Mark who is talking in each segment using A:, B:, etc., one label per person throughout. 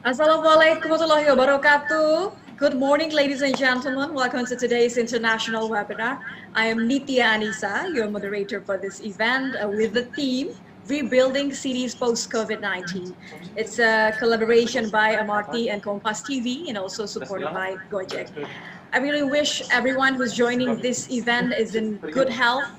A: Assalamualaikum warahmatullahi wabarakatuh. Good morning, ladies and gentlemen. Welcome to today's international webinar. I am Nitya Anissa, your moderator for this event with the theme Rebuilding Cities Post-COVID-19. It's a collaboration by MRT and Kompas TV and also supported by Gojek. I really wish everyone who's joining this event is in good health.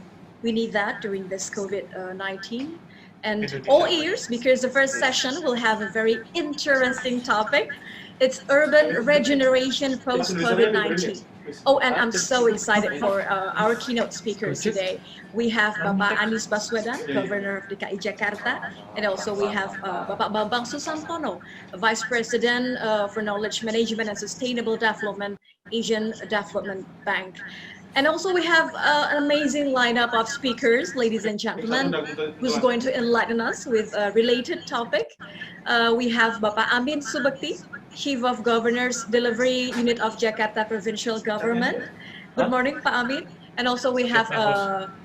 A: We need that during this COVID-19. And all ears, because the first session will have a very interesting topic. It's urban regeneration post-COVID-19. Oh, and I'm so excited for our keynote speakers today. We have Bapak Anies Baswedan, Governor of DKI Jakarta, and also we have Bapak Bambang Susantono, Vice President for Knowledge Management and Sustainable Development, Asian Development Bank. And also we have an amazing lineup of speakers, ladies and gentlemen, who's going to enlighten us with a related topic. We have Bapak Amin Subakti, Chief of Governors Delivery Unit of Jakarta Provincial Government. Good morning, Pak Amin. And also we have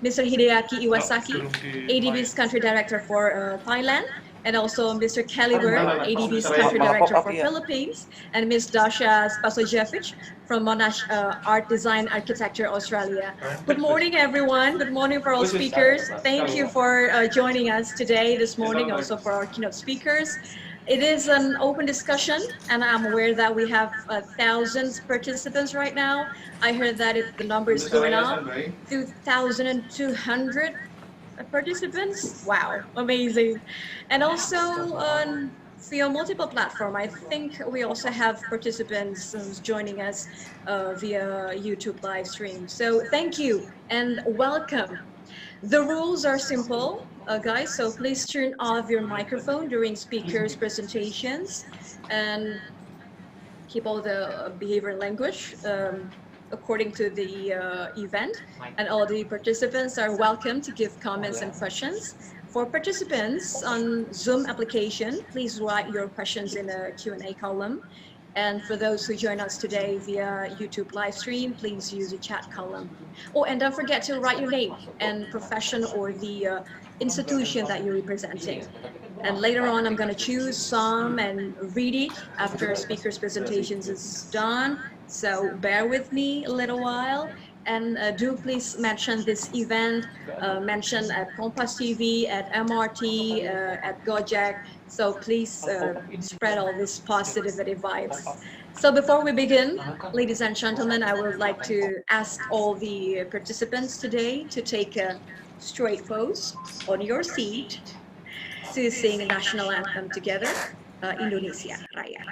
A: Mr. Hideaki Iwasaki, ADB's Country Director for Thailand. And also Mr. Caliber, ADB's Country Director for Philippines, and Ms. Dasha Spasojevic from Monash Art Design Architecture Australia. Good morning, everyone. Good morning for all speakers. Thank you for joining us today, this morning, also for our keynote speakers. It is an open discussion, and I'm aware that we have thousands of participants right now. I heard that the number is going up, 2,200 participants. Wow, amazing. And also via multiple platform, I think we also have participants joining us via YouTube live stream. So thank you and welcome. The rules are simple, guys, so please turn off your microphone during speakers' presentations and keep all the behavior language according to the event, and all the participants are welcome to give comments and questions. For participants on Zoom application, please write your questions in the Q&A column. And for those who join us today via YouTube live stream, please use the chat column. Oh, and don't forget to write your name and profession or the institution that you're representing. And later on, I'm going to choose some and read it after speakers' presentations is done. So bear with me a little while, and do please mention this event, mention at Kompas TV, at MRT, at Gojek. So please spread all these positivity vibes. So before we begin, ladies and gentlemen, I would like to ask all the participants today to take a straight pose on your seat to sing a national anthem together, Indonesia Raya.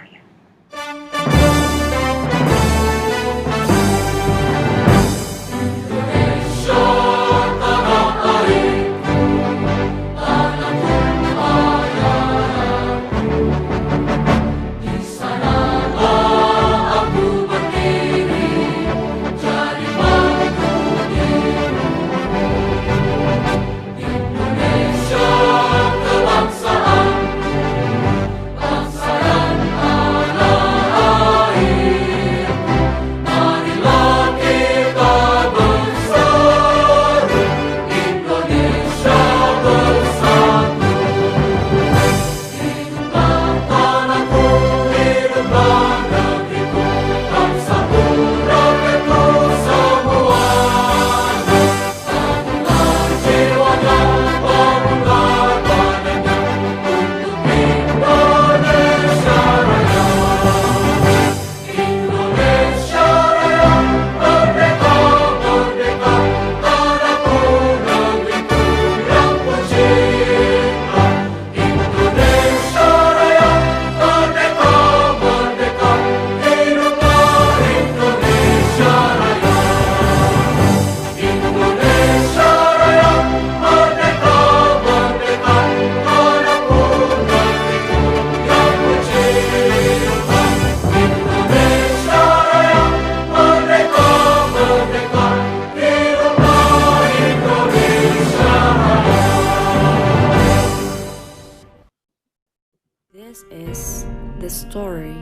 B: This is the story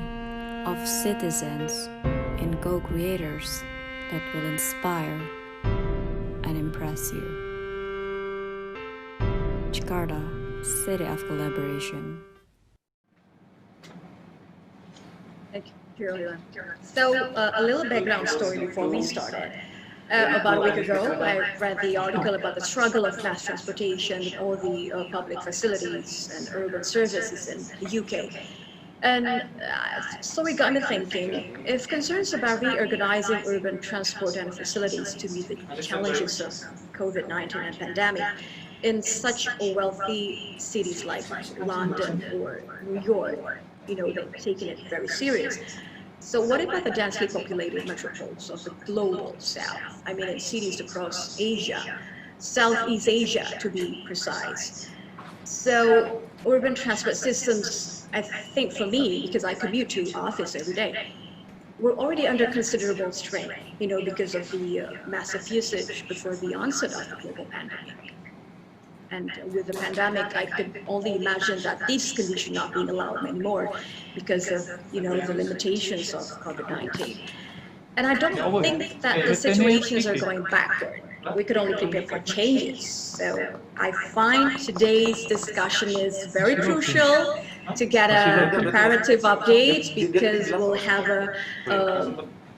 B: of citizens and co-creators that will inspire and impress you. Jakarta, City of Collaboration.
A: Sure. So, a little background story before we started. About a week ago, I read the article about the struggle of mass transportation in all the public facilities and urban services in the UK. And so it got me thinking, if concerns about reorganizing urban transport and facilities to meet the challenges of COVID-19 and pandemic in such wealthy cities like London or New York, they're taking it very serious. So what about the densely populated metropoles of the global south? I mean, in cities across Asia, Southeast Asia to be precise. So urban transport systems, I think for me, because I commute to office every day, we're already under considerable strain, because of the massive usage before the onset of the global pandemic. And with the pandemic, I could only imagine that these conditions not being allowed anymore because of, the limitations of COVID-19. And I don't think that the situations are going backward. We could only prepare for changes. So I find today's discussion is very crucial to get a comparative update, because we'll have a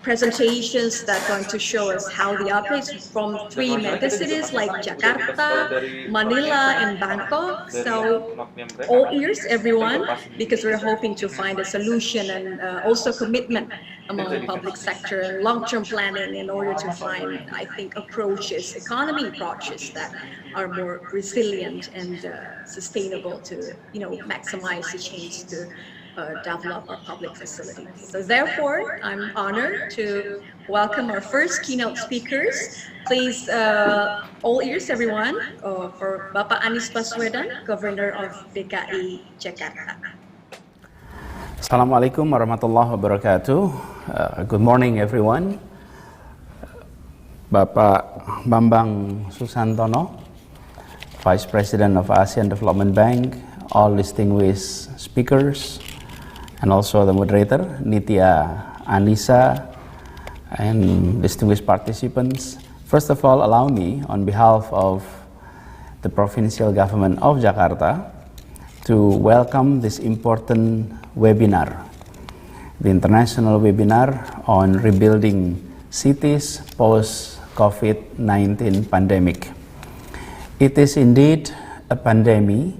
A: presentations that are going to show us how the updates from 3 megacities like Jakarta, Manila, and Bangkok. So all ears, everyone, because we're hoping to find a solution and also commitment among the public sector and long-term planning in order to find, I think, economy approaches that are more resilient and sustainable to, maximize the change to develop our public facilities. So therefore, I'm honored to welcome our first keynote speakers. Please, all ears everyone, for Bapak Anies Baswedan, Governor of DKI Jakarta.
C: Assalamualaikum warahmatullahi wabarakatuh. Good morning everyone. Bapak Bambang Susantono, Vice President of ASEAN Development Bank, all distinguished speakers, and also the moderator, Nitya Anissa, and distinguished participants. First of all, allow me, on behalf of the Provincial Government of Jakarta, to welcome this important webinar, the international webinar on rebuilding cities post-COVID-19 pandemic. It is indeed a pandemic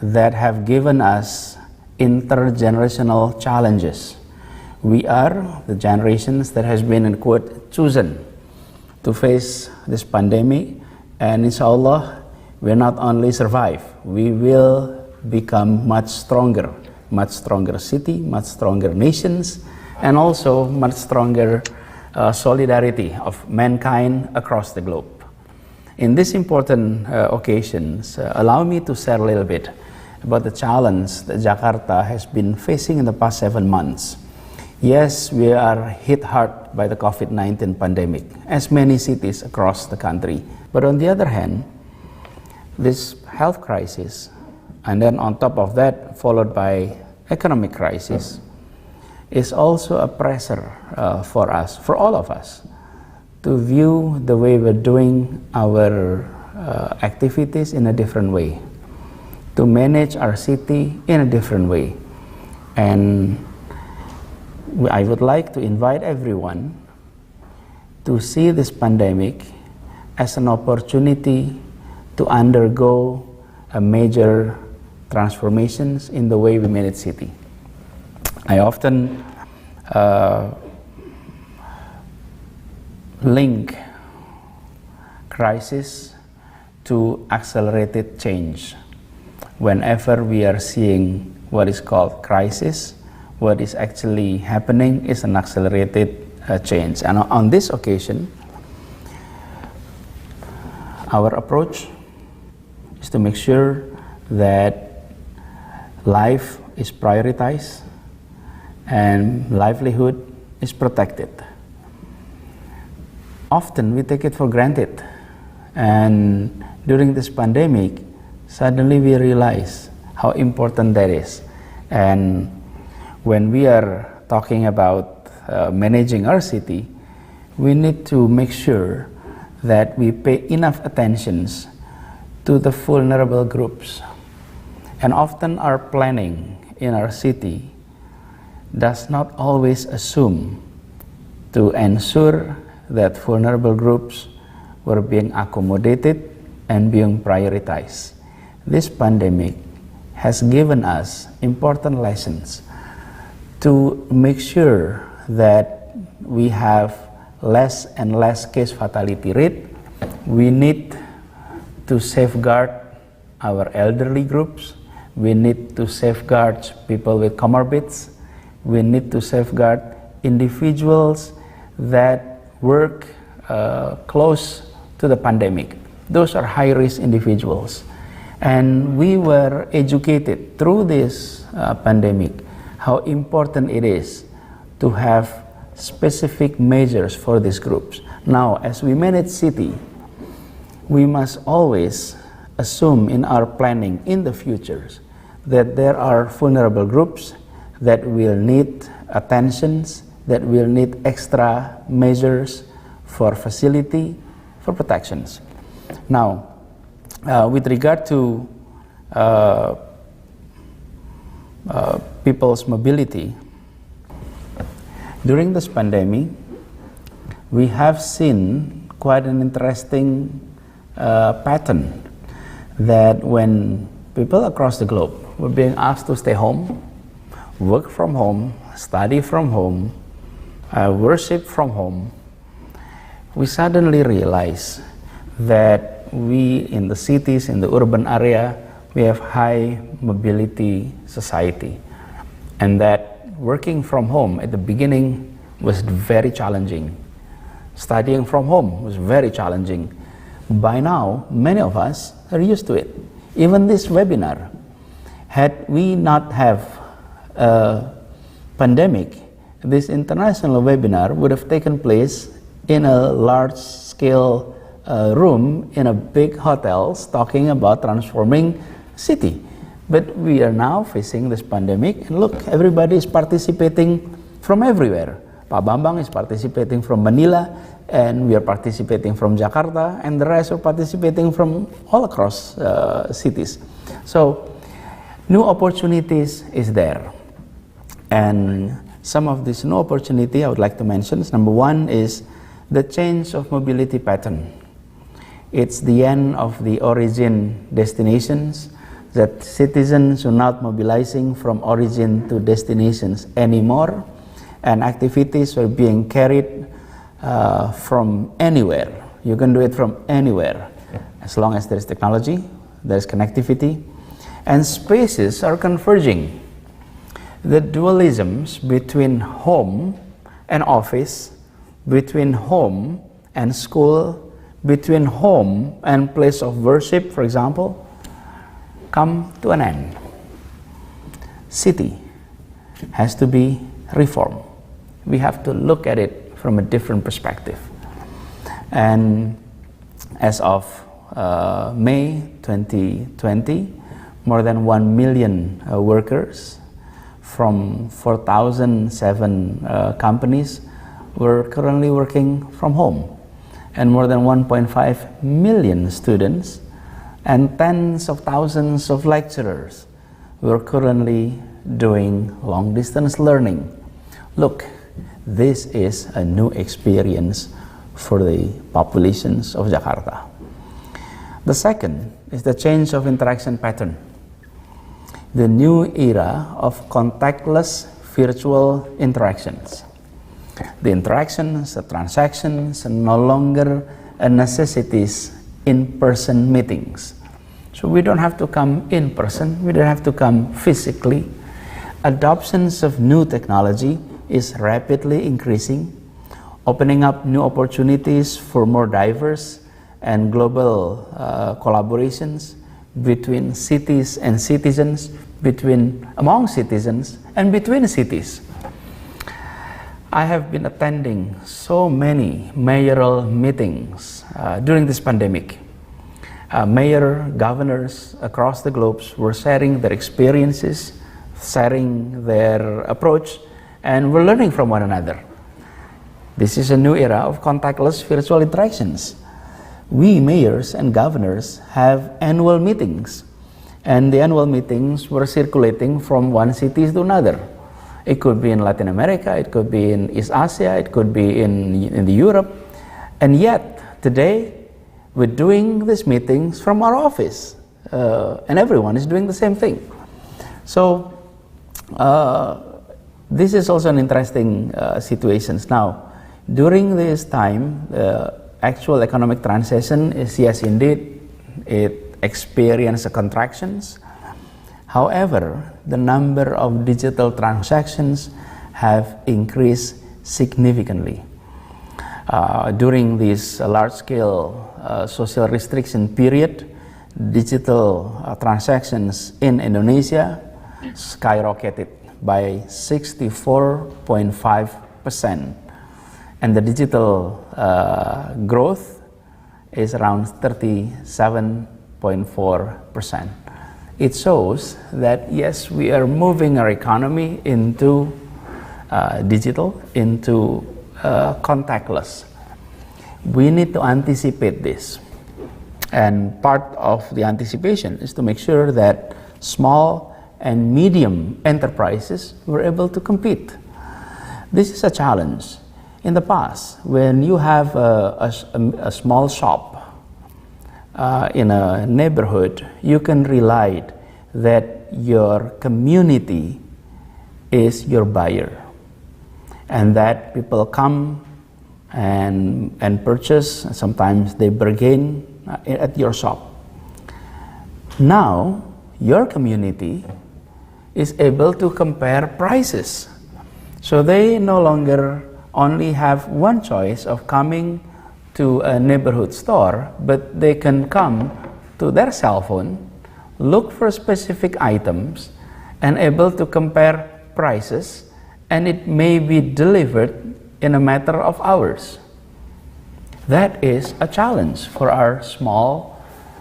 C: that have given us intergenerational challenges. We are the generations that has been, in quote, chosen to face this pandemic, and inshallah, we not only survive, we will become much stronger city, much stronger nations, and also much stronger solidarity of mankind across the globe. In this important occasions, allow me to share a little bit about the challenge that Jakarta has been facing in the past 7 months. Yes, we are hit hard by the COVID-19 pandemic, as many cities across the country. But on the other hand, this health crisis, and then on top of that, followed by economic crisis, is also a pressure for us, for all of us, to view the way we're doing our activities in a different way, to manage our city in a different way. And I would like to invite everyone to see this pandemic as an opportunity to undergo a major transformations in the way we manage city. I often link crisis to accelerated change. Whenever we are seeing what is called crisis, what is actually happening is an accelerated change. And on this occasion, our approach is to make sure that life is prioritized and livelihood is protected. Often we take it for granted, and during this pandemic, suddenly we realize how important that is. And when we are talking about managing our city, we need to make sure that we pay enough attention to the vulnerable groups. And often our planning in our city does not always assume to ensure that vulnerable groups were being accommodated and being prioritized. This pandemic has given us important lessons to make sure that we have less and less case fatality rate. We need to safeguard our elderly groups. We need to safeguard people with comorbids. We need to safeguard individuals that work close to the pandemic. Those are high-risk individuals. And we were educated through this pandemic how important it is to have specific measures for these groups. Now, as we manage city, we must always assume in our planning in the futures that there are vulnerable groups that will need attentions, that will need extra measures for facility, for protections. Now, with regard to people's mobility, during this pandemic, we have seen quite an interesting pattern that when people across the globe were being asked to stay home, work from home, study from home, worship from home, we suddenly realize that we in the cities, in the urban area, we have high mobility society, and that working from home at the beginning was very challenging. Studying from home was very challenging. By now, many of us are used to it. Even this webinar, had we not have a pandemic, this international webinar would have taken place in a large-scale room in a big hotels talking about transforming city. But we are now facing this pandemic, and look, everybody is participating from everywhere. Pak Bambang is participating from Manila, and we are participating from Jakarta, and the rest are participating from all across cities. So, new opportunities is there. And some of this new opportunity I would like to mention is, number one is the change of mobility pattern. It's the end of the origin destinations, that citizens are not mobilizing from origin to destinations anymore, and activities are being carried from anywhere. You can do it from anywhere, as long as there is technology, there is connectivity, and spaces are converging. The dualisms between home and office, between home and school, between home and place of worship, for example, come to an end. City has to be reformed. We have to look at it from a different perspective. And as of May 2020, more than 1 million workers from 4,007 companies were currently working from home, and more than 1.5 million students and tens of thousands of lecturers were currently doing long-distance learning. Look, this is a new experience for the populations of Jakarta. The second is the change of interaction pattern. The new era of contactless virtual interactions. The interactions, the transactions are no longer a necessities in-person meetings. So we don't have to come in person, we don't have to come physically. Adoptions of new technology is rapidly increasing, opening up new opportunities for more diverse and global collaborations between cities and citizens, among citizens and between cities. I have been attending so many mayoral meetings during this pandemic. Mayor, governors across the globe were sharing their experiences, sharing their approach, and we're learning from one another. This is a new era of contactless virtual interactions. We mayors and governors have annual meetings, and the annual meetings were circulating from one city to another. It could be in Latin America, it could be in East Asia, it could be in the Europe. And yet, today, we're doing these meetings from our office. And everyone is doing the same thing. So, this is also an interesting situation. Now, during this time, actual economic transition is, yes, indeed, it experienced contractions. However, the number of digital transactions have increased significantly. During this large-scale social restriction period, digital transactions in Indonesia skyrocketed by 64.5%, and the digital growth is around 37.4%. It shows that yes, we are moving our economy into digital, into contactless. We need to anticipate this, and part of the anticipation is to make sure that small and medium enterprises were able to compete. This is a challenge. In the past, when you have a small shop in a neighborhood, you can rely that your community is your buyer, and that people come and purchase. Sometimes they bargain at your shop. Now, your community is able to compare prices. So they no longer only have one choice of coming to a neighborhood store, but they can come to their cell phone, look for specific items, and able to compare prices, and it may be delivered in a matter of hours. That is a challenge for our small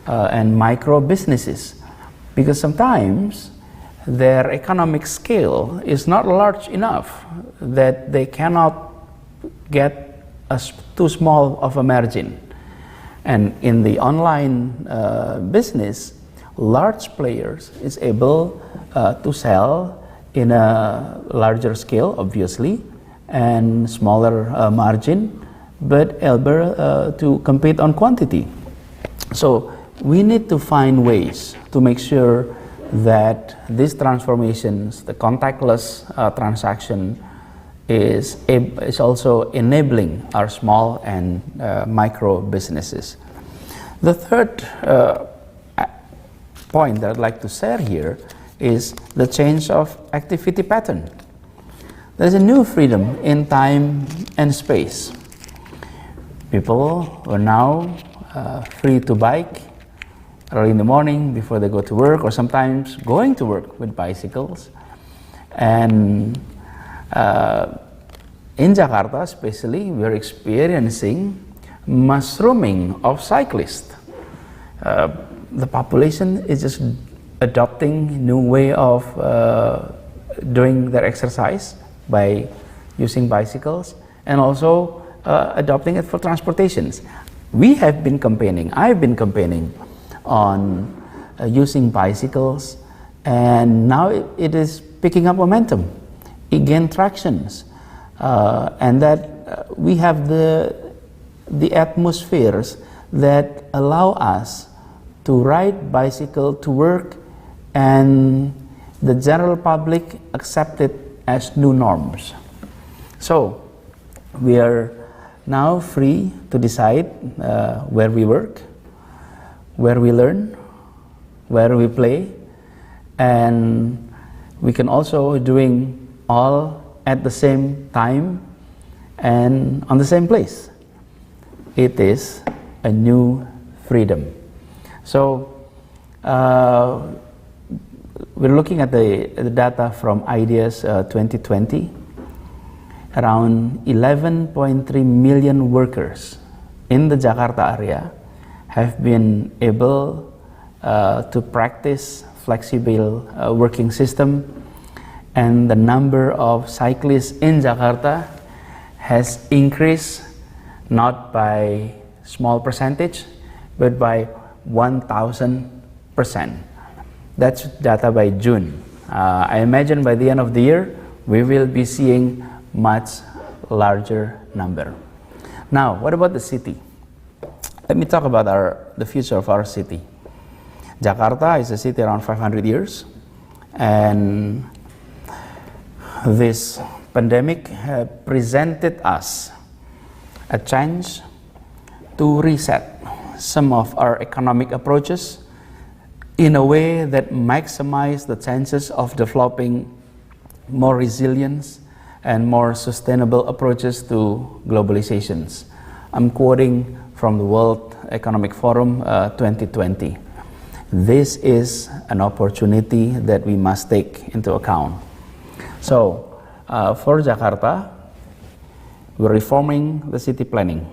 C: and micro businesses, because sometimes their economic scale is not large enough that they cannot get too small of a margin. And in the online business, large players is able to sell in a larger scale, obviously, and smaller margin, but able to compete on quantity. So we need to find ways to make sure that these transformations, the contactless transaction, is also enabling our small and micro businesses. The third point that I'd like to share here is the change of activity pattern. There's a new freedom in time and space. People are now free to bike early in the morning before they go to work, or sometimes going to work with bicycles. And in Jakarta especially, we're experiencing mushrooming of cyclists. The population is just adopting new way of doing their exercise by using bicycles, and also adopting it for transportations. We have been campaigning, I've been campaigning on using bicycles, and now it is picking up momentum. It gained tractions, and that we have the atmospheres that allow us to ride bicycle to work, and the general public accept it as new norms. So we are now free to decide where we work, where we learn, where we play, and we can also doing all at the same time and on the same place. It is a new freedom. So we're looking at the data from Ideas 2020. Around 11.3 million workers in the Jakarta area have been able to practice flexible working system, and the number of cyclists in Jakarta has increased not by small percentage, but by 1,000%. That's data by June. I imagine by the end of the year, we will be seeing much larger number. Now, what about the city? Let me talk about the future of our city. Jakarta is a city around 500 years, and this pandemic presented us a chance to reset some of our economic approaches in a way that maximize the chances of developing more resilience and more sustainable approaches to globalizations. I'm quoting from the World Economic Forum 2020. This is an opportunity that we must take into account. So, for Jakarta, we're reforming the city planning.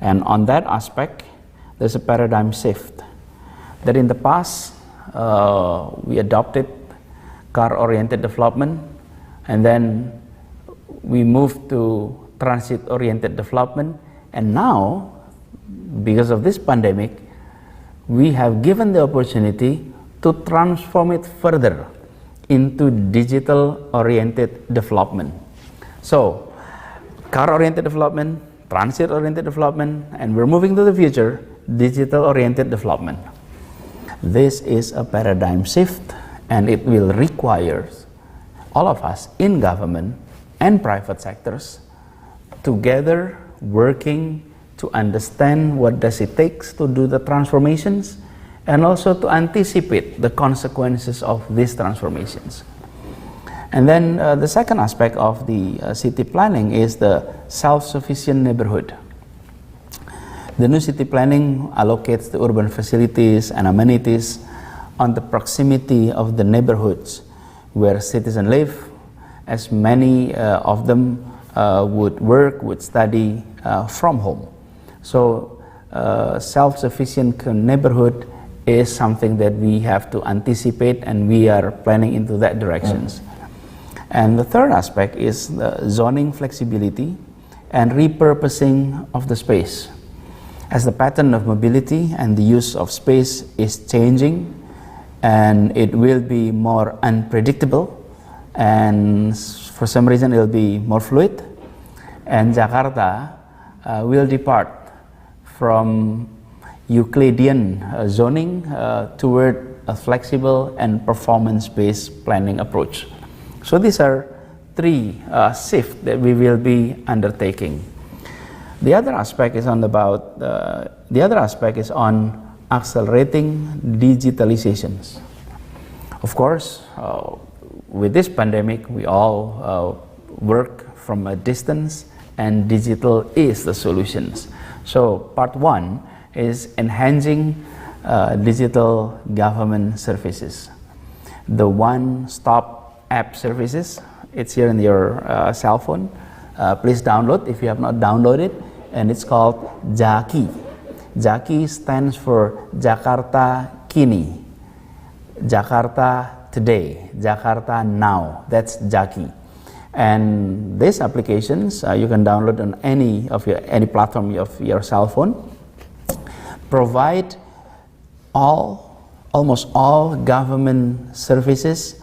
C: And on that aspect, there's a paradigm shift. That in the past, we adopted car-oriented development, and then we moved to transit-oriented development, and now, because of this pandemic, we have given the opportunity to transform it further into digital-oriented development. So, car-oriented development, transit-oriented development, and we're moving to the future, digital-oriented development. This is a paradigm shift, and it will require all of us in government and private sectors together working to understand what does it takes to do the transformations, and also to anticipate the consequences of these transformations. And then the second aspect of the city planning is the self-sufficient neighborhood. The new city planning allocates the urban facilities and amenities on the proximity of the neighborhoods where citizens live, as many of them would work, would study from home. So self-sufficient neighborhood is something that we have to anticipate, and we are planning into that directions. And the third aspect is the zoning flexibility and repurposing of the space. As the pattern of mobility and the use of space is changing, and it will be more unpredictable, and for some reason it will be more fluid, and Jakarta will depart from Euclidean zoning toward a flexible and performance-based planning approach. So these are three shifts that we will be undertaking. The other aspect is on accelerating digitalizations. Of course, with this pandemic, we all work from a distance, and digital is the solutions. So part one is enhancing digital government services. The one-stop app services, it's here in your cell phone. Please download if you have not downloaded, and it's called Jaki. Jaki stands for Jakarta Kini, Jakarta Today, Jakarta Now. That's Jaki. And these applications you can download on any platform of your cell phone. Provide almost all government services,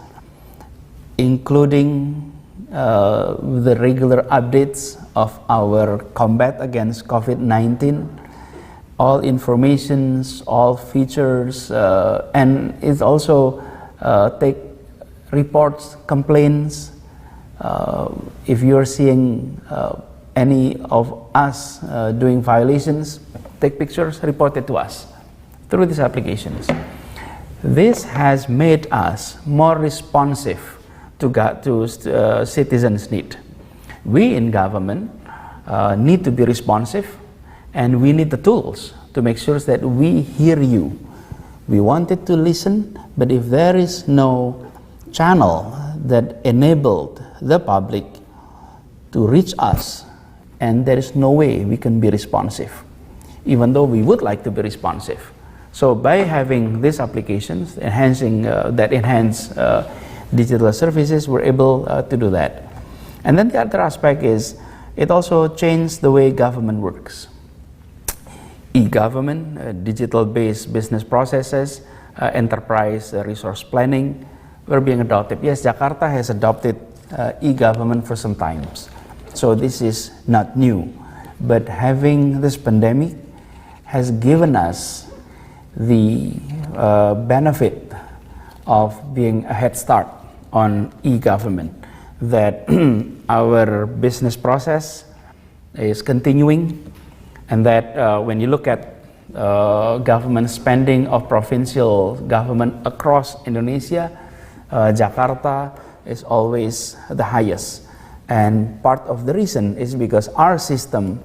C: including the regular updates of our combat against COVID-19, all informations, all features, and it also take reports, complaints. If you are seeing any of us doing violations, take pictures, report it to us through these applications. This has made us more responsive to citizens' need. We in government need to be responsive, and we need the tools to make sure that we hear you. We wanted to listen, but if there is no channel that enabled the public to reach us, and there is no way we can be responsive, even though we would like to be responsive. So by having these applications, that enhance digital services, we're able to do that. And then the other aspect is, it also changed the way government works. E-government, digital-based business processes, enterprise resource planning were being adopted. Yes, Jakarta has adopted e-government for some times. So this is not new. But having this pandemic has given us the benefit of being a head start on e-government, that our business process is continuing, and that when you look at government spending of provincial government across Indonesia, Jakarta is always the highest. And part of the reason is because our system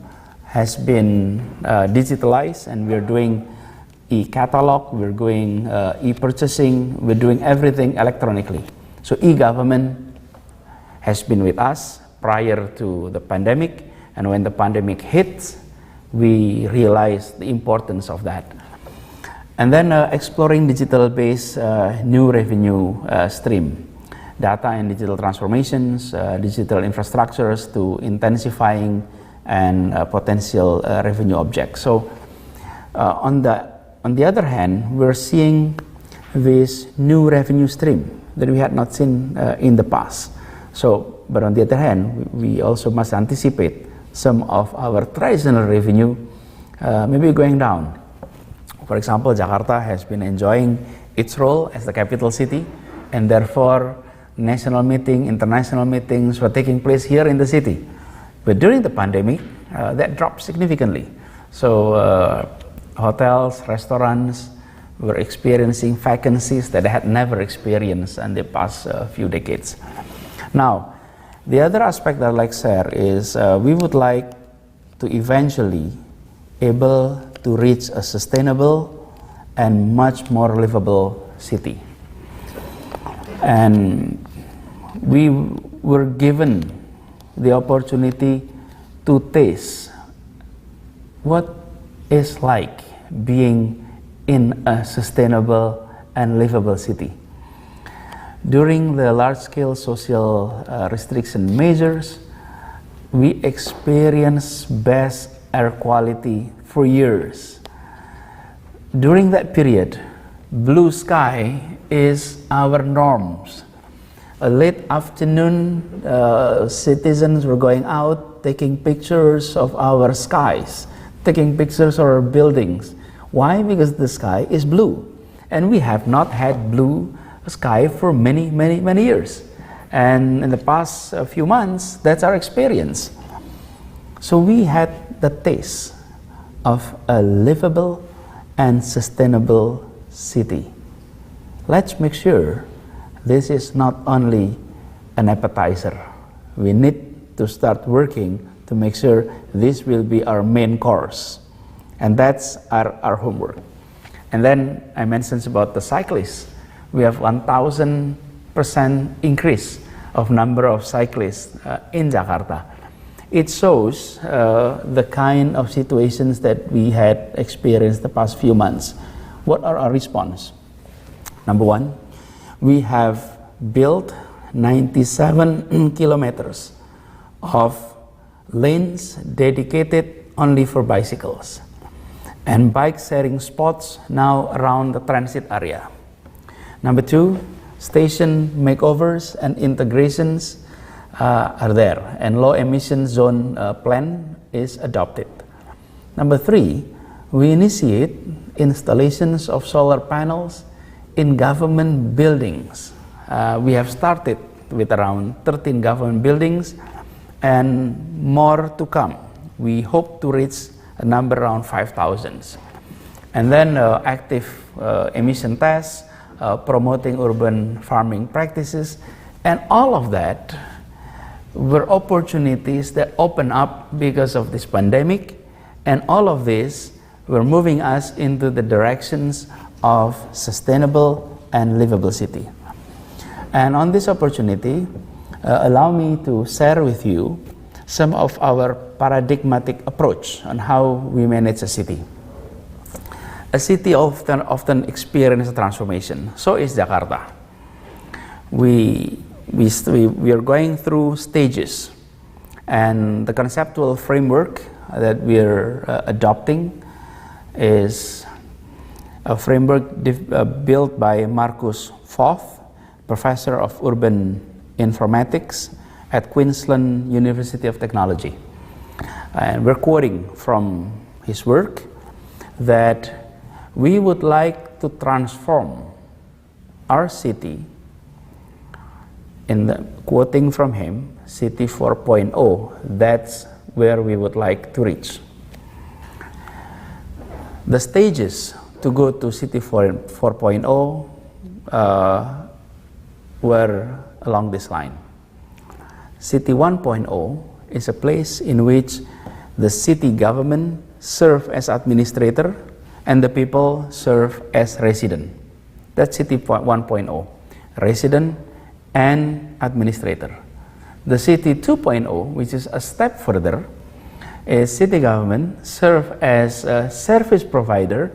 C: has been digitalized, and we're doing e-catalog, we're doing e-purchasing, we're doing everything electronically. So e-government has been with us prior to the pandemic, and when the pandemic hit, we realized the importance of that. And then exploring digital-based new revenue stream, data and digital transformations, digital infrastructures to intensifying and potential revenue objects. So on the other hand, we're seeing this new revenue stream that we had not seen in the past. So, but on the other hand, we also must anticipate some of our traditional revenue maybe going down. For example, Jakarta has been enjoying its role as the capital city, and therefore national meetings, international meetings were taking place here in the city. But during the pandemic, that dropped significantly. So hotels, restaurants were experiencing vacancies that they had never experienced in the past few decades. Now, the other aspect that I'd like to share is we would like to eventually able to reach a sustainable and much more livable city. And we were given the opportunity to taste what it's like being in a sustainable and livable city. During the large-scale social restriction measures, we experienced best air quality for years. During that period, blue sky is our norms. A late afternoon, citizens were going out, taking pictures of our skies, taking pictures of our buildings. Why? Because the sky is blue. And we have not had blue sky for many years. And in the past few months, that's our experience. So we had the taste of a livable and sustainable city. Let's make sure this is not only an appetizer. We need to start working to make sure this will be our main course. And that's our homework. And then I mentioned about the cyclists. We have 1,000% increase of number of cyclists in Jakarta. It shows the kind of situations that we had experienced the past few months. What are our response? Number one, we have built 97 kilometers of lanes dedicated only for bicycles, and bike sharing spots now around the transit area. Number two, station makeovers and integrations are there, and low emission zone plan is adopted. Number three, we initiate installations of solar panels in government buildings. We have started with around 13 government buildings and more to come. We hope to reach a number around 5,000. And then active emission tests, promoting urban farming practices, and all of that were opportunities that open up because of this pandemic, and all of this were moving us into the directions of sustainable and livable city. And on this opportunity, allow me to share with you some of our paradigmatic approach on how we manage a city. A city often experiences transformation. So is Jakarta. We are going through stages, and the conceptual framework that we are adopting is a framework built by Marcus Foth, professor of urban informatics at Queensland University of Technology. And we're quoting from his work that we would like to transform our city, in the quoting from him, City 4.0, that's where we would like to reach. The stages to go to City 4.0 were along this line. City 1.0 is a place in which the city government serve as administrator and the people serve as resident. That's City 1.0, resident and administrator. The City 2.0, which is a step further, is city government serve as a service provider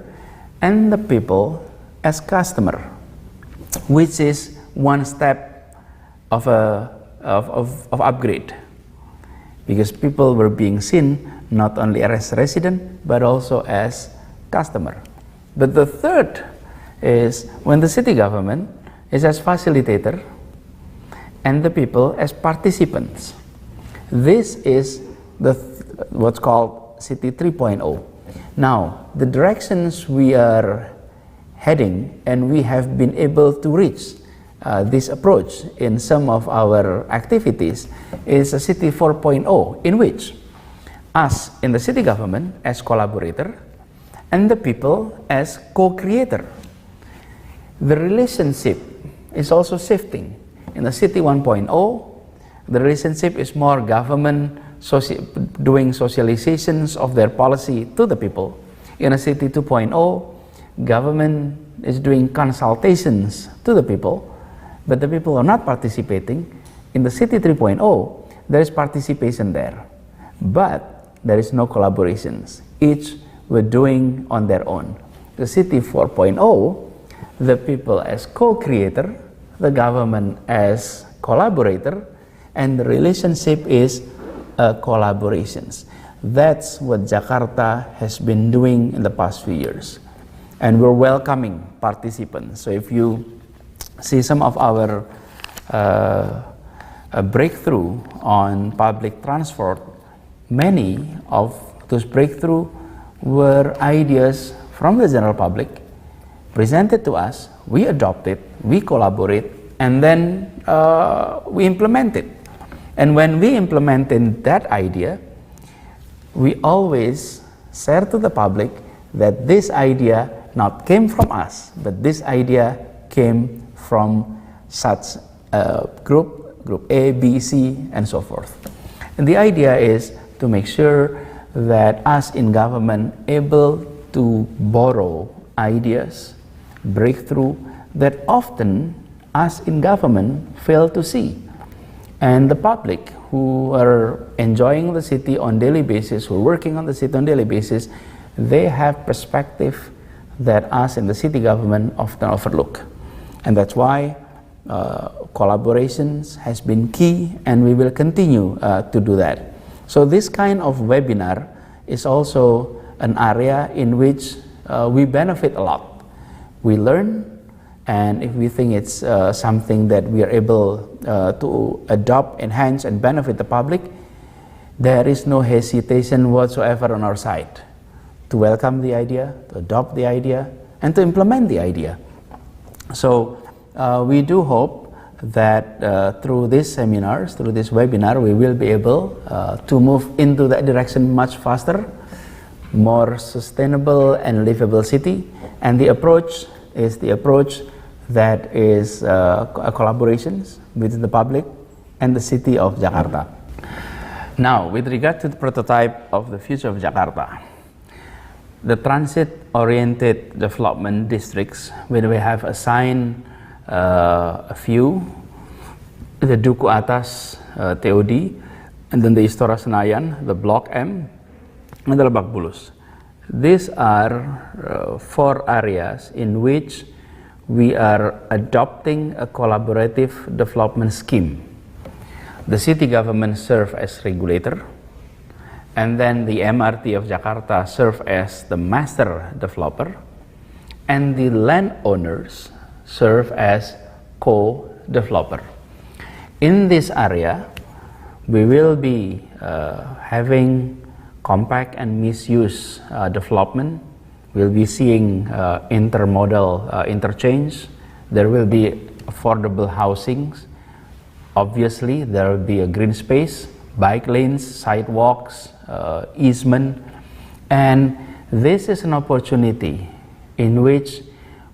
C: and the people as customer, which is one step of upgrade, because people were being seen not only as resident but also as customer. But the third is when the city government is as facilitator and the people as participants. This is what's called City 3.0. Now, the directions we are heading, and we have been able to reach this approach in some of our activities, is a City 4.0, in which us in the city government as collaborator and the people as co-creator. The relationship is also shifting. In the City 1.0, the relationship is more government doing socializations of their policy to the people. In a City 2.0, government is doing consultations to the people, but the people are not participating. In the City 3.0, there is participation there, but there is no collaborations. Each were doing on their own. The City 4.0, the people as co-creator, the government as collaborator, and the relationship is collaborations. That's what Jakarta has been doing in the past few years. And we're welcoming participants. So if you see some of our breakthrough on public transport, many of those breakthrough were ideas from the general public, presented to us, we adopt it, we collaborate, and then we implement it. And when we implemented that idea, we always share to the public that this idea not came from us, but this idea came from such a group A, B, C, and so forth. And the idea is to make sure that us in government able to borrow ideas, breakthrough that often us in government fail to see. And the public who are enjoying the city on daily basis, who are working on the city on daily basis, they have perspective that us in the city government often overlook. And that's why collaborations has been key, and we will continue to do that. So this kind of webinar is also an area in which we benefit a lot. We learn, and if we think it's something that we are able to adopt, enhance, and benefit the public, there is no hesitation whatsoever on our side to welcome the idea, to adopt the idea, and to implement the idea. So we do hope that through these seminars, through this webinar, we will be able to move into that direction much faster, more sustainable and livable city. And the approach is the approach that is collaborations between the public and the city of Jakarta. Now, with regard to the prototype of the Future of Jakarta, the transit-oriented development districts, where we have assigned a few, the Duku Atas, TOD, and then the Istora Senayan, the Block M, and the Lebak Bulus. These are 4 areas in which we are adopting a collaborative development scheme. The city government serve as regulator, and then the MRT of Jakarta serve as the master developer, and the landowners serve as co-developer. In this area, we will be having compact and misuse development. We'll be seeing intermodal interchange. There will be affordable housings. Obviously, there will be a green space, bike lanes, sidewalks, easement, and this is an opportunity in which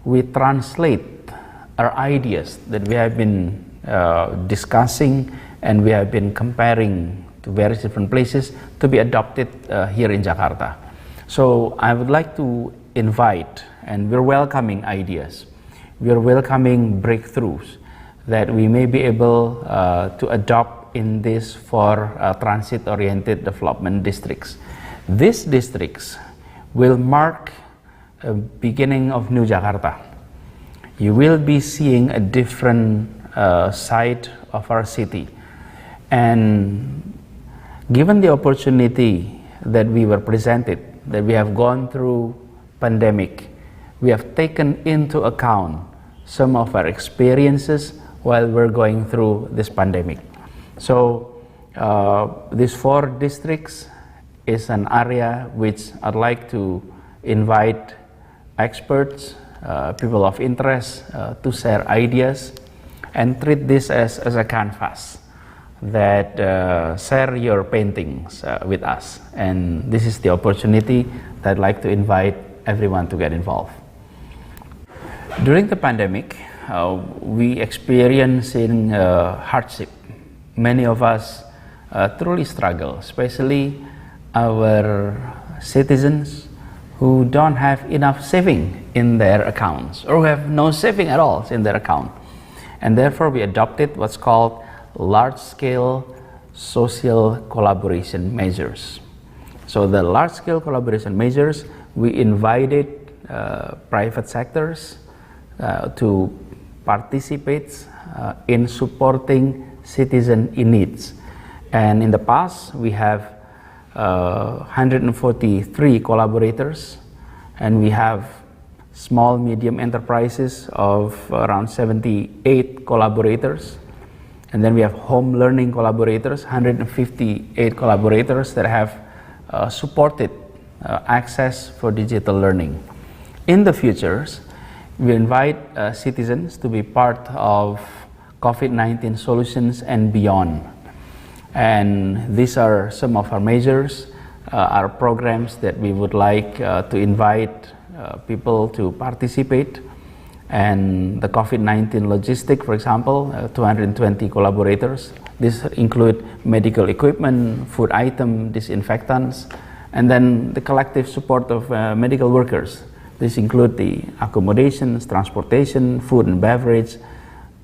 C: we translate our ideas that we have been discussing and we have been comparing to various different places to be adopted here in Jakarta. So I would like to invite, and we're welcoming ideas, we're welcoming breakthroughs that we may be able to adopt in this for transit-oriented development districts. These districts will mark a beginning of New Jakarta. You will be seeing a different side of our city. And given the opportunity that we were presented, that we have gone through pandemic, we have taken into account some of our experiences while we're going through this pandemic. So these 4 districts is an area which I'd like to invite experts, people of interest to share ideas and treat this as a canvas that share your paintings with us. And this is the opportunity that I'd like to invite everyone to get involved. During the pandemic, we experiencing hardship. Many of us truly struggle, especially our citizens who don't have enough saving in their accounts or who have no saving at all in their account. And therefore we adopted what's called large-scale social collaboration measures. So the large-scale collaboration measures, we invited private sectors to participate in supporting citizen in needs. And in the past, we have 143 collaborators, and we have small medium enterprises of around 78 collaborators, and then we have home learning collaborators, 158 collaborators that have supported access for digital learning. In the futures, we invite citizens to be part of COVID-19 solutions and beyond. And these are some of our measures, our programs that we would like to invite people to participate. And the COVID-19 logistic, for example, 220 collaborators. This include medical equipment, food item, disinfectants, and then the collective support of medical workers. This include the accommodations, transportation, food and beverage,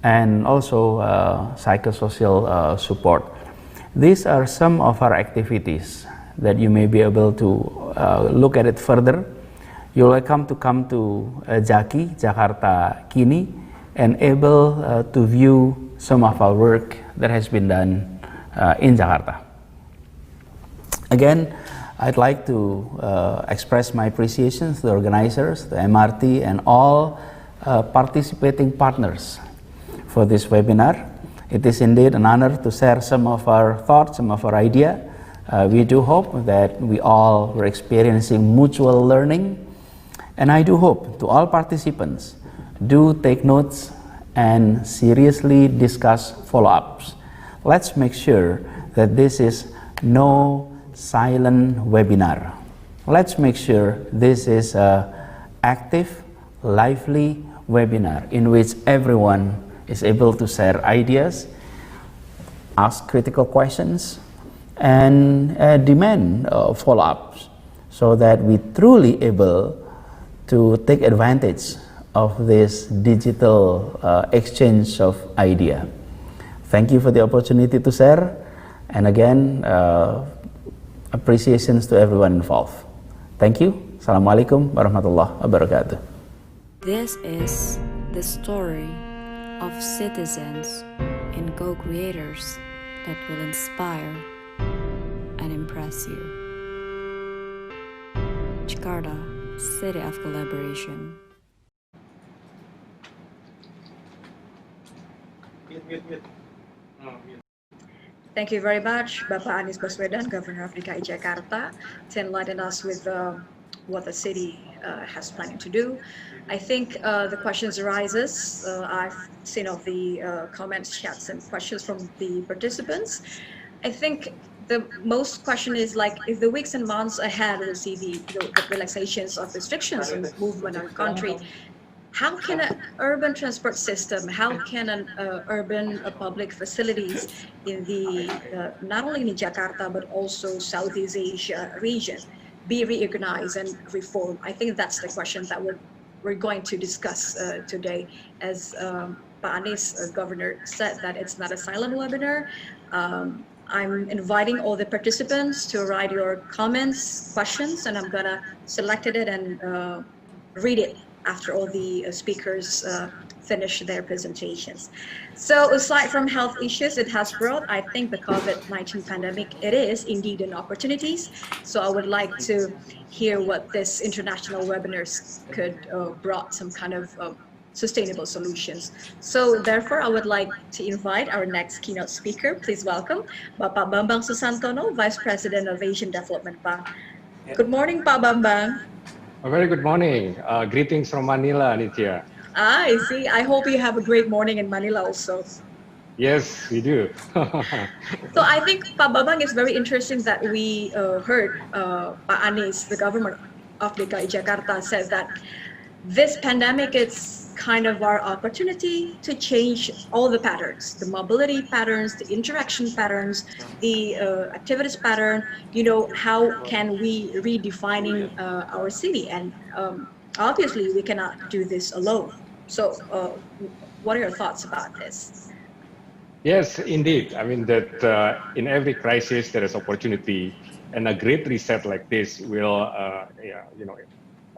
C: and also psychosocial support. These are some of our activities that you may be able to look at it further. You're welcome to come to Jaki, Jakarta Kini, and able to view some of our work that has been done in Jakarta. Again, I'd like to express my appreciation to the organizers, the MRT, and all participating partners for this webinar. It is indeed an honor to share some of our thoughts, some of our idea. We do hope that we all were experiencing mutual learning, and I do hope to all participants do take notes and seriously discuss follow-ups. Let's make sure that this is no silent webinar. Let's make sure this is an active, lively webinar in which everyone is able to share ideas, ask critical questions, and demand follow-ups, so that we truly able to take advantage of this digital exchange of idea. Thank you for the opportunity to share, and again, appreciations to everyone involved. Thank you. Assalamualaikum warahmatullahi wabarakatuh.
B: This is the story of citizens and co-creators that will inspire and impress you. Jakarta, City of Collaboration.
C: Mute.
A: Thank you very much, Bapak Anies Baswedan, Governor of DKI Jakarta, to enlighten us with what the city has planning to do. I think the questions arises. I've seen of the comments, chats, and questions from the participants. I think the most question is like, if the weeks and months ahead will see the relaxations of restrictions and movement in the country, how can an urban transport system, how can an urban public facilities in the, not only in Jakarta, but also Southeast Asia region be reorganized and reformed? I think that's the question that we're going to discuss today. As Pak Anies, Governor, said that it's not a silent webinar. I'm inviting all the participants to write your comments, questions, and I'm gonna select it and read it after all the speakers finish their presentations. So aside from health issues it has brought, I think the COVID-19 pandemic, it is indeed an opportunities. So I would like to hear what this international webinars could brought some kind of sustainable solutions. So therefore, I would like to invite our next keynote speaker. Please welcome Bapak Bambang Susantono, Vice President of Asian Development Bank. Good morning, Pak Bambang.
D: A very good morning. Greetings from Manila, Nitya.
A: I see. I hope you have a great morning in Manila also.
D: Yes, we do.
A: So I think Pak Bambang is very interesting that we heard Pak Anies, the government of DKI Jakarta, said that this pandemic is kind of our opportunity to change all the patterns, the mobility patterns, the interaction patterns, the activities pattern. You know, how can we redefining our city? And obviously we cannot do this alone. So what are your thoughts about this?
D: Yes, indeed. I mean that in every crisis there is opportunity, and a great reset like this will,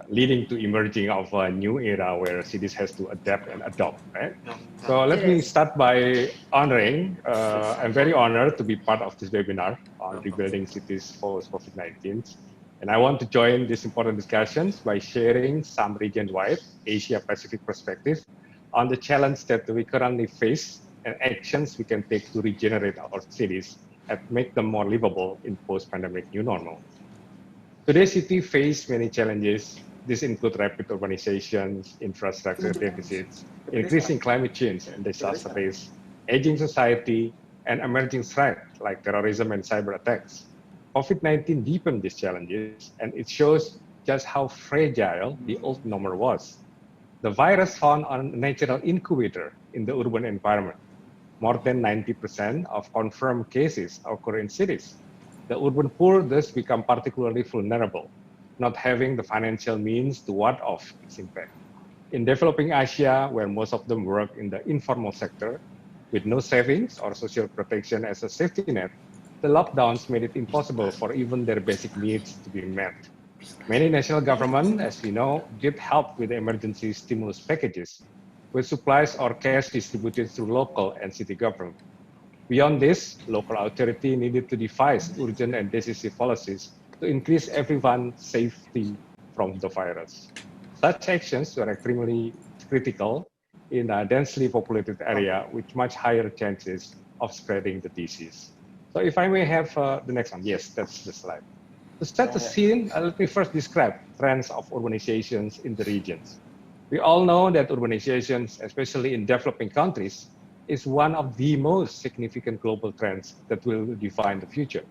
D: leading to emerging of a new era where cities has to adapt and adopt, right? So let me start by honoring, I'm very honored to be part of this webinar on rebuilding cities post COVID-19. And I want to join these important discussions by sharing some region-wide Asia-Pacific perspective on the challenge that we currently face and actions we can take to regenerate our cities and make them more livable in post-pandemic new normal. Today's city face many challenges. These include rapid urbanization, infrastructure deficits, increasing climate change and disaster risk, aging society, and emerging threats like terrorism and cyber attacks. COVID-19 deepened these challenges, and it shows just how fragile the old normal was. The virus found a natural incubator in the urban environment. More than 90% of confirmed cases occur in cities. The urban poor thus become particularly vulnerable, not having the financial means to ward off its impact. In developing Asia, where most of them work in the informal sector, with no savings or social protection as a safety net, the lockdowns made it impossible for even their basic needs to be met. Many national governments, as we know, did help with emergency stimulus packages, with supplies or cash distributed through local and city government. Beyond this, local authority needed to devise urgent and decisive policies to increase everyone's safety from the virus. Such actions were extremely critical in a densely populated area with much higher chances of spreading the disease. So if I may have the next one. Yes, that's the slide. To set the scene, let me first describe trends of urbanizations in the regions. We all know that urbanizations, especially in developing countries, is one of the most significant global trends that will define the future.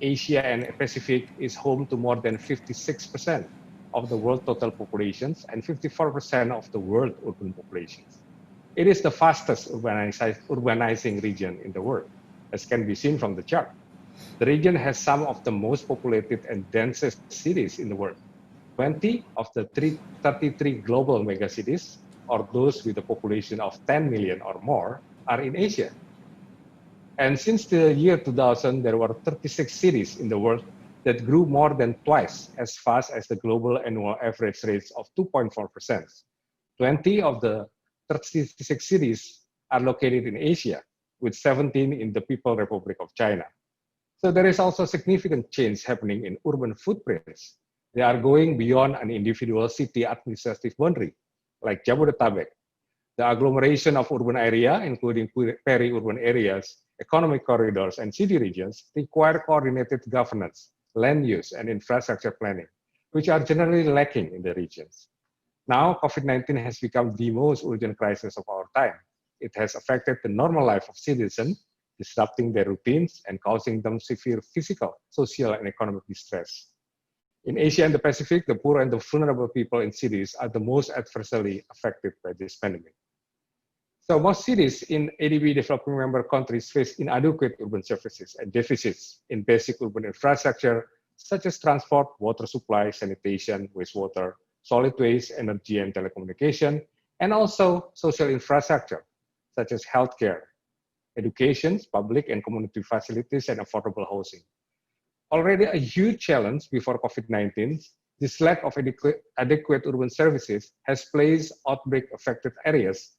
D: Asia and Pacific is home to more than 56% of the world total populations and 54% of the world urban populations. It is the fastest urbanizing region in the world, as can be seen from the chart. The region has some of the most populated and densest cities in the world. 20 of the 33 global megacities, or those with a population of 10 million or more, are in Asia. And since the year 2000, there were 36 cities in the world that grew more than twice as fast as the global annual average rates of 2.4%. 20 of the 36 cities are located in Asia, with 17 in the People's Republic of China. So there is also significant change happening in urban footprints. They are going beyond an individual city administrative boundary, like Jabodetabek. The agglomeration of urban area, including peri-urban areas, economic corridors, and city regions require coordinated governance, land use, and infrastructure planning, which are generally lacking in the regions. Now, COVID-19 has become the most urgent crisis of our time. It has affected the normal life of citizens, disrupting their routines and causing them severe physical, social, and economic distress. In Asia and the Pacific, the poor and the vulnerable people in cities are the most adversely affected by this pandemic. So most cities in ADB developing member countries face inadequate urban services and deficits in basic urban infrastructure, such as transport, water supply, sanitation, wastewater, solid waste, energy and telecommunication, and also social infrastructure, such as healthcare, education, public and community facilities, and affordable housing. Already a huge challenge before COVID-19, this lack of adequate urban services has placed outbreak-affected areas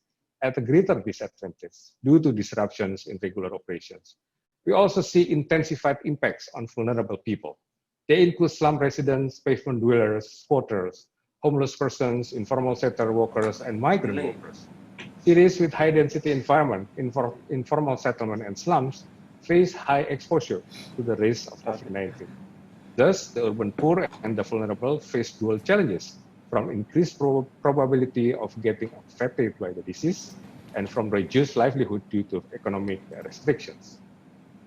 D: at a greater disadvantage due to disruptions in regular operations. We also see intensified impacts on vulnerable people. They include slum residents, pavement dwellers, squatters, homeless persons, informal sector workers, and migrant workers. Cities with high-density environment, informal settlement, and slums face high exposure to the risk of COVID-19. Thus, the urban poor and the vulnerable face dual challenges, from increased probability of getting affected by the disease and from reduced livelihood due to economic restrictions.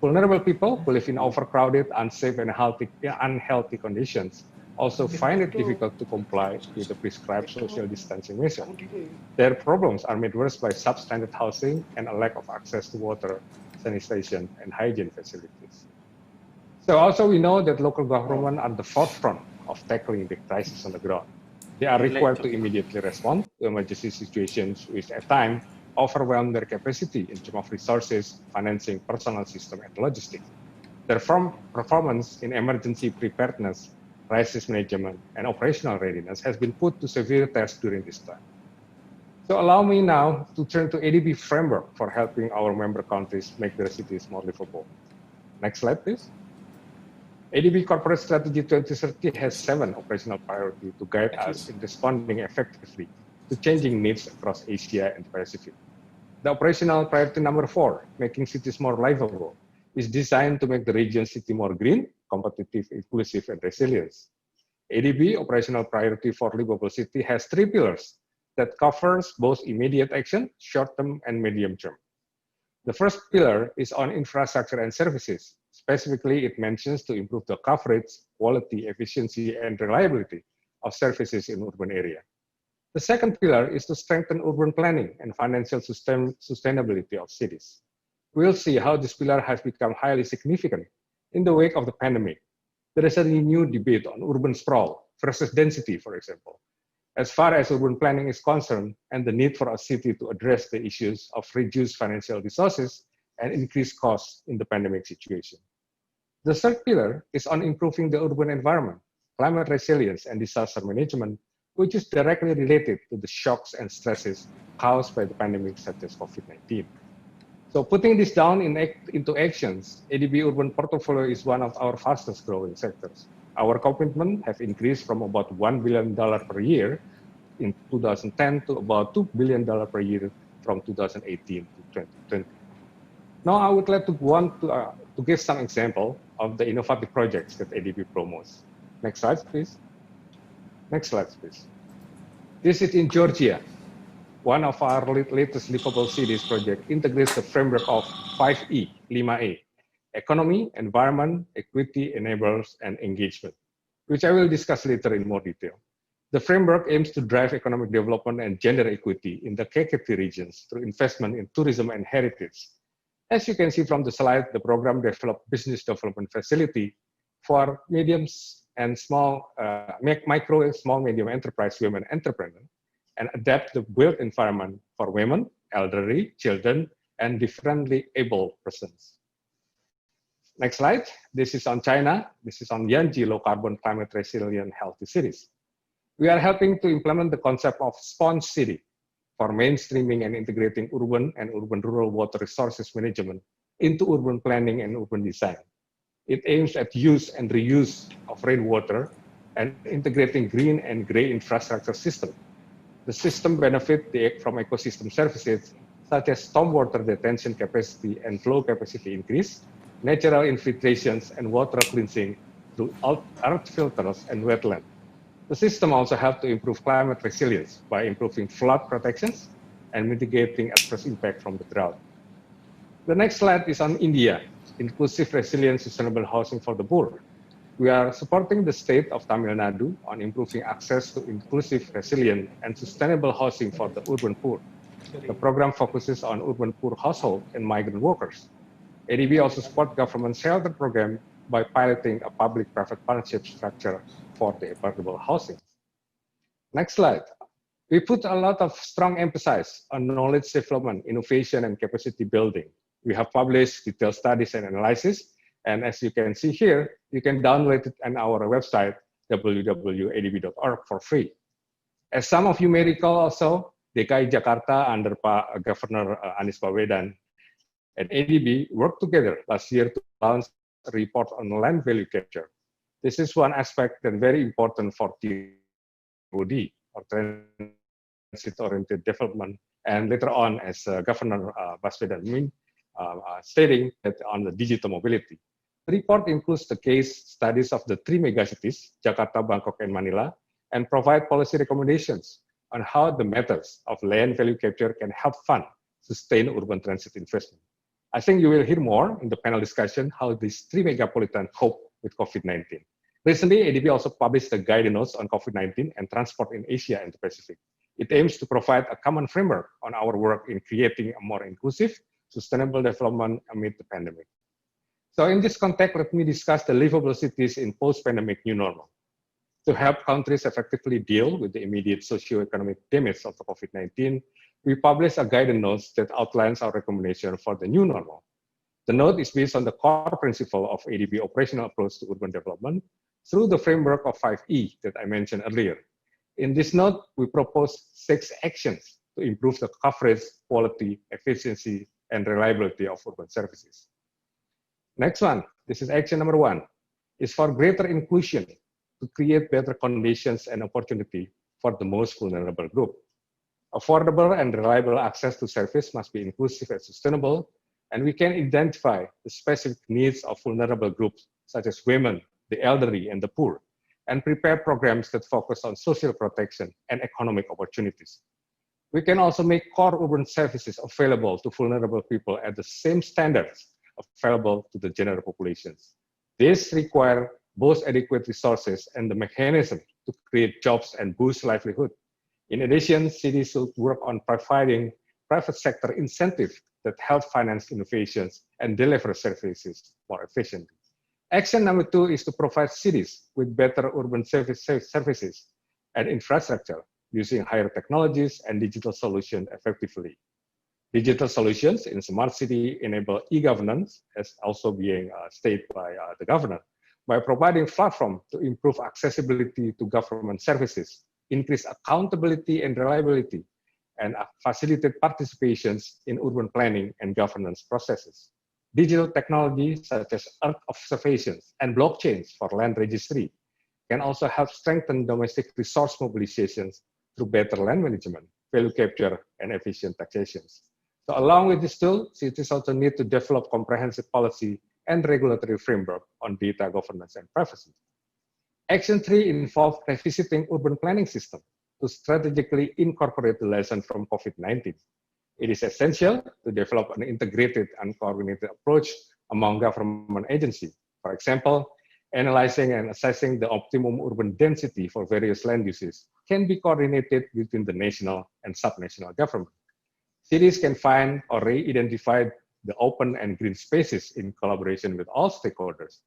D: Vulnerable people who live in overcrowded, unsafe, and unhealthy conditions also find it difficult to comply with the prescribed social distancing measures. Their problems are made worse by substandard housing and a lack of access to water, sanitation, and hygiene facilities. So also we know that local government are the forefront of tackling the crisis on the ground. They are required to immediately respond to emergency situations which at times overwhelm their capacity in terms of resources, financing, personnel system, and logistics. Their performance in emergency preparedness, crisis management, and operational readiness has been put to severe test during this time. So allow me now to turn to ADB framework for helping our member countries make their cities more livable. Next slide, please. ADB Corporate Strategy 2030 has 7 operational priorities to guide us in responding effectively to changing needs across Asia and the Pacific. The operational priority number 4, making cities more livable, is designed to make the region city more green, competitive, inclusive, and resilient. ADB operational priority for livable city has 3 pillars that covers both immediate action, short-term, and medium-term. The first pillar is on infrastructure and services. Specifically, it mentions to improve the coverage, quality, efficiency, and reliability of services in urban area. The second pillar is to strengthen urban planning and financial sustainability of cities. We'll see how this pillar has become highly significant in the wake of the pandemic. There is a renewed debate on urban sprawl versus density, for example, as far as urban planning is concerned, and the need for a city to address the issues of reduced financial resources and increased costs in the pandemic situation. The third pillar is on improving the urban environment, climate resilience, and disaster management, which is directly related to the shocks and stresses caused by the pandemic such as COVID-19. So putting this down into actions, ADB urban portfolio is one of our fastest growing sectors. Our commitment have increased from about $1 billion per year in 2010 to about $2 billion per year from 2018 to 2020. Now I would like to give some example of the innovative projects that ADB promotes. Next slide, please. Next slide, please. This is in Georgia. One of our latest livable cities project integrates the framework of 5E, 5E, economy, environment, equity, enablers, and engagement, which I will discuss later in more detail. The framework aims to drive economic development and gender equity in the KKT regions through investment in tourism and heritage. As you can see from the slide, the program developed business development facility for mediums and small, micro, small, medium enterprise women entrepreneurs, and adapt the built environment for women, elderly, children, and differently able persons. Next slide. This is on China. This is on Yanji, low carbon, climate resilient, healthy cities. We are helping to implement the concept of sponge city for mainstreaming and integrating urban and urban-rural water resources management into urban planning and urban design. It aims at use and reuse of rainwater and integrating green and gray infrastructure system. The system benefits from ecosystem services such as stormwater detention capacity and flow capacity increase, natural infiltrations and water cleansing through earth filters and wetland. The system also helped to improve climate resilience by improving flood protections and mitigating adverse impact from the drought. The next slide is on India, inclusive, resilient, sustainable housing for the poor. We are supporting the state of Tamil Nadu on improving access to inclusive, resilient, and sustainable housing for the urban poor. The program focuses on urban poor households and migrant workers. ADB also supports government shelter program by piloting a public-private partnership structure for the affordable housing. Next slide. We put a lot of strong emphasis on knowledge development, innovation, and capacity building. We have published detailed studies and analysis, and as you can see here, you can download it on our website, www.adb.org, for free. As some of you may recall also, DKI Jakarta under Governor Anies Baswedan and ADB worked together last year to launch a report on land value capture. This is one aspect that is very important for TOD, or transit-oriented development, and later on, as Governor Baswedan stating that on the digital mobility. The report includes the case studies of the 3 megacities, Jakarta, Bangkok, and Manila, and provide policy recommendations on how the methods of land value capture can help fund sustained urban transit investment. I think you will hear more in the panel discussion how these 3 megapolitan cope with COVID-19. Recently, ADB also published a guidance notes on COVID-19 and transport in Asia and the Pacific. It aims to provide a common framework on our work in creating a more inclusive, sustainable development amid the pandemic. So in this context, let me discuss the livable cities in post-pandemic new normal. To help countries effectively deal with the immediate socio-economic damage of the COVID-19, we published a guidance note that outlines our recommendation for the new normal. The note is based on the core principle of ADB operational approach to urban development through the framework of 5E that I mentioned earlier. In this note, we propose 6 actions to improve the coverage, quality, efficiency, and reliability of urban services. Next one, this is action number 1, is for greater inclusion to create better conditions and opportunity for the most vulnerable group. Affordable and reliable access to service must be inclusive and sustainable, and we can identify the specific needs of vulnerable groups such as women, the elderly, and the poor, and prepare programs that focus on social protection and economic opportunities. We can also make core urban services available to vulnerable people at the same standards available to the general populations. This requires both adequate resources and the mechanism to create jobs and boost livelihood. In addition, cities should work on providing private sector incentives that help finance innovations and deliver services more efficiently. Action number 2 is to provide cities with better urban services and infrastructure using higher technologies and digital solutions effectively. Digital solutions in smart city enable e-governance, as also being stated by the governor, by providing platform to improve accessibility to government services, increase accountability and reliability, and facilitate participations in urban planning and governance processes. Digital technologies such as Earth observations and blockchains for land registry can also help strengthen domestic resource mobilizations through better land management, value capture, and efficient taxations. So along with this tool, cities also need to develop comprehensive policy and regulatory framework on data governance and privacy. Action 3 involves revisiting urban planning system to strategically incorporate the lesson from COVID-19. It is essential to develop an integrated and coordinated approach among government agencies. For example, analyzing and assessing the optimum urban density for various land uses can be coordinated between the national and subnational government. Cities can find or re-identify the open and green spaces in collaboration with all stakeholders.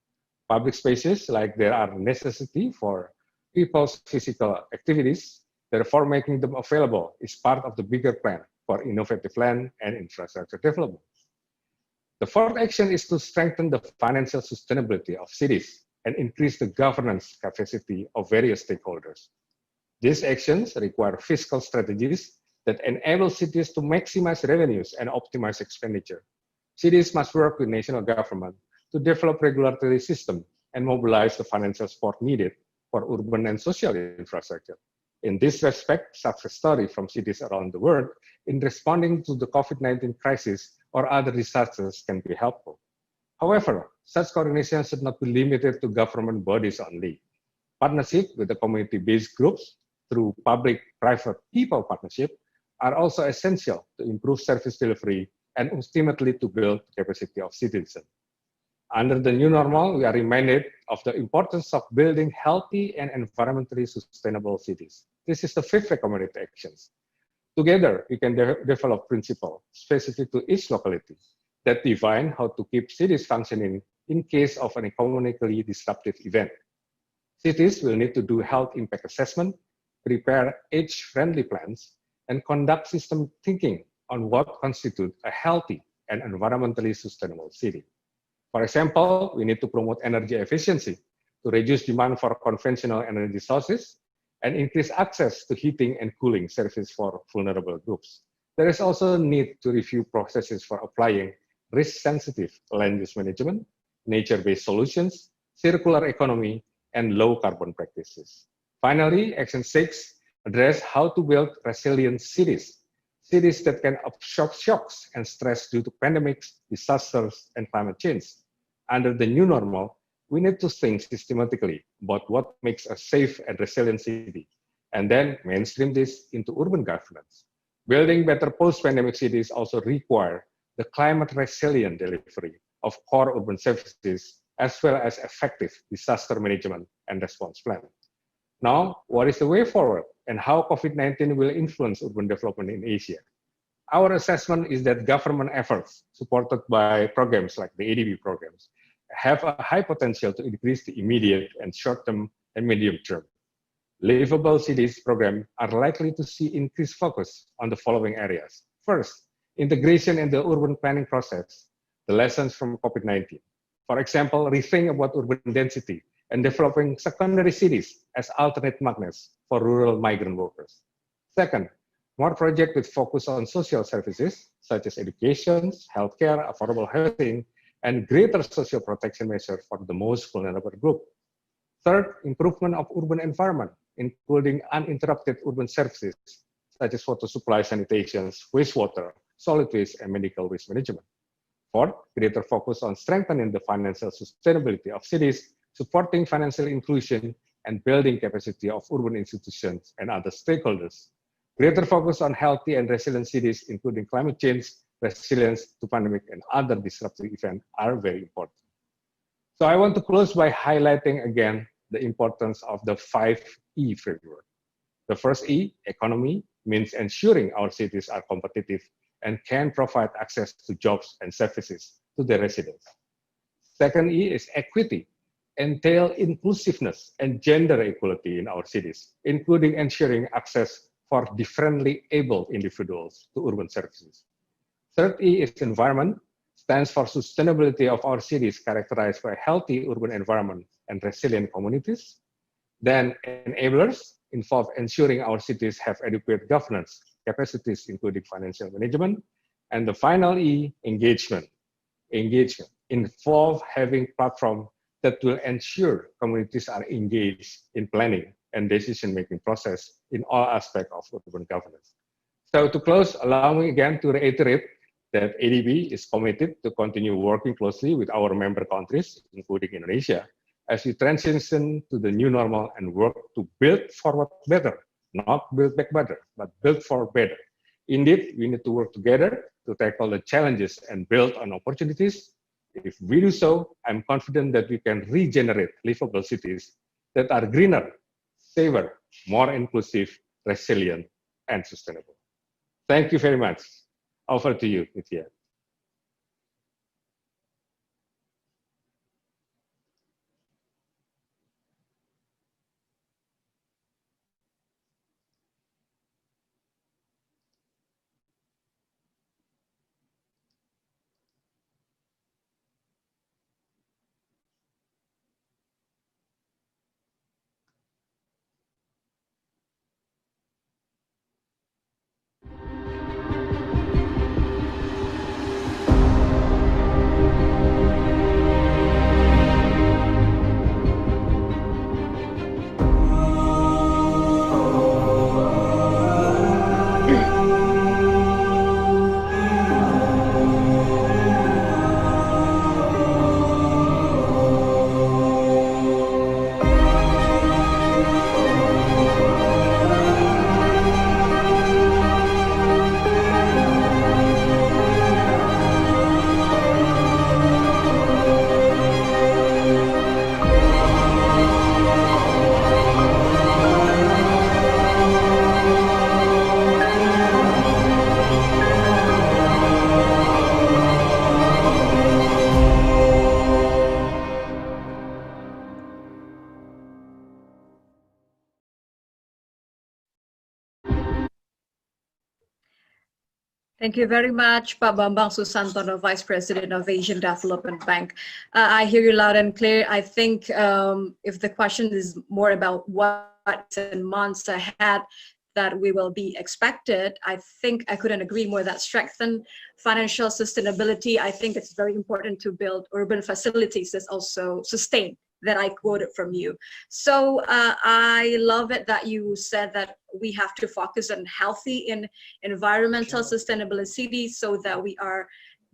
D: Public spaces, like there are necessity for people's physical activities, therefore making them available is part of the bigger plan for innovative land and infrastructure development. The fourth action is to strengthen the financial sustainability of cities and increase the governance capacity of various stakeholders. These actions require fiscal strategies that enable cities to maximize revenues and optimize expenditure. Cities must work with national government to develop regulatory system and mobilize the financial support needed for urban and social infrastructure. In this respect, success stories from cities around the world in responding to the COVID-19 crisis or other disasters can be helpful. However, such coordination should not be limited to government bodies only. Partnership with the community-based groups through public-private people partnership are also essential to improve service delivery and ultimately to build the capacity of citizens. Under the new normal, we are reminded of the importance of building healthy and environmentally sustainable cities. This is the fifth recommended actions. Together, we can develop principles specific to each locality that define how to keep cities functioning in case of an economically disruptive event. Cities will need to do health impact assessment, prepare age-friendly plans, and conduct system thinking on what constitutes a healthy and environmentally sustainable city. For example, we need to promote energy efficiency to reduce demand for conventional energy sources and increase access to heating and cooling services for vulnerable groups. There is also a need to review processes for applying risk-sensitive land use management, nature-based solutions, circular economy, and low carbon practices. Finally, Action 6 address how to build resilient cities, cities that can absorb shocks and stress due to pandemics, disasters, and climate change. Under the new normal, we need to think systematically about what makes a safe and resilient city, and then mainstream this into urban governance. Building better post-pandemic cities also require the climate-resilient delivery of core urban services, as well as effective disaster management and response plan. Now, what is the way forward and how COVID-19 will influence urban development in Asia? Our assessment is that government efforts supported by programs like the ADB programs have a high potential to increase the immediate and short-term and medium-term. Livable Cities program are likely to see increased focus on the following areas. First, integration in the urban planning process, the lessons from COVID-19. For example, rethink about urban density and developing secondary cities as alternate magnets for rural migrant workers. Second, more projects with focus on social services, such as education, healthcare, affordable housing, and greater social protection measures for the most vulnerable group. Third, improvement of urban environment, including uninterrupted urban services, such as water supply, sanitation, wastewater, solid waste, and medical waste management. Fourth, greater focus on strengthening the financial sustainability of cities, supporting financial inclusion, and building capacity of urban institutions and other stakeholders. Greater focus on healthy and resilient cities, including climate change, resilience to pandemic, and other disruptive events are very important. So I want to close by highlighting again the importance of the 5E framework. The first E, economy, means ensuring our cities are competitive and can provide access to jobs and services to their residents. Second E is equity, entail inclusiveness and gender equality in our cities, including ensuring access for differently able individuals to urban services. Third E is environment, stands for sustainability of our cities characterized by healthy urban environment and resilient communities. Then enablers involve ensuring our cities have adequate governance capacities, including financial management. And the final E, engagement. Engagement involve having platform that will ensure communities are engaged in planning and decision-making process in all aspects of urban governance. So to close, allow me again to reiterate that ADB is committed to continue working closely with our member countries, including Indonesia, as we transition to the new normal and work to build forward better, not build back better, but build forward better. Indeed, we need to work together to tackle the challenges and build on opportunities. If we do so, I'm confident that we can regenerate livable cities that are greener, safer, more inclusive, resilient, and sustainable. Thank you very much. Over to you, Nitya.
A: Thank you very much, Pak Bambang Susantono, Vice President of Asian Development Bank. I hear you loud and clear. I think if the question is more about what's in months ahead that we will be expected, I think I couldn't agree more that strengthen financial sustainability. I think it's very important to build urban facilities that also sustain, that I quoted from you. So I love it that you said that we have to focus on healthy and environmental sustainability so that we are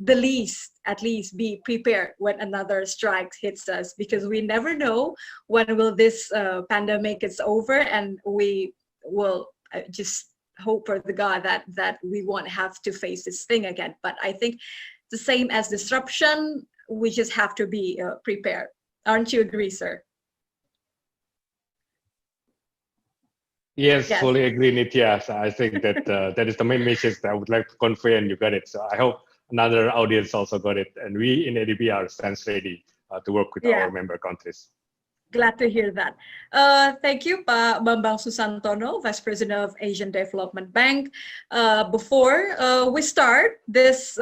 A: at least be prepared when another strike hits us, because we never know when will this pandemic is over, and we will just hope for the God that we won't have to face this thing again. But I think the same as disruption, we just have to be prepared. Aren't you agree, sir?
D: Yes, fully agree, Nitya. So I think that that is the main message that I would like to convey, and you got it. So I hope another audience also got it. And we in ADB are stands ready to work with our member countries.
A: Glad to hear that. Thank you, Pak Bambang Susantono, Vice President of Asian Development Bank. Before we start this,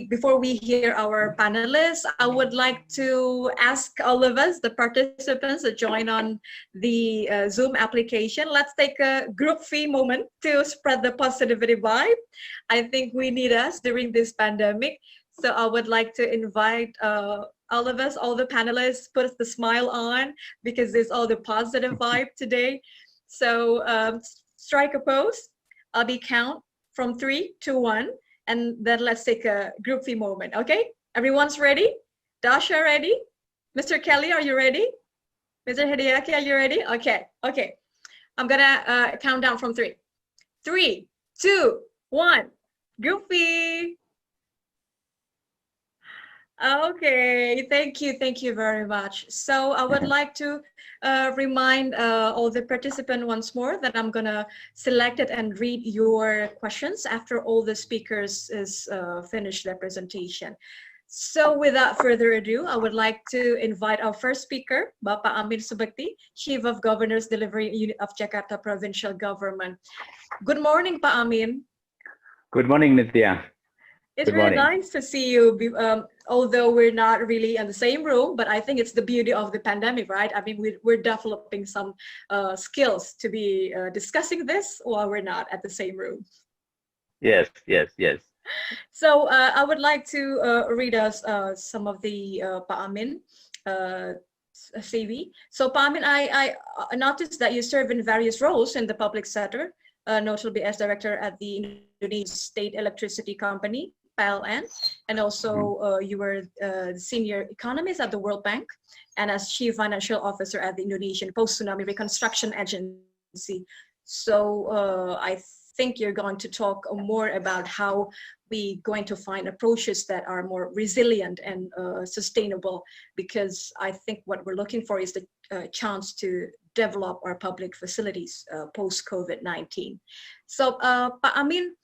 A: before we hear our panelists, I would like to ask all of us, the participants that join on the Zoom application, let's take a group fee moment to spread the positivity vibe. I think we need us during this pandemic. So I would like to invite all of us, all the panelists, put the smile on, because there's all the positive vibe today. So strike a pose. I'll be count from 3 to 1, and then let's take a group fee moment. Okay, everyone's ready? Dasha ready? Mr. Kelly, are you ready? Mr. Hideaki, are you ready? Okay. I'm gonna count down from 3. 3, 2, 1. Group fee. Okay, thank you very much. So I would like to remind all the participants once more that I'm gonna select it and read your questions after all the speakers is finished their presentation. So without further ado, I would like to invite our first speaker, Bapak Amin Subakti, Chief of Governors Delivery Unit of Jakarta Provincial Government. Good morning, Pak Amin.
E: Good morning, Nitya.
A: It's really nice to see you, although we're not really in the same room, but I think it's the beauty of the pandemic, right? I mean, we're developing some skills to be discussing this while we're not at the same room.
E: Yes.
A: So I would like to read us some of the Pak Amin CV. So Pak Amin, I noticed that you serve in various roles in the public sector, notably as director at the Indonesian State Electricity Company, PLN, and also you were senior economist at the World Bank, and as chief financial officer at the Indonesian Post-Tsunami Reconstruction Agency. So I think you're going to talk more about how we're going to find approaches that are more resilient and sustainable, because I think what we're looking for is the chance to develop our public facilities post-COVID-19. So Pak Amin,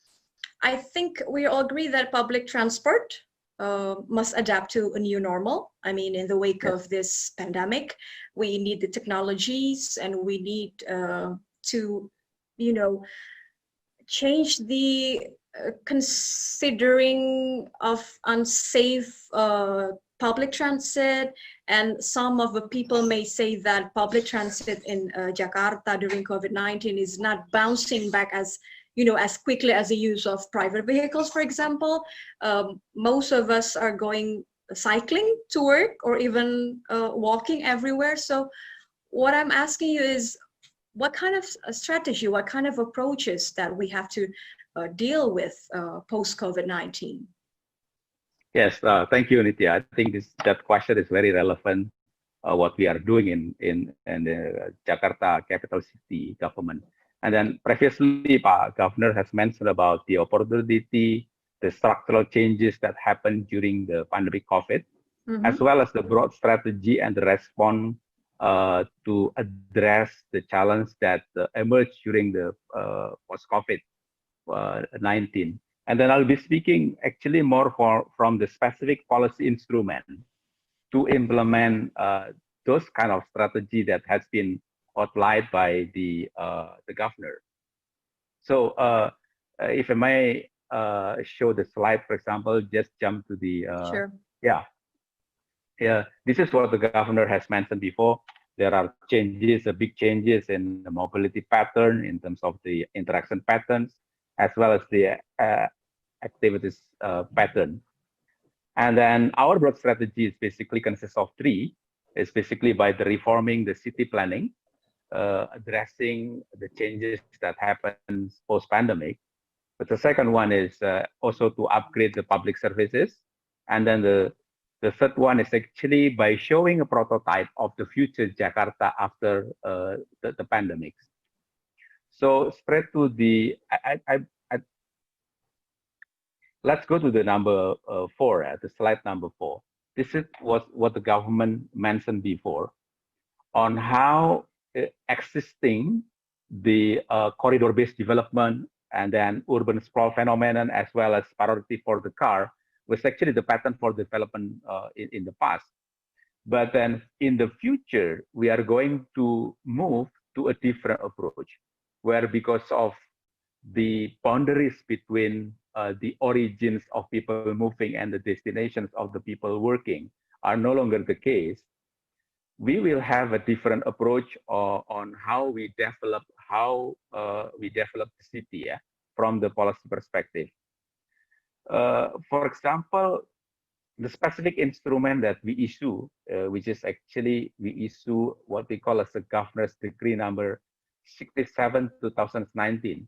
A: I think we all agree that public transport must adapt to a new normal. I mean, in the wake of this pandemic, we need the technologies, and we need to, change the considering of unsafe public transit. And some of the people may say that public transit in Jakarta during COVID-19 is not bouncing back as quickly as the use of private vehicles, for example. Most of us are going cycling to work or even walking everywhere. So what I'm asking you is, what kind of strategy, what kind of approaches that we have to deal with post-COVID-19?
E: Yes, thank you, Nitya. I think that question is very relevant, what we are doing in the Jakarta capital city government. And then previously, Pak Governor has mentioned about the opportunity, the structural changes that happened during the pandemic COVID, as well as the broad strategy and the response to address the challenge that emerged during the post-COVID-19. And then I'll be speaking actually more from the specific policy instrument to implement those kind of strategy that has been outlined by the governor. So if I may show the slide, for example, just jump to the,
A: Sure.
E: yeah. This is what the governor has mentioned before. There are changes, big changes in the mobility pattern in terms of the interaction patterns, as well as the activities pattern. And then our broad strategy is basically consists of three. It's basically by the reforming the city planning, addressing the changes that happens post-pandemic. But the second one is also to upgrade the public services. And then the third one is actually by showing a prototype of the future Jakarta after the pandemic. So straight to the, let's go to the number 4, the slide number 4. This is what the government mentioned before on how existing the corridor-based development and then urban sprawl phenomenon, as well as priority for the car, was actually the pattern for development in the past. But then in the future, we are going to move to a different approach, where because of the boundaries between the origins of people moving and the destinations of the people working are no longer the case, we will have a different approach on how we develop the city, from the policy perspective. For example, the specific instrument that we issue, which is actually we issue what we call as the Governor's Decree number 67/2019.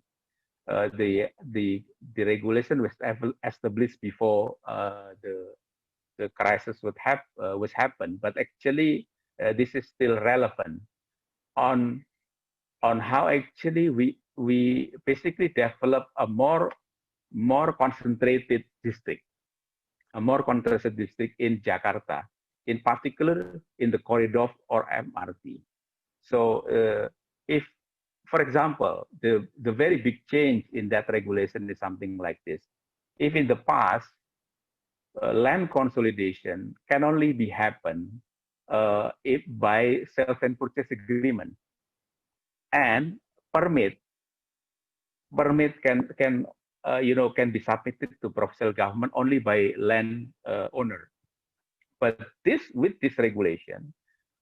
E: The regulation was established before the crisis was happened, but actually this is still relevant on how actually we basically develop a more concentrated district, in Jakarta, in particular in the corridor or MRT. So if, for example, the very big change in that regulation is something like this. If in the past, land consolidation can only be happen if by sales and purchase agreement, and permit can be submitted to provincial government only by land owner. But with this regulation,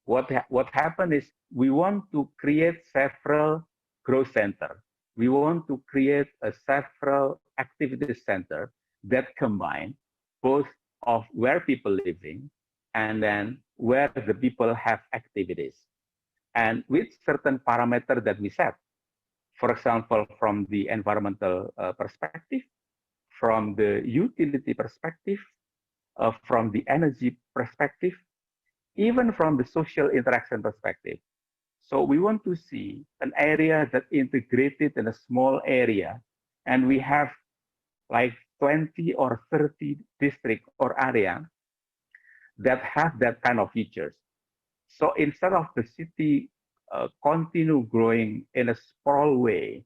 E: what happened is we want to create several growth center. We want to create a several activity center that combine both of where people living and then where the people have activities, and with certain parameter that we set. For example, from the environmental perspective, from the utility perspective, from the energy perspective, even from the social interaction perspective. So we want to see an area that integrated in a small area, and we have like 20 or 30 district or area that have that kind of features. So instead of the city continue growing in a sprawl way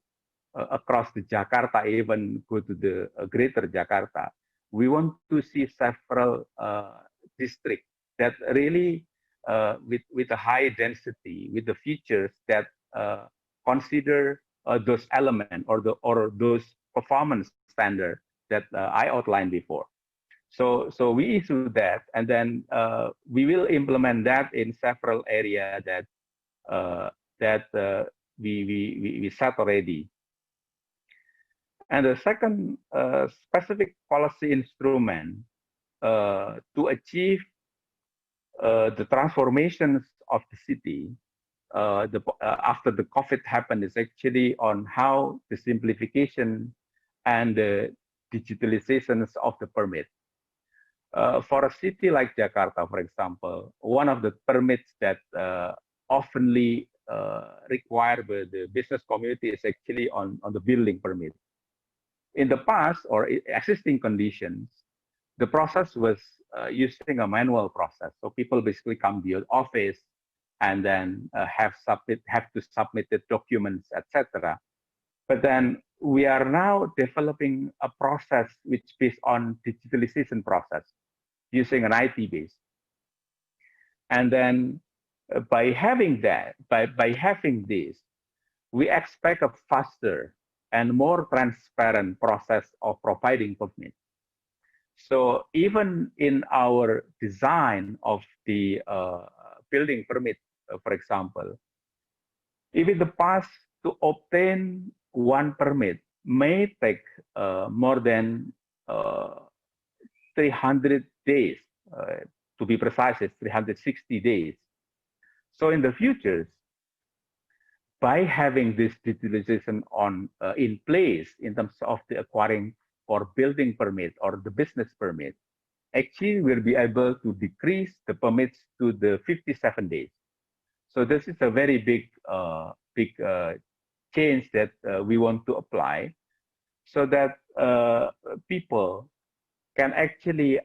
E: across the Jakarta, even go to the greater Jakarta, we want to see several districts that really with a high density, with the features that consider those elements or those performance standards that I outlined before. So we issue that, and then we will implement that in several areas that we set already. And the second specific policy instrument to achieve the transformations of the city after the COVID happened is actually on how the simplification and the digitalizations of the permit. For a city like Jakarta, for example, one of the permits that oftenly required by the business community is actually on the building permit. In the past or existing conditions, the process was using a manual process. So people basically come to your office and then have to submit the documents, etc. But then we are now developing a process which is based on digitalization process using an IT base. And then by having that, by having this, we expect a faster and more transparent process of providing permit. So even in our design of the building permit, for example, if in the past to obtain one permit may take more than 300 days, to be precise, it's 360 days. So in the future, by having this digitalization in place in terms of the acquiring or building permit or the business permit, actually we'll be able to decrease the permits to the 57 days. So this is a very big change that we want to apply, so that people can actually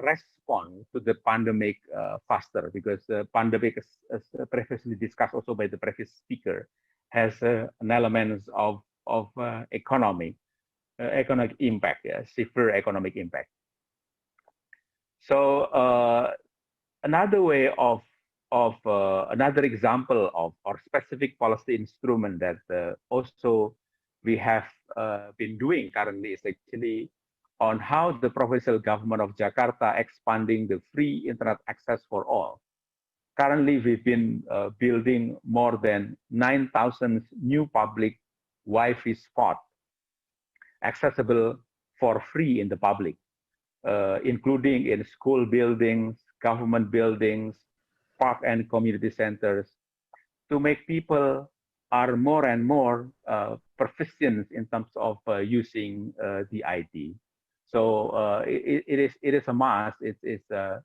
E: respond to the pandemic faster, because the pandemic, as previously discussed also by the previous speaker, has an element of economic impact, severe economic impact. So another way of another example of or specific policy instrument that also we have been doing currently is actually on how the provincial government of Jakarta expanding the free internet access for all. Currently, we've been building more than 9,000 new public Wi-Fi spots accessible for free in the public, including in school buildings, government buildings, park and community centers, to make people are more and more proficient in terms of using the IT. So it is a must. It's a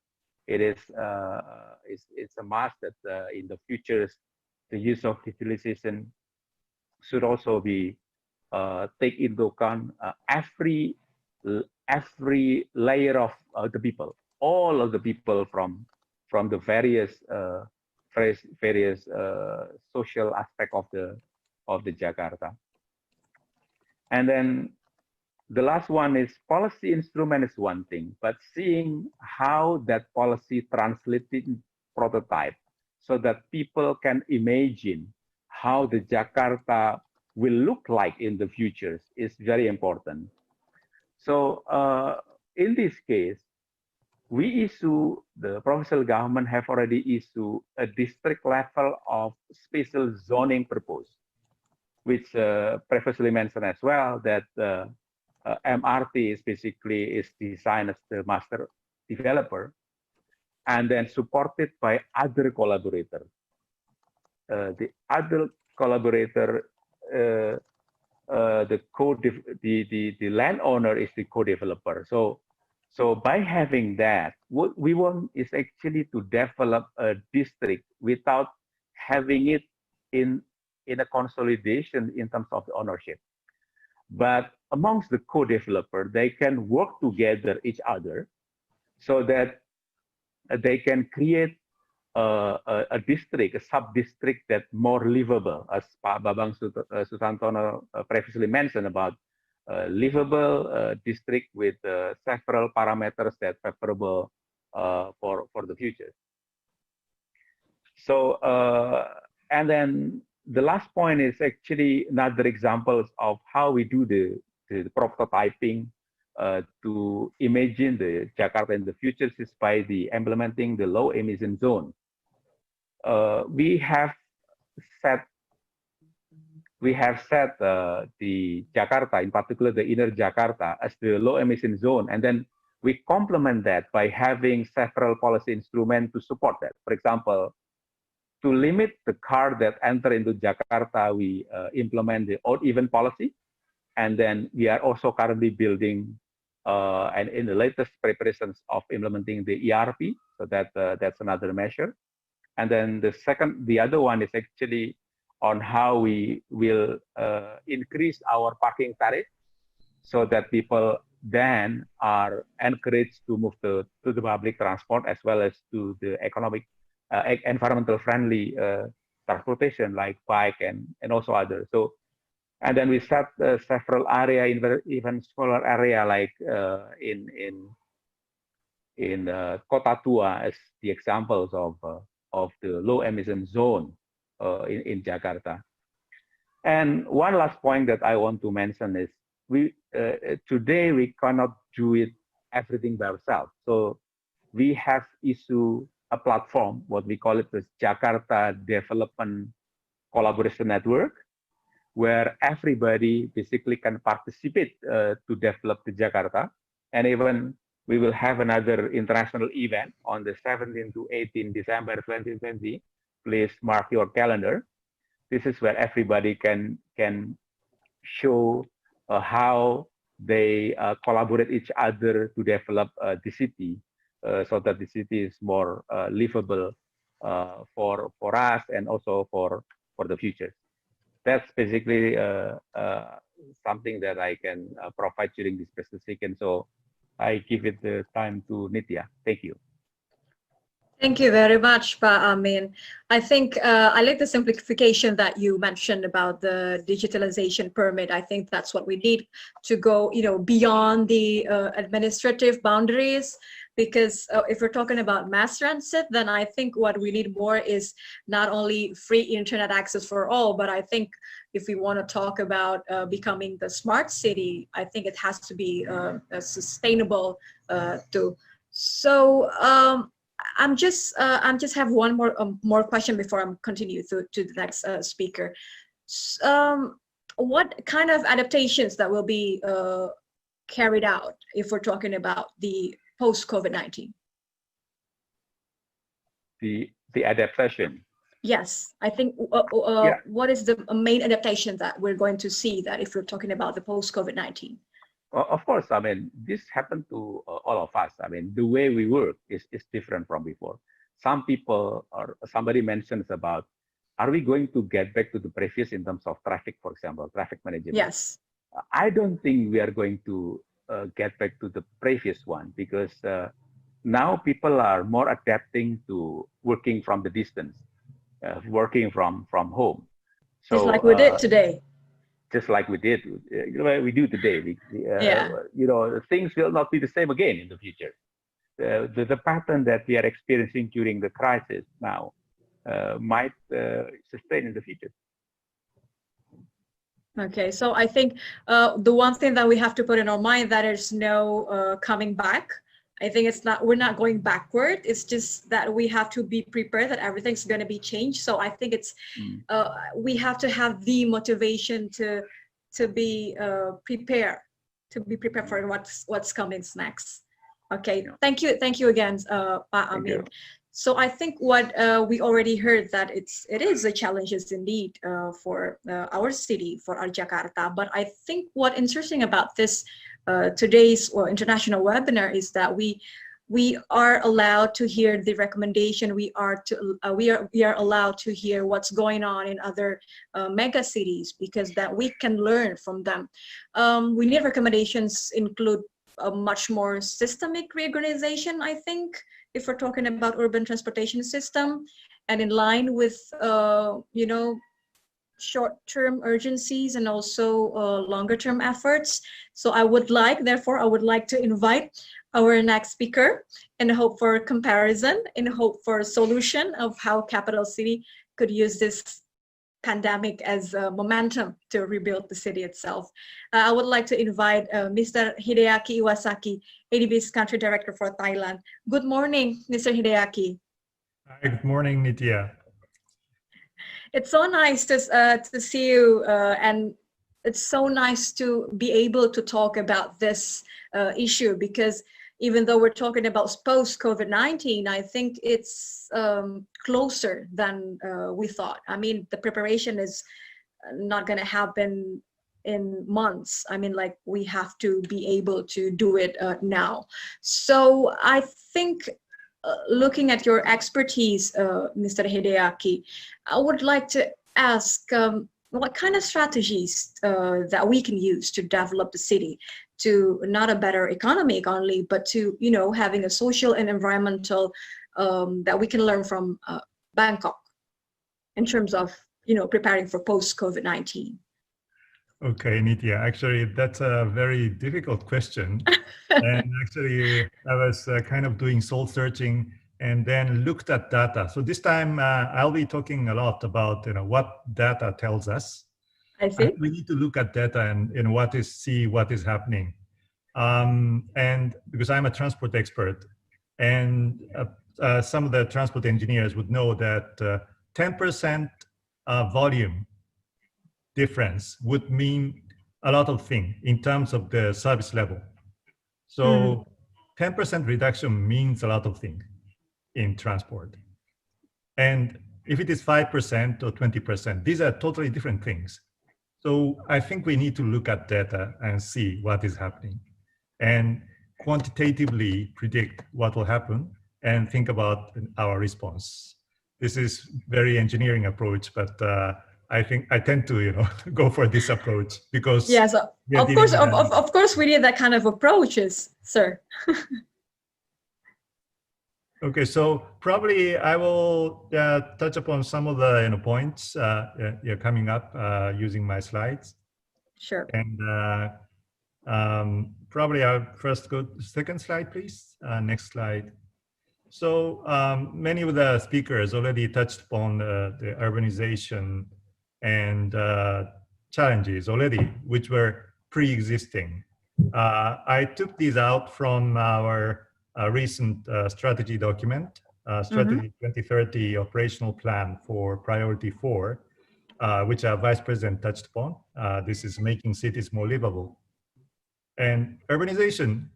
E: must that in the future the use of digitalization should also be take into account every layer of the people, all of the people from the various social aspect of the Jakarta. And then the last one is policy instrument is one thing, but seeing how that policy translated in prototype so that people can imagine how the Jakarta will look like in the future is very important. So in this case, the provincial government have already issued a district level of spatial zoning proposal, which previously mentioned as well, that MRT is basically designed as the master developer and then supported by other collaborators. The other collaborator, the landowner is the co-developer. So by having that, what we want is actually to develop a district without having it in a consolidation in terms of the ownership. But amongst the co-developer, they can work together each other so that they can create a district, a sub-district that more livable, as Pak Babang Susantono previously mentioned about livable district with several parameters that are favorable for the future. So, and then the last point is actually another examples of how we do the prototyping to imagine the Jakarta in the future is by implementing the low emission zone. We have set the Jakarta, in particular the inner Jakarta, as the low emission zone, and then we complement that by having several policy instruments to support that. For example, to limit the car that enter into Jakarta, we implement the odd even policy, and then we are also currently building and in the latest preparations of implementing the ERP, so that's another measure. And then the other one is actually on how we will increase our parking tariff so that people then are encouraged to move to the public transport as well as to the economic, environmental friendly transportation like bike and also others. So, and then we set several area, even smaller area like in Kota Tua as the examples of the low emission zone in Jakarta. And one last point that I want to mention is today we cannot do it everything by ourselves. So we have issued a platform, what we call it the Jakarta Development Collaboration Network, where everybody basically can participate to develop the Jakarta. And even we will have another international event on the 17th to 18th December 2020. Please mark your calendar. This is where everybody can show how they collaborate each other to develop the city, so that the city is more livable for us and also for the future. That's basically something that I can provide during this presentation. So I give it the time to Nitya. Thank you.
A: Thank you very much, Pa Amin. I think I like the simplification that you mentioned about the digitalization permit. I think that's what we need to go, beyond the administrative boundaries. Because if we're talking about mass transit, then I think what we need more is not only free internet access for all, but I think if we want to talk about becoming the smart city, I think it has to be sustainable too. So I'm just have one more question before I continue to the next speaker. What kind of adaptations that will be carried out if we're talking about the post-COVID-19?
E: The adaptation.
A: Yes, I think what is the main adaptation that we're going to see that if we're talking about the post-COVID-19?
E: Of course, I mean, this happened to all of us. I mean, the way we work is different from before. Some people or somebody mentions about, are we going to get back to the previous in terms of traffic, for example, traffic management?
A: Yes.
E: I don't think we are going to get back to the previous one, because now people are more adapting to working from the distance, working from home. So,
A: just like we did today.
E: Just like we did, we do today. Things will not be the same again in the future. The pattern that we are experiencing during the crisis now might sustain in the future.
A: Okay, so I think the one thing that we have to put in our mind that there's no coming back. I think we're not going backward. It's just that we have to be prepared that everything's going to be changed. So I think it's we have to have the motivation to be prepared for what's coming next. Okay, thank you again, Pa Amin. So I think what we already heard that it is a challenges indeed for our city, for our Jakarta. But I think what interesting about this today's international webinar is that we are allowed to hear the recommendation. We are allowed to hear what's going on in other mega cities, because that we can learn from them. We need recommendations include a much more systemic reorganization, I think, if we're talking about urban transportation system, and in line with short-term urgencies and also longer-term efforts. So I would like to invite our next speaker and hope for comparison and hope for a solution of how capital city could use this pandemic as a momentum to rebuild the city itself. I would like to invite Mr. Hideaki Iwasaki, ADB's country director for Thailand. Good morning, Mr. Hideaki.
F: Hi, good morning, Nitya.
A: It's so nice to see you, and it's so nice to be able to talk about this issue, because even though we're talking about post-COVID-19, I think it's closer than we thought. I mean, the preparation is not going to happen in months. I mean, like, we have to be able to do it now. So I think looking at your expertise, Mr. Hideaki, I would like to ask what kind of strategies that we can use to develop the city to not a better economic only, but to, having a social and environmental that we can learn from Bangkok in terms of, preparing for post-COVID-19.
F: Okay, Nitya, actually, that's a very difficult question. And actually, I was kind of doing soul searching and then looked at data. So this time I'll be talking a lot about what data tells us.
A: I see.
F: We need to look at data and see what is happening. And because I'm a transport expert, and some of the transport engineers would know that 10% volume difference would mean a lot of things in terms of the service level. So 10% reduction means a lot of things in transport. And if it is 5% or 20%, these are totally different things. So I think we need to look at data and see what is happening and quantitatively predict what will happen and think about our response. This is very engineering approach, but I think I tend to, go for this approach because
A: yes, of course, we need that kind of approaches, sir.
F: Okay, so probably I will touch upon some of the points coming up using my slides.
A: Sure.
F: And probably I'll first go to the second slide, please. Next slide. So many of the speakers already touched upon the urbanization and challenges already, which were pre-existing. I took these out from our recent strategy document, Strategy 2030 Operational Plan for Priority 4, which our Vice President touched upon. This is making cities more livable. And urbanization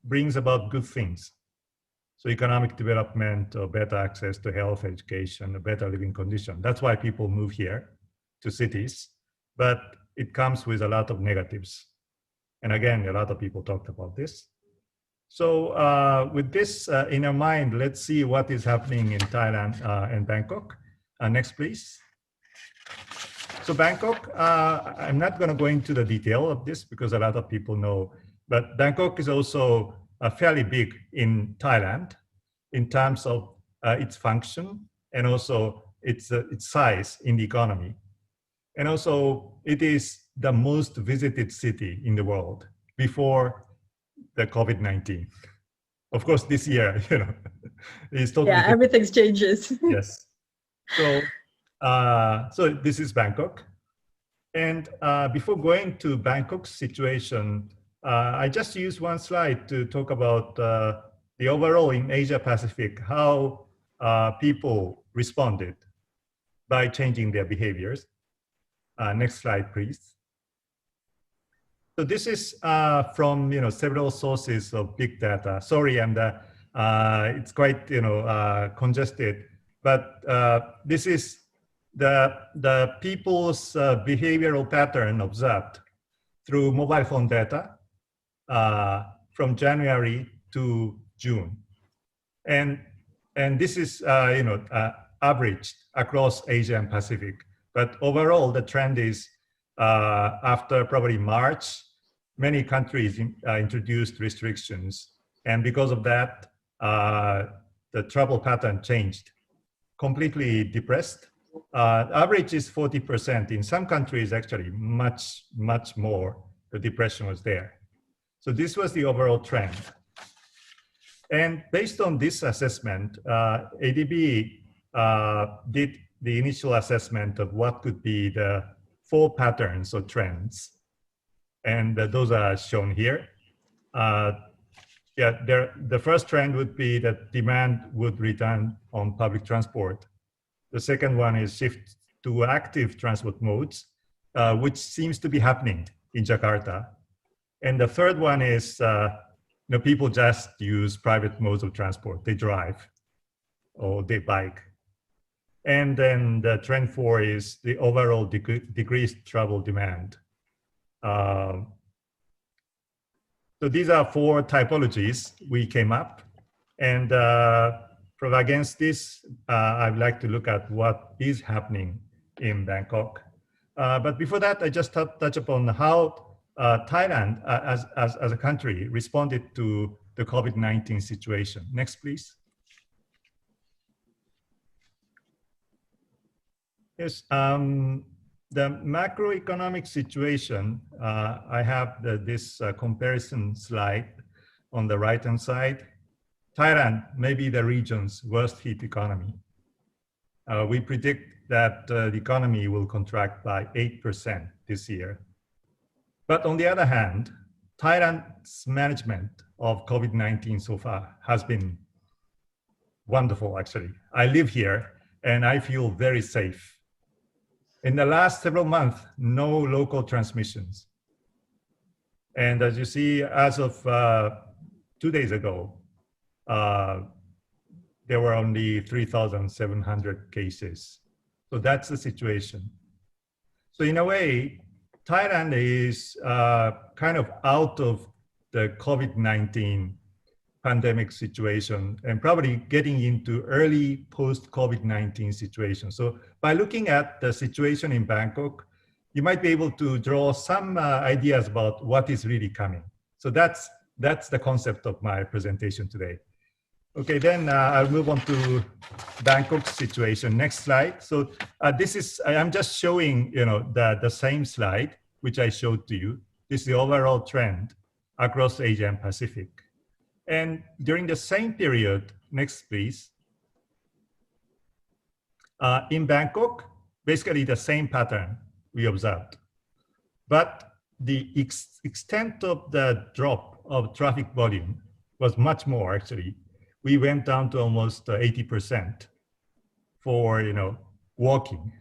F: brings about good things. So economic development, or better access to health, education, a better living condition. That's why people move here to cities, but it comes with a lot of negatives. And again, a lot of people talked about this. So with this in our mind, let's see what is happening in Thailand and Bangkok. Next, please. So Bangkok, I'm not going to go into the detail of this because a lot of people know, but Bangkok is also fairly big in Thailand in terms of its function and also its size in the economy. And also it is the most visited city in the world before the COVID-19. Of course, this year, it's totally different.
A: Everything changes.
F: Yes. So, so this is Bangkok. And before going to Bangkok's situation, I just used one slide to talk about the overall in Asia Pacific, how people responded by changing their behaviors. Next slide, please. So this is from several sources of big data. Sorry, it's quite congested, but this is the people's behavioral pattern observed through mobile phone data from January to June, and this is averaged across Asia and Pacific. But overall, the trend is after probably March, many countries introduced restrictions, and because of that, the travel pattern changed, completely depressed. Average is 40%. In some countries, actually, much more. The depression was there. So this was the overall trend. And based on this assessment, ADB did the initial assessment of what could be the 4 patterns or trends. And those are shown here. The first trend would be that demand would return on public transport. The second one is shift to active transport modes, which seems to be happening in Jakarta. And the third one is people just use private modes of transport. They drive or they bike. And then the trend 4 is the overall decreased travel demand. So these are 4 typologies we came up. And from against this, I'd like to look at what is happening in Bangkok. But before that, I just touch upon how Thailand as a country responded to the COVID-19 situation. Next, please. Yes, the macroeconomic situation, I have this comparison slide on the right-hand side. Thailand may be the region's worst hit economy. We predict that the economy will contract by 8% this year. But on the other hand, Thailand's management of COVID-19 so far has been wonderful, actually. I live here and I feel very safe. In the last several months, no local transmissions. And as you see, as of 2 days ago, there were only 3,700 cases. So that's the situation. So in a way, Thailand is kind of out of the COVID-19 pandemic situation and probably getting into early post-COVID-19 situation. So by looking at the situation in Bangkok, you might be able to draw some ideas about what is really coming. So that's the concept of my presentation today. Okay, then I'll move on to Bangkok's situation. Next slide. So this is, I'm just showing, the same slide, which I showed to you. This is the overall trend across Asia and Pacific. And during the same period, next please, in Bangkok, basically the same pattern we observed. But the extent of the drop of traffic volume was much more, actually. We went down to almost 80% for, walking.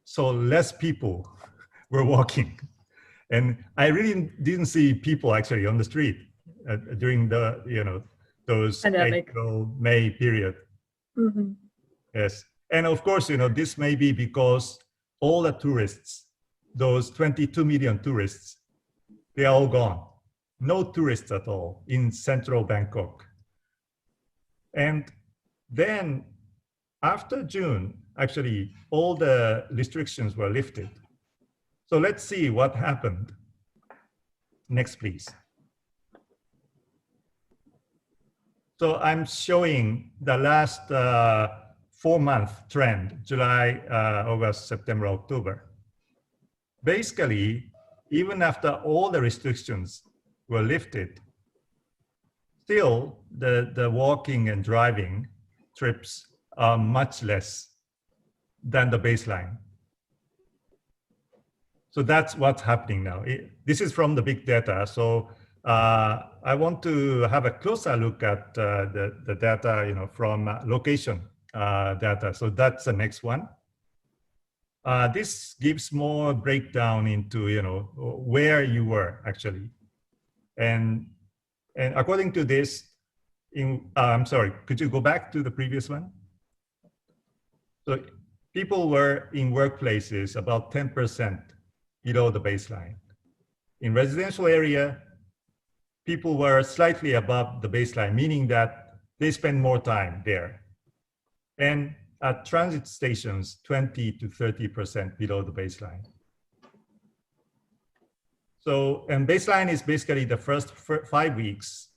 F: So less people were walking. And I really didn't see people actually on the street during the, those
A: Pandemic.
F: April, May period.
A: Mm-hmm.
F: Yes. And of course, this may be because all the tourists, those 22 million tourists, they are all gone. No tourists at all in central Bangkok. And then after June, actually, all the restrictions were lifted. So let's see what happened. Next, please. So I'm showing the last 4-month trend, July, August, September, October. Basically, even after all the restrictions were lifted, still the walking and driving trips are much less than the baseline. So that's what's happening now. This is from the big data. So I want to have a closer look at the data, from location data. So that's the next one. This gives more breakdown into, where you were actually. And according to this, I'm sorry, could you go back to the previous one? So people were in workplaces about 10% below the baseline. In residential area, people were slightly above the baseline, meaning that they spend more time there. And at transit stations, 20 to 30% below the baseline. So, and baseline is basically the first 5 weeks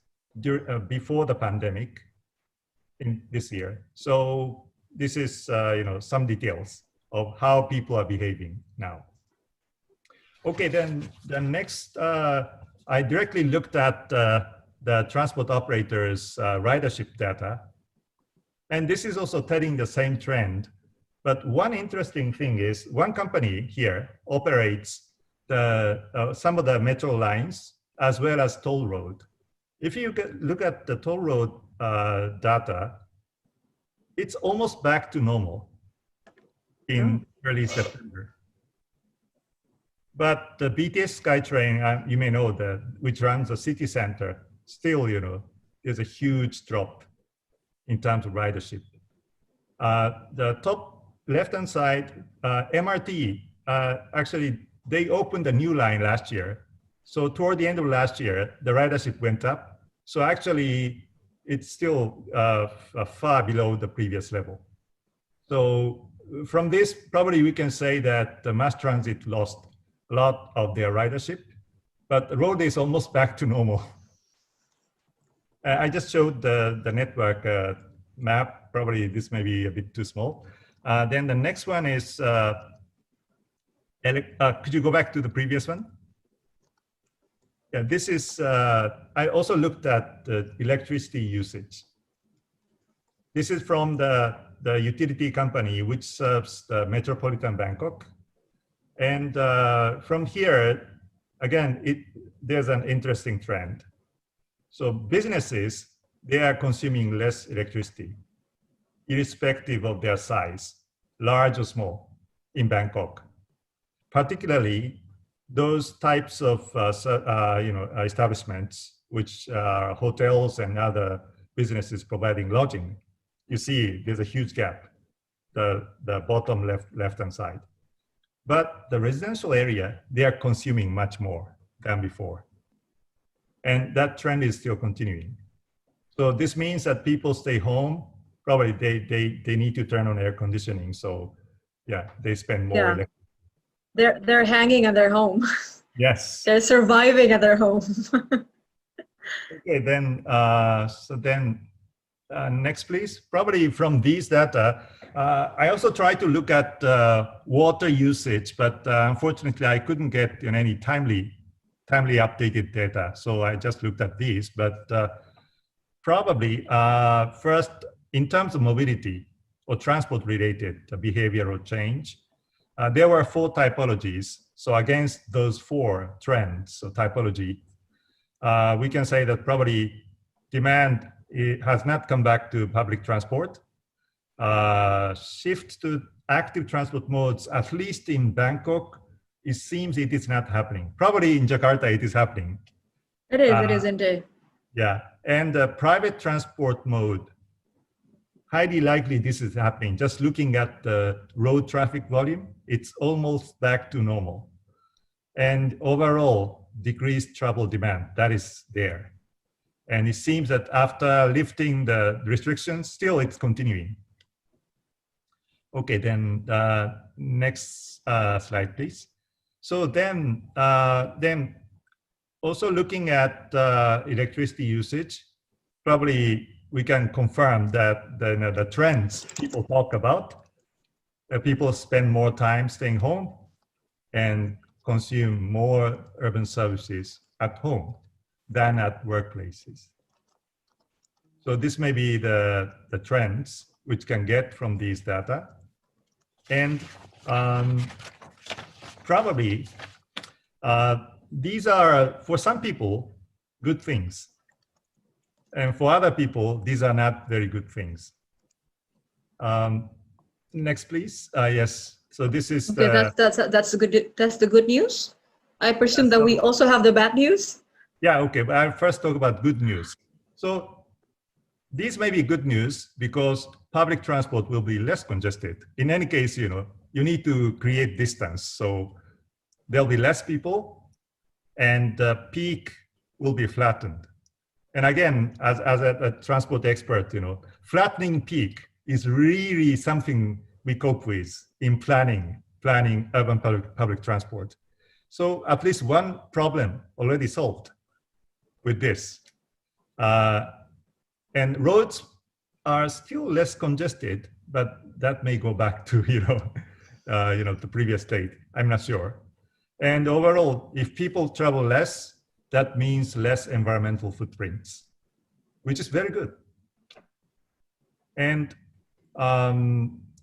F: before the pandemic in this year. So this is, some details of how people are behaving now. Okay, then the next, I directly looked at the transport operators' ridership data. And this is also telling the same trend. But one interesting thing is one company here operates some of the metro lines as well as toll road. If you look at the toll road data, it's almost back to normal in early September. But the BTS SkyTrain, you may know that, which runs the city center, still, there's a huge drop in terms of ridership. The top left-hand side, MRT, actually, they opened a new line last year. So toward the end of last year, the ridership went up. So actually, it's still far below the previous level. So from this, probably we can say that the mass transit lost a lot of their ridership, but the road is almost back to normal. I just showed the network map. Probably this may be a bit too small. Then the next one is, could you go back to the previous one? Yeah, this is, I also looked at the electricity usage. This is from the utility company which serves the metropolitan Bangkok. And from here, again, there's an interesting trend. So businesses, they are consuming less electricity, irrespective of their size, large or small, in Bangkok. Particularly those types of establishments, which are hotels and other businesses providing lodging. You see, there's a huge gap, the bottom left-hand side. But the residential area, they are consuming much more than before. And that trend is still continuing. So this means that people stay home. Probably they need to turn on air conditioning. So yeah, they spend more.
A: Yeah. They're hanging at their home.
F: Yes.
A: They're surviving at their home.
F: Okay, then next, please. Probably from these data, I also tried to look at water usage, but unfortunately I couldn't get any timely updated data. So I just looked at these, but probably first, in terms of mobility or transport-related behavioral change, there were 4 typologies. So against those 4 trends, so typology, we can say that probably demand has not come back to public transport. Shift to active transport modes, at least in Bangkok, it seems it is not happening. Probably in Jakarta, it is happening.
A: It is indeed.
F: Yeah, and the private transport mode, highly likely this is happening. Just looking at the road traffic volume, it's almost back to normal. And overall, decreased travel demand, that is there. And it seems that after lifting the restrictions, still it's continuing. Okay, then next slide, please. So then also looking at electricity usage, probably we can confirm that the trends people talk about, people spend more time staying home and consume more urban services at home than at workplaces. So this may be the trends which can get from these data. And probably these are, for some people, good things. And for other people, these are not very good things. Next, please. Yes. So this is
A: okay, that's the good news. I presume that we also have the bad news.
F: Yeah. Okay. But I'll first talk about good news. So these may be good news because public transport will be less congested. In any case, you need to create distance. So there'll be less people and the peak will be flattened. And again, as a transport expert, flattening peak is really something we cope with in planning urban public transport. So at least one problem already solved with this. And roads are still less congested, but that may go back to the previous state. I'm not sure. And overall, if people travel less, that means less environmental footprints, which is very good. And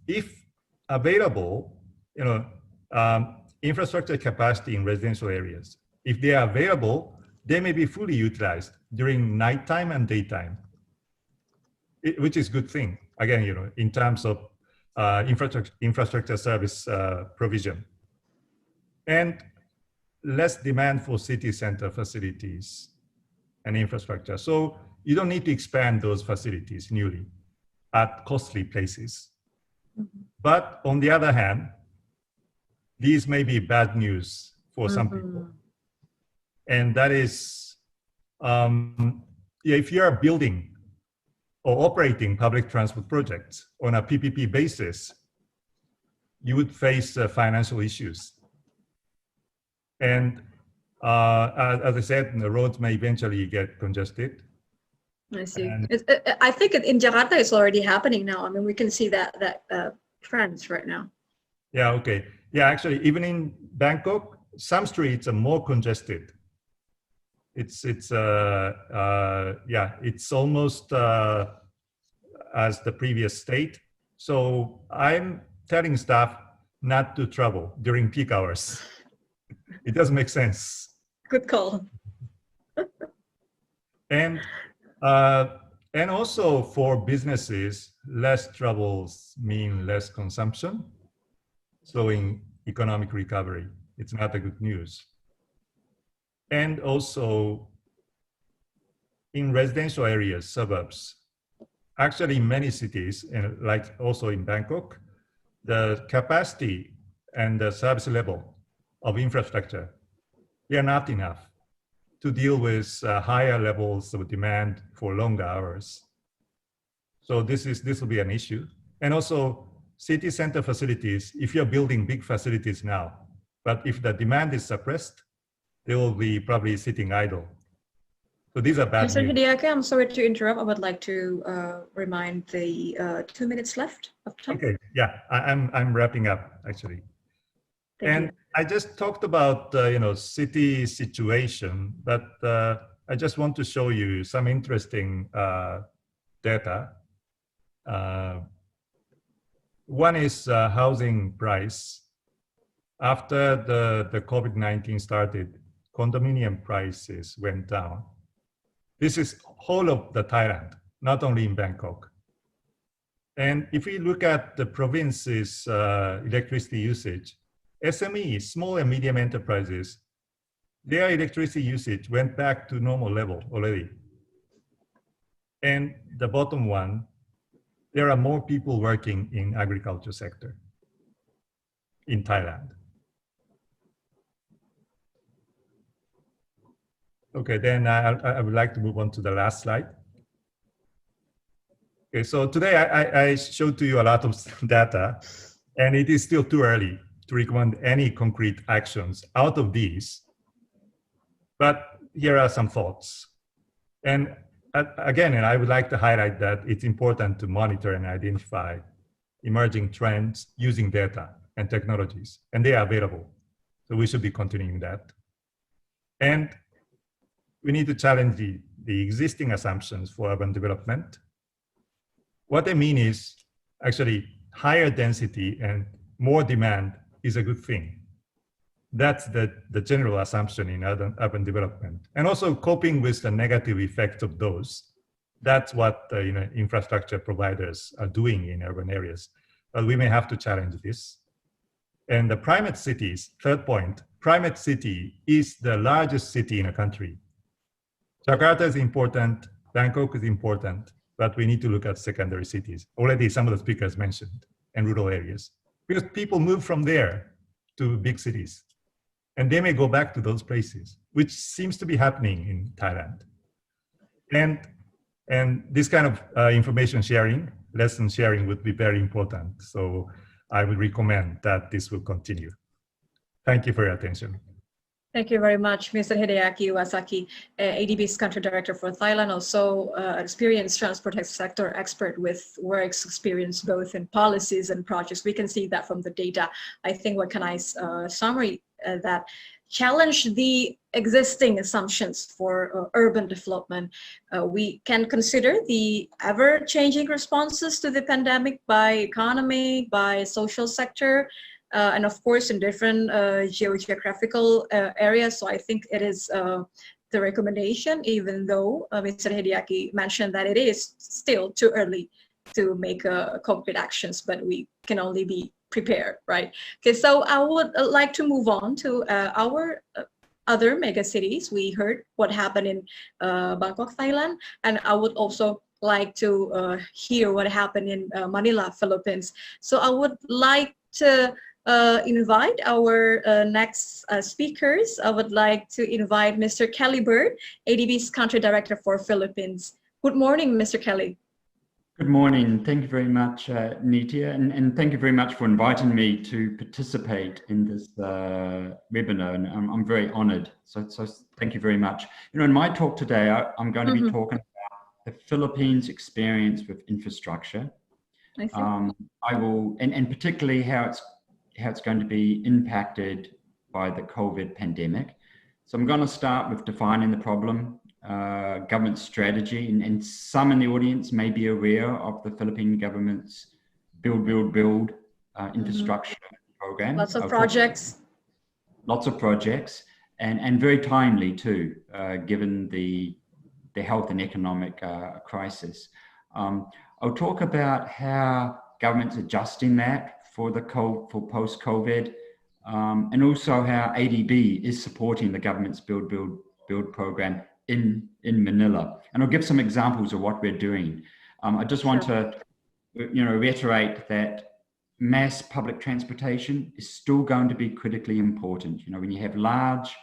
F: if available, infrastructure capacity in residential areas, if they are available, they may be fully utilized during nighttime and daytime, which is a good thing. Again, in terms of infrastructure service provision. And less demand for city center facilities and infrastructure. So you don't need to expand those facilities newly at costly places. Mm-hmm. But on the other hand, these may be bad news for some people. And that is, if you're building or operating public transport projects on a PPP basis, you would face financial issues. And as I said, the roads may eventually get congested.
A: I see. I think in Jakarta it's already happening now. I mean, we can see that trends right now.
F: Yeah. Okay. Yeah. Actually, even in Bangkok, some streets are more congested. It's almost as the previous state. So I'm telling staff, not to travel during peak hours. It doesn't make sense.
A: Good call.
F: And also for businesses, less troubles mean less consumption, slowing economic recovery. It's not a good news. And also in residential areas, suburbs, actually in many cities, and like also in Bangkok, the capacity and the service level of infrastructure, they are not enough to deal with higher levels of demand for longer hours. So this will be an issue. And also city center facilities, if you're building big facilities now, but if the demand is suppressed, they will be probably sitting idle. So these are bad
A: Mr.
F: news.
A: Hideaki, I'm sorry to interrupt. I would like to remind the 2 minutes left of time.
F: Okay, yeah, I'm wrapping up actually.
A: Thank you.
F: I just talked about city situation, but I just want to show you some interesting data. One is housing price. After the COVID-19 started, condominium prices went down. This is whole of the Thailand, not only in Bangkok. And if we look at the province's electricity usage, SMEs, small and medium enterprises, their electricity usage went back to normal level already. And the bottom one, there are more people working in agriculture sector in Thailand. Okay, then I would like to move on to the last slide. Okay, so today I showed to you a lot of data, and it is still too early to recommend any concrete actions out of these. But here are some thoughts. And again, I would like to highlight that it's important to monitor and identify emerging trends using data and technologies, and they are available. So we should be continuing that. And we need to challenge the existing assumptions for urban development. What I mean is actually higher density and more demand is a good thing. That's the general assumption in urban development. And also coping with the negative effects of those. That's what infrastructure providers are doing in urban areas. But we may have to challenge this. And the primate cities, third point, primate city is the largest city in a country. Jakarta is important, Bangkok is important, but we need to look at secondary cities. Already some of the speakers mentioned, and rural areas. Because people move from there to big cities. And they may go back to those places, which seems to be happening in Thailand. And this kind of information sharing, lesson sharing would be very important. So I would recommend that this will continue. Thank you for your attention.
A: Thank you very much, Mr. Hideaki Iwasaki, ADB's country director for Thailand, also experienced transport sector expert with works experience both in policies and projects. We can see that from the data. I think what can I summary that challenge the existing assumptions for urban development. We can consider the ever-changing responses to the pandemic by economy, by social sector, and of course in different geographical areas. So I think it is the recommendation, even though Mr. Hideaki mentioned that it is still too early to make concrete actions, but we can only be prepared, right? Okay, so I would like to move on to our other mega cities. We heard what happened in Bangkok, Thailand, and I would also like to hear what happened in Manila, Philippines. So I would like to invite our next speakers. I would like to invite Mr. Kelly Bird, ADB's country director for Philippines. Good morning, Mr. Kelly.
G: Good morning. Thank you very much, Nitya, and thank you very much for inviting me to participate in this webinar, and I'm very honored. So thank you very much. In my talk today, I'm going to be talking about the Philippines experience with infrastructure. I will, and particularly how it's going to be impacted by the COVID pandemic. So I'm going to start with defining the problem, government strategy, and some in the audience may be aware of the Philippine government's build infrastructure program.
A: Lots of projects.
G: Lots of projects, and very timely too, given the health and economic crisis. I'll talk about how government's adjusting that for post-COVID, and also how ADB is supporting the government's build program in Manila. And I'll give some examples of what we're doing. I just want to, reiterate that mass public transportation is still going to be critically important. When you have large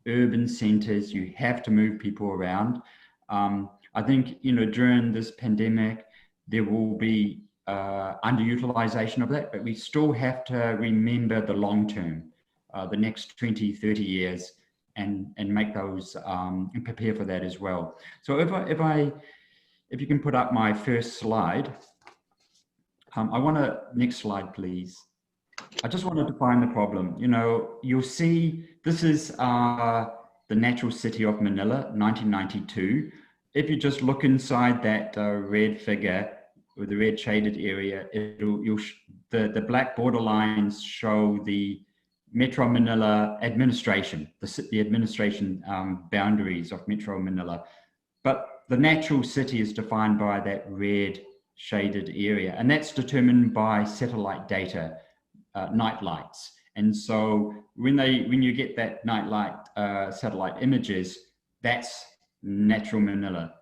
G: urban centers, you have to move people around. I think, during this pandemic, there will be underutilization of that, but we still have to remember the long term, the next 20, 30 years, and make those, and prepare for that as well. So if you can put up my first slide. Next slide, please. I just want to define the problem. You'll see this is the natural city of Manila, 1992. If you just look inside that red figure with the red shaded area, the black border lines show the Metro Manila administration, the administration boundaries of Metro Manila. But the natural city is defined by that red shaded area, and that's determined by satellite data, night lights. And so when you get that night light satellite images, that's natural Manila.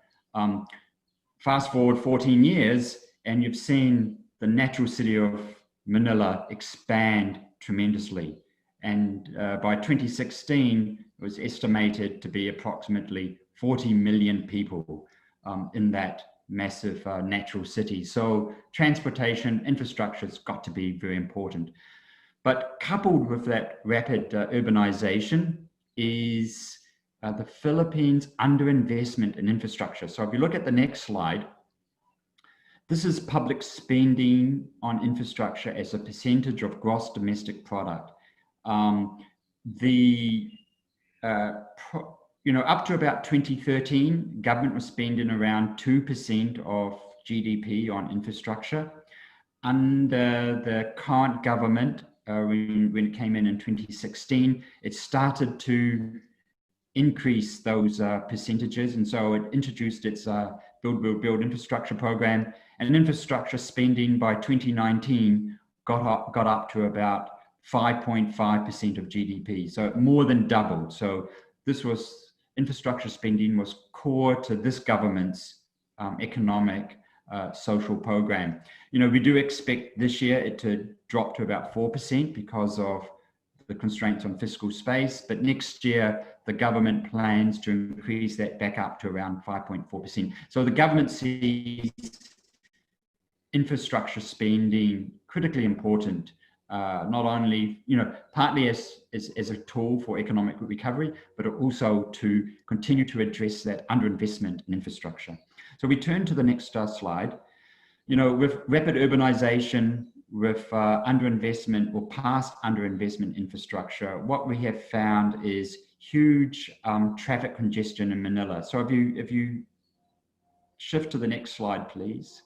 G: Fast forward 14 years, and you've seen the natural city of Manila expand tremendously. And by 2016, it was estimated to be approximately 40 million people in that massive natural city. So transportation infrastructure has got to be very important. But coupled with that rapid urbanization is the Philippines' underinvestment in infrastructure. So if you look at the next slide, this is public spending on infrastructure as a percentage of gross domestic product. Up to about 2013, government was spending around 2% of GDP on infrastructure. Under the current government, when it came in 2016, it started to increase those percentages. And so it introduced its Build Infrastructure program, and infrastructure spending by 2019 got up to about 5.5% of GDP. So it more than doubled. So infrastructure spending was core to this government's economic social program. We do expect this year it to drop to about 4% because of the constraints on fiscal space, but next year the government plans to increase that back up to around 5.4%. So the government sees infrastructure spending critically important, not only, partly as a tool for economic recovery, but also to continue to address that underinvestment in infrastructure. So we turn to the next slide. With rapid urbanization, with underinvestment or past underinvestment infrastructure, what we have found is huge traffic congestion in Manila. So if you shift to the next slide, please.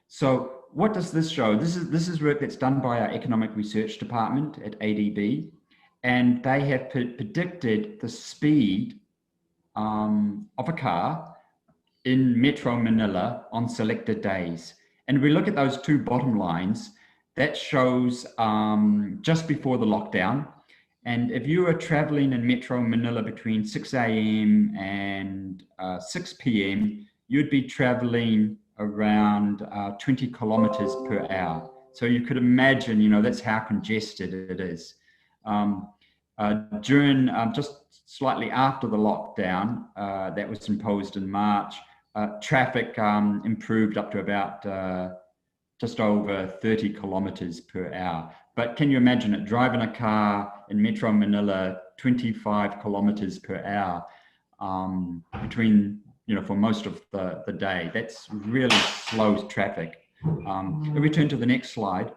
G: So what does this show? This is work that's done by our economic research department at ADB, and they have predicted the speed of a car in Metro Manila on selected days. And we look at those two bottom lines, that shows just before the lockdown. And if you are traveling in Metro Manila between 6 a.m. and 6 p.m., you'd be traveling around 20 kilometers per hour. So you could imagine, that's how congested it is. During just slightly after the lockdown that was imposed in March, traffic improved up to about just over 30 kilometers per hour. But can you imagine it, driving a car in Metro Manila 25 kilometers per hour between, for most of the day? That's really slow traffic. If we turn to the next slide,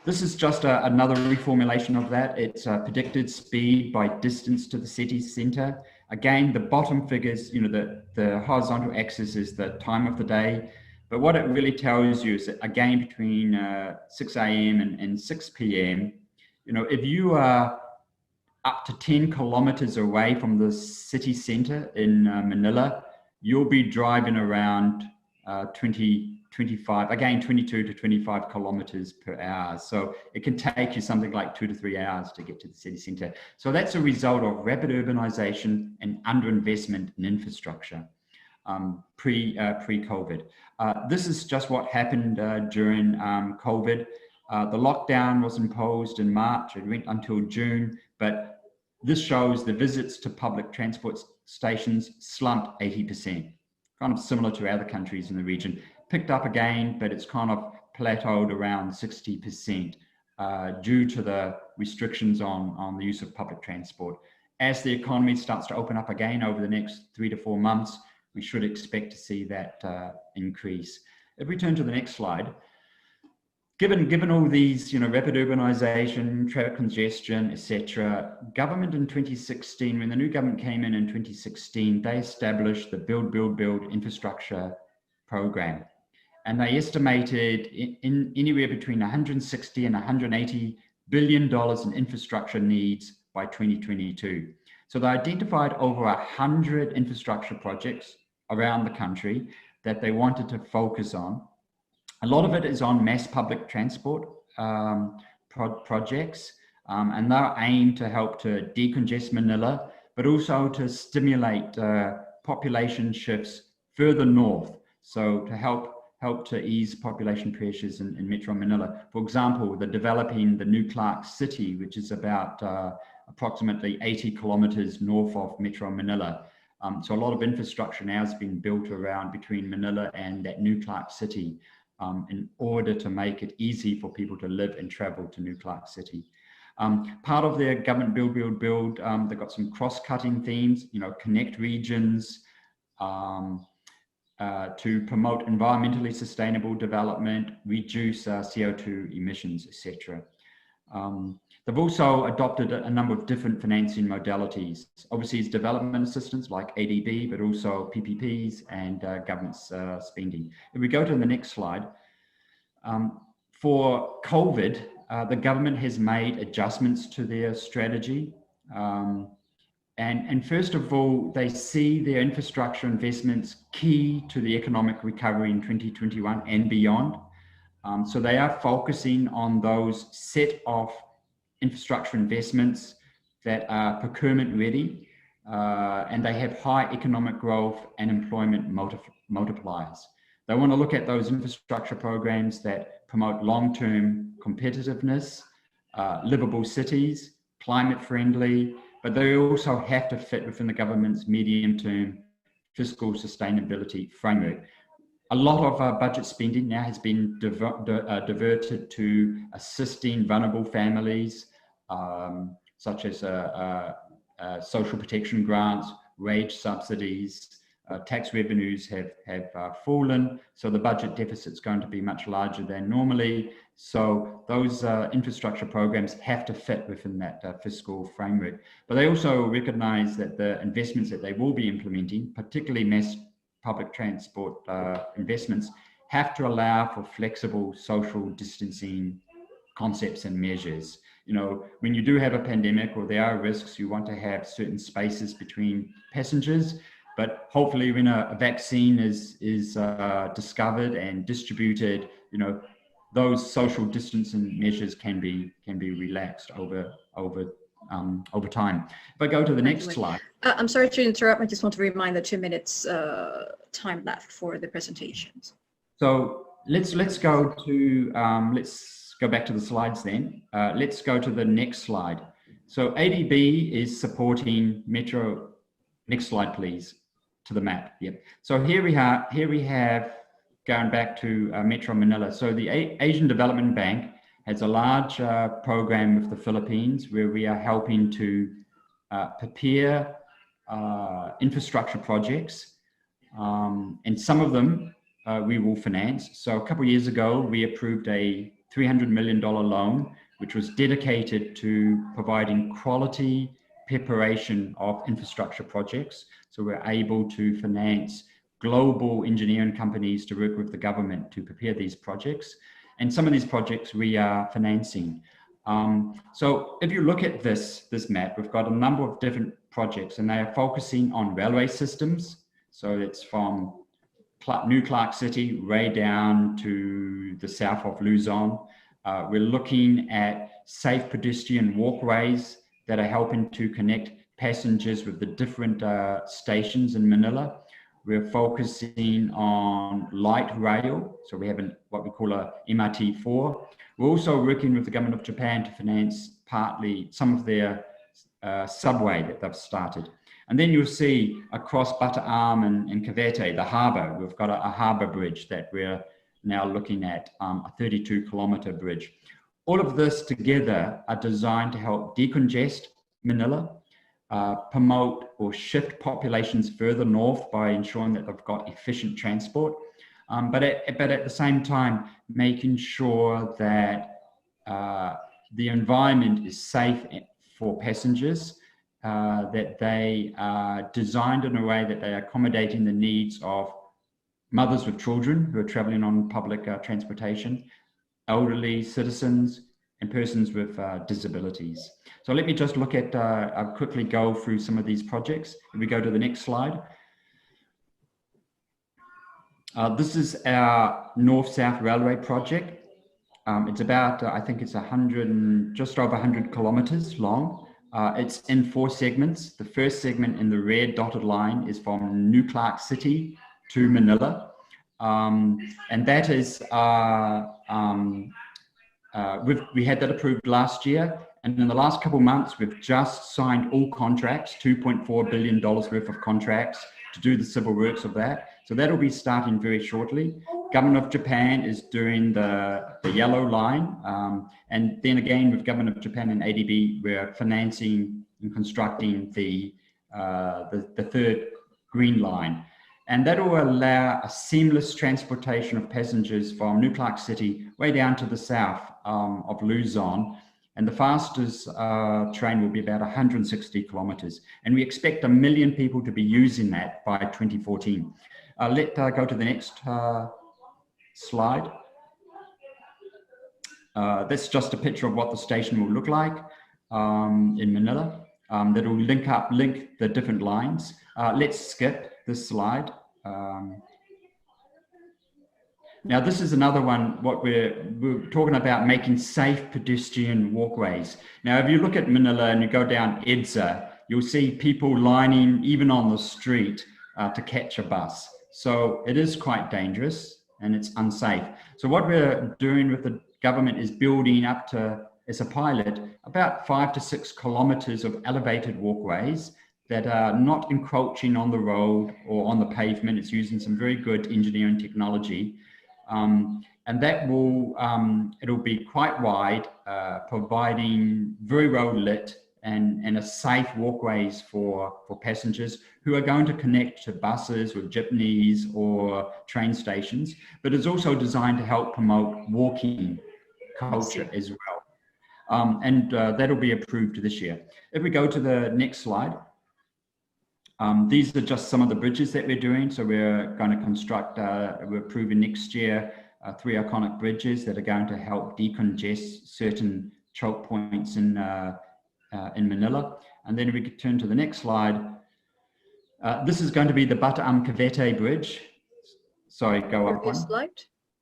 G: this is just another reformulation of that. It's predicted speed by distance to the city center. Again, the bottom figures, the horizontal axis is the time of the day. But what it really tells you is that again, between 6 a.m. and 6 p.m., you know, if you are up to 10 kilometers away from the city center in Manila, you'll be driving around 22 to 25 kilometers per hour. So it can take you something like 2 to 3 hours to get to the city center. So that's a result of rapid urbanization and underinvestment in infrastructure pre-COVID. This is just what happened during COVID. The lockdown was imposed in March. It went until June, but this shows the visits to public transport stations slumped 80%, kind of similar to other countries in the region. Picked up again, but it's kind of plateaued around 60% due to the restrictions on the use of public transport. As the economy starts to open up again over the next 3 to 4 months, we should expect to see that increase. If we turn to the next slide, given all these, you know, rapid urbanization, traffic congestion, etc., government in 2016, when the new government came in 2016, they established the Build Infrastructure Program. And they estimated in anywhere between 160 and 180 billion dollars in infrastructure needs by 2022. So they identified over 100 infrastructure projects around the country that they wanted to focus on. A lot of it is on mass public transport projects, and they're aimed to help to decongest Manila, but also to stimulate population shifts further north. So to help to ease population pressures in Metro Manila. For example, they're developing the new Clark City, which is about approximately 80 kilometers north of Metro Manila. So a lot of infrastructure now has been built around between Manila and that new Clark City in order to make it easy for people to live and travel to New Clark City. Part of their government build, they've got some cross-cutting themes, you know, connect regions, to promote environmentally sustainable development, reduce CO2 emissions, etc. They've also adopted a number of different financing modalities, overseas development assistance like ADB, but also PPPs and government spending. If we go to the next slide, for COVID, the government has made adjustments to their strategy. And first of all, they see their infrastructure investments key to the economic recovery in 2021 and beyond. So they are focusing on those set of infrastructure investments that are procurement ready, and they have high economic growth and employment multipliers. They want to look at those infrastructure programs that promote long-term competitiveness, livable cities, climate friendly, but they also have to fit within the government's medium-term fiscal sustainability framework. A lot of budget spending now has been diverted to assisting vulnerable families, such as social protection grants, wage subsidies. Tax revenues have fallen, so the budget deficit is going to be much larger than normally. So those infrastructure programs have to fit within that fiscal framework. But they also recognize that the investments that they will be implementing, particularly mass public transport investments, have to allow for flexible social distancing concepts and measures. You know, when you do have a pandemic or there are risks, you want to have certain spaces between passengers. But hopefully when a vaccine is discovered and distributed, you know, those social distancing measures can be relaxed over time. If I go to the next slide.
A: I'm sorry to interrupt. I just want to remind the 2 minutes time left for the presentations.
G: So let's go to let's go back to the slides then. Let's go to the next slide. So ADB is supporting Metro. Next slide, please, to the map. Yep. So here we have going back to Metro Manila. So the Asian Development Bank has a large program with the Philippines where we are helping to prepare infrastructure projects, and some of them we will finance. So a couple of years ago, we approved a $300 million loan, which was dedicated to providing quality preparation of infrastructure projects. So we're able to finance global engineering companies to work with the government to prepare these projects. And some of these projects we are financing. So if you look at this map, we've got a number of different projects, and they are focusing on railway systems. So it's from New Clark City way down to the south of Luzon. We're looking at safe pedestrian walkways that are helping to connect passengers with the different stations in Manila. We're focusing on light rail. So we have what we call a MRT4. We're also working with the government of Japan to finance partly some of their subway that they've started. And then you'll see across Bataan and Cavite, the harbour, we've got a harbour bridge that we're now looking at, a 32-kilometre bridge. All of this together are designed to help decongest Manila, promote or shift populations further north by ensuring that they've got efficient transport, but at the same time, making sure that the environment is safe for passengers, that they are designed in a way that they are accommodating the needs of mothers with children who are traveling on public transportation, elderly citizens, and persons with disabilities. So let me just look at, I'll quickly go through some of these projects. If we go to the next slide. This is our North-South Railway project. It's about, I think it's just over 100 kilometers long. It's in 4 segments. The first segment in the red dotted line is from New Clark City to Manila. And that is, we had that approved last year. And in the last couple of months, we've just signed all contracts, $2.4 billion worth of contracts to do the civil works of that. So that'll be starting very shortly. Government of Japan is doing the yellow line. And then again, with Government of Japan and ADB, we're financing and constructing the third green line. And that will allow a seamless transportation of passengers from New Clark City way down to the south of Luzon. And the fastest train will be about 160 kilometers. And we expect 1 million people to be using that by 2014. Let's go to the next slide. That's just a picture of what the station will look like in Manila. That will link the different lines. Let's skip this slide. Now this is another one, what we're talking about, making safe pedestrian walkways. Now if you look at Manila and you go down EDSA, you'll see people lining even on the street to catch a bus. So it is quite dangerous and it's unsafe. So what we're doing with the government is building up to, as a pilot, about 5 to 6 kilometers of elevated walkways that are not encroaching on the road or on the pavement. It's using some very good engineering technology. And that will, it'll be quite wide, providing very well lit and a safe walkways for passengers who are going to connect to buses or jeepneys or train stations, but it's also designed to help promote walking culture as well. And that'll be approved this year. If we go to the next slide, these are just some of the bridges that we're doing. So we're going to construct, we're approving next year, 3 iconic bridges that are going to help decongest certain choke points in Manila. And then we could turn to the next slide. This is going to be the Bataan-Cavite Bridge. Sorry, go up one.
A: Slide.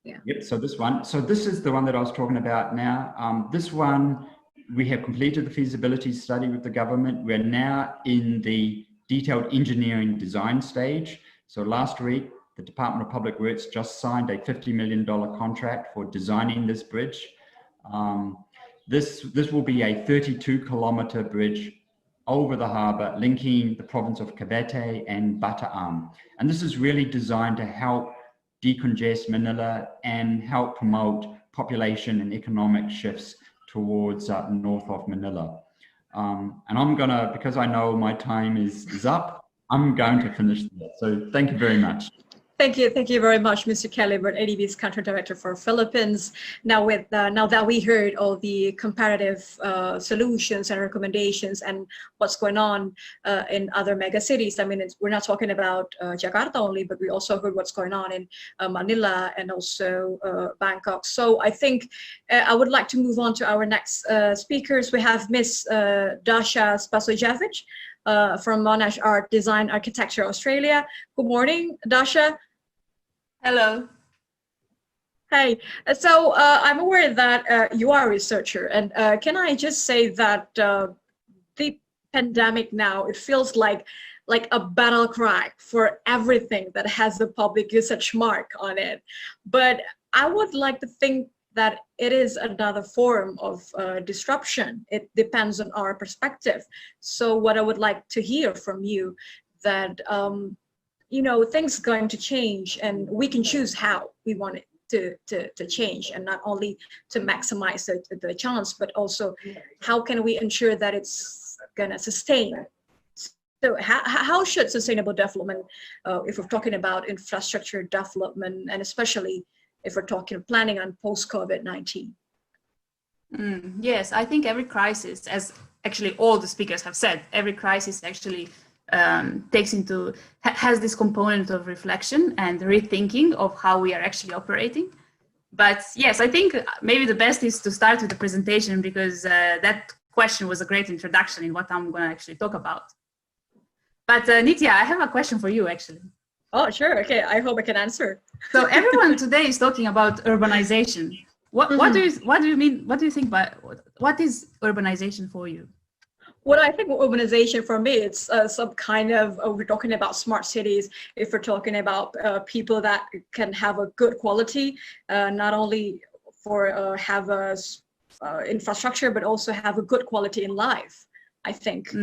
A: Yeah.
G: Yep, so this one. So this is the one that I was talking about now. This one, we have completed the feasibility study with the government. We're now in the detailed engineering design stage. So last week, the Department of Public Works just signed a $50 million contract for designing this bridge. This will be a 32-kilometer bridge over the harbor, linking the province of Cavite and Bataan. And this is really designed to help decongest Manila and help promote population and economic shifts towards north of Manila. And I'm gonna, because I know my time is up, I'm going to finish that. So thank you very much.
A: Thank you very much, Mr. Kelly, ADB's Country Director for Philippines. Now, now that we heard all the comparative solutions and recommendations and what's going on in other mega cities, I mean, we're not talking about Jakarta only, but we also heard what's going on in Manila and also Bangkok. So I think I would like to move on to our next speakers. We have Miss Dasha Spasojevic from Monash Art Design Architecture Australia. Good morning, Dasha.
H: Hello.
A: Hey, so I'm aware that you are a researcher, and can I just say that the pandemic now, it feels like a battle cry for everything that has the public usage mark on it. But I would like to think that it is another form of disruption. It depends on our perspective. So what I would like to hear from you that you know, things are going to change, and we can choose how we want it to change, and not only to maximize the chance, but also how can we ensure that it's gonna sustain. So how should sustainable development, if we're talking about infrastructure development, and especially if we're talking planning on post-COVID-19?
H: Yes, I think every crisis, as actually all the speakers have said, every crisis actually has this component of reflection and rethinking of how we are actually operating. But yes, I think maybe the best is to start with the presentation, because that question was a great introduction in what I'm going to actually talk about. But Nitya, I have a question for you actually.
A: Oh, sure. Okay, I hope I can answer.
H: So everyone today is talking about urbanization. What do you mean? What do you think by what is urbanization for you?
A: Well, I think urbanization for me, it's some kind of, we're talking about smart cities, if we're talking about people that can have a good quality, not only for have a infrastructure, but also have a good quality in life, I think.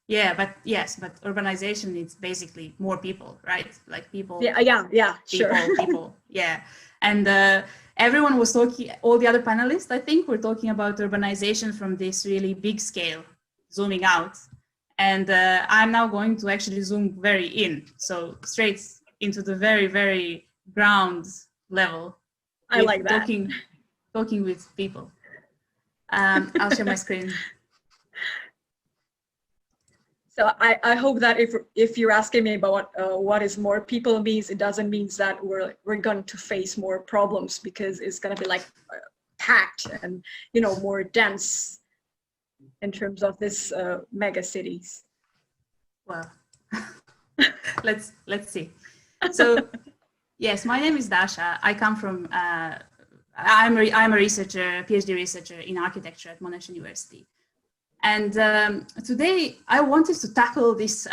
H: Yeah, but urbanization is basically more people, right? Like people.
A: Yeah, sure.
H: People, yeah. And everyone was talking, all the other panelists, I think, were talking about urbanization from this really big scale, zooming out. And I'm now going to actually zoom very in, so straight into the very, very ground level.
A: I like that.
H: Talking with people. I'll share my screen.
A: So I hope that if you're asking me about what is more people means, it doesn't mean that we're going to face more problems, because it's going to be like packed and, you know, more dense in terms of this mega cities.
H: Well, let's see. So yes, my name is Dasha. I come from I'm a researcher, PhD researcher in architecture at Monash University. And today I wanted to tackle this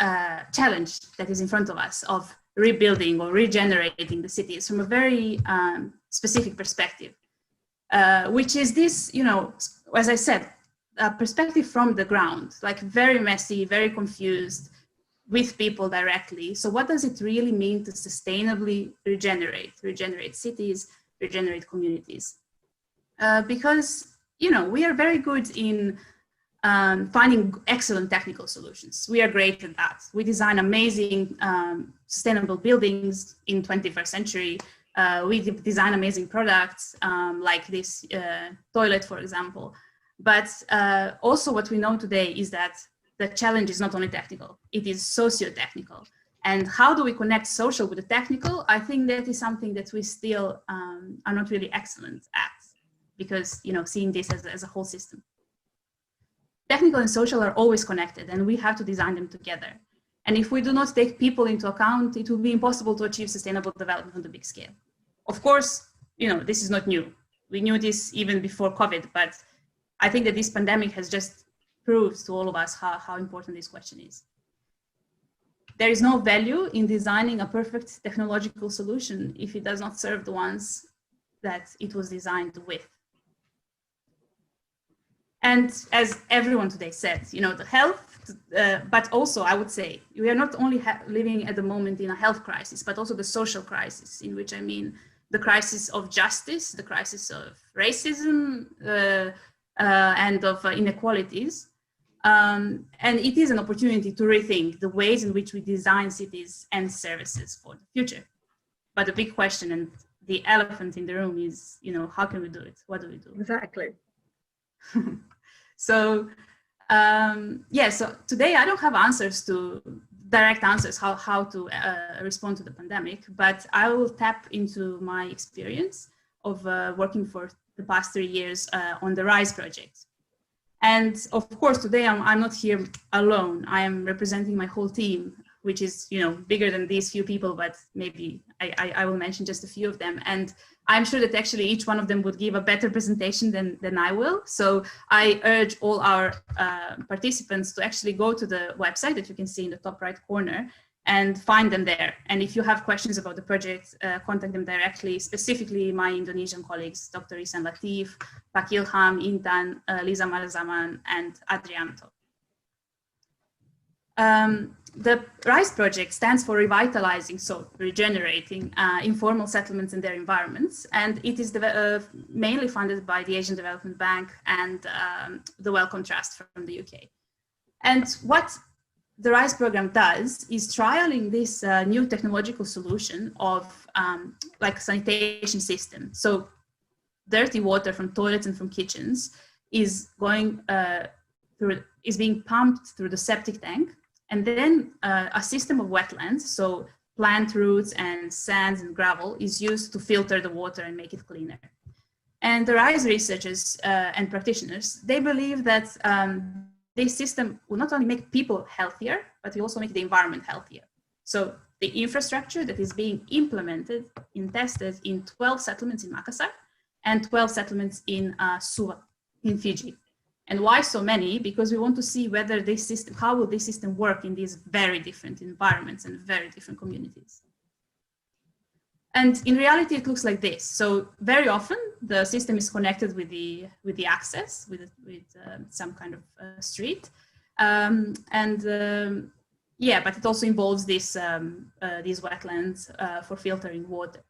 H: challenge that is in front of us of rebuilding or regenerating the cities from a very specific perspective, which is this, you know, as I said, a perspective from the ground, like very messy, very confused, with people directly. So what does it really mean to sustainably regenerate cities, regenerate communities? Because, you know, we are very good in finding excellent technical solutions. We are great at that. We design amazing sustainable buildings in 21st century. We design amazing products like this toilet, for example. But also what we know today is that the challenge is not only technical, it is socio-technical. And how do we connect social with the technical? I think that is something that we still are not really excellent at, because, you know, seeing this as a whole system. Technical and social are always connected, and we have to design them together. And if we do not take people into account, it will be impossible to achieve sustainable development on the big scale. Of course, you know, this is not new. We knew this even before COVID, but I think that this pandemic has just proved to all of us how important this question is. There is no value in designing a perfect technological solution if it does not serve the ones that it was designed with. And as everyone today said, you know, the health, but also I would say, we are not only living at the moment in a health crisis, but also the social crisis, in which I mean the crisis of justice, the crisis of racism, and of inequalities. And it is an opportunity to rethink the ways in which we design cities and services for the future. But the big question and the elephant in the room is, how can we do it? What do we do?
A: Exactly.
H: So, so today I don't have direct answers how to respond to the pandemic, but I will tap into my experience of working for the past 3 years on the RISE project. And of course, today I'm not here alone. I am representing my whole team, which is, bigger than these few people, but maybe I will mention just a few of them. And I'm sure that actually each one of them would give a better presentation than I will. So I urge all our participants to actually go to the website that you can see in the top right corner and find them there. And if you have questions about the project, contact them directly, specifically my Indonesian colleagues, Dr. Isan Latif, Pak Ilham, Intan, Liza Marzaman, and Adrianto. The RISE project stands for Revitalizing, so regenerating informal settlements and their environments. And it is mainly funded by the Asian Development Bank and the Wellcome Trust from the UK. And what the RISE program does is trialing this new technological solution of like a sanitation system. So dirty water from toilets and from kitchens is being pumped through the septic tank. And then a system of wetlands, so plant roots and sands and gravel, is used to filter the water and make it cleaner. And the RISE researchers and practitioners, they believe that this system will not only make people healthier, but will also make the environment healthier. So the infrastructure that is being implemented and tested in 12 settlements in Makassar and 12 settlements in Suva, in Fiji. And why so many? Because we want to see whether how will this system work in these very different environments and very different communities. And in reality, it looks like this. So very often the system is connected with the access, with some kind of street. But it also involves these wetlands for filtering water.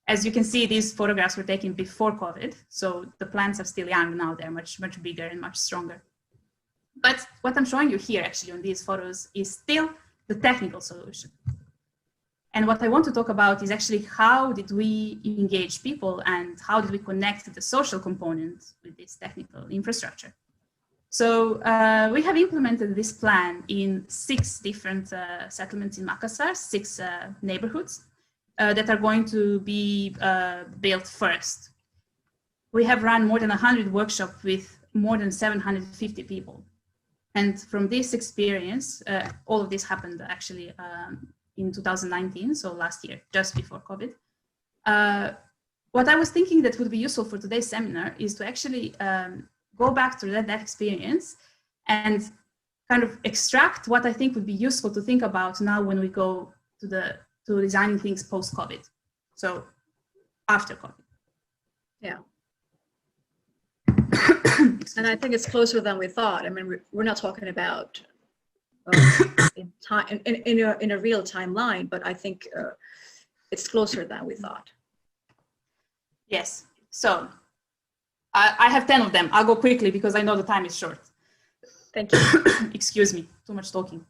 H: As you can see, these photographs were taken before COVID, so the plants are still young now. They're much, much bigger and much stronger. But what I'm showing you here actually on these photos is still the technical solution. And what I want to talk about is actually how did we engage people and how did we connect the social component with this technical infrastructure. So we have implemented this plan in 6 different settlements in Makassar, 6 neighborhoods. That are going to be built first. We have run more than 100 workshops with more than 750 people. And from this experience, all of this happened actually in 2019, so last year, just before COVID. What I was thinking that would be useful for today's seminar is to actually go back to that experience and kind of extract what I think would be useful to think about now when we go to designing things post-COVID, so after COVID.
A: Yeah. And I think it's closer than we thought. I mean, we're not talking about in a real timeline, but I think it's closer than we thought.
H: Yes. So I have 10 of them. I'll go quickly because I know the time is short.
A: Thank you.
H: Excuse me, too much talking.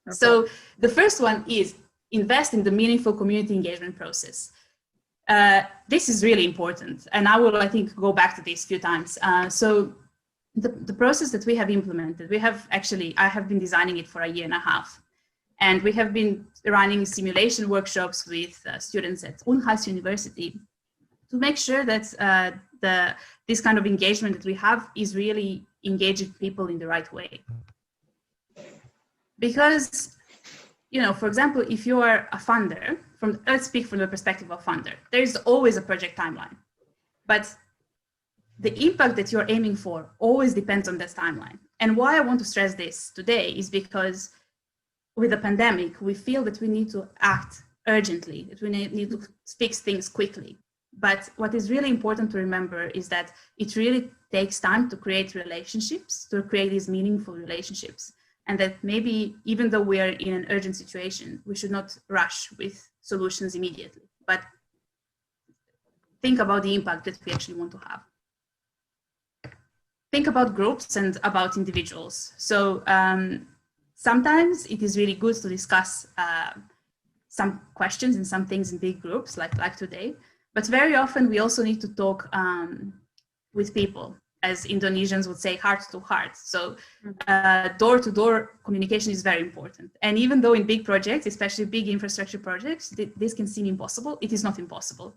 H: Okay. So the first one is invest in the meaningful community engagement process. This is really important, and I will, I think, go back to this a few times. So the process that we have implemented, I have been designing it for 1.5 years, and we have been running simulation workshops with students at Unhas University to make sure that this kind of engagement that we have is really engaging people in the right way. Because, for example, if you are a funder, let's speak from the perspective of funder, there is always a project timeline. But the impact that you're aiming for always depends on that timeline. And why I want to stress this today is because with the pandemic, we feel that we need to act urgently, that we need to fix things quickly. But what is really important to remember is that it really takes time to create relationships, to create these meaningful relationships. And that maybe even though we are in an urgent situation, we should not rush with solutions immediately, but think about the impact that we actually want to have. Think about groups and about individuals. So sometimes it is really good to discuss some questions and some things in big groups like today, but very often we also need to talk with people, as Indonesians would say, heart to heart. So door-to-door communication is very important. And even though in big projects, especially big infrastructure projects, this can seem impossible, it is not impossible.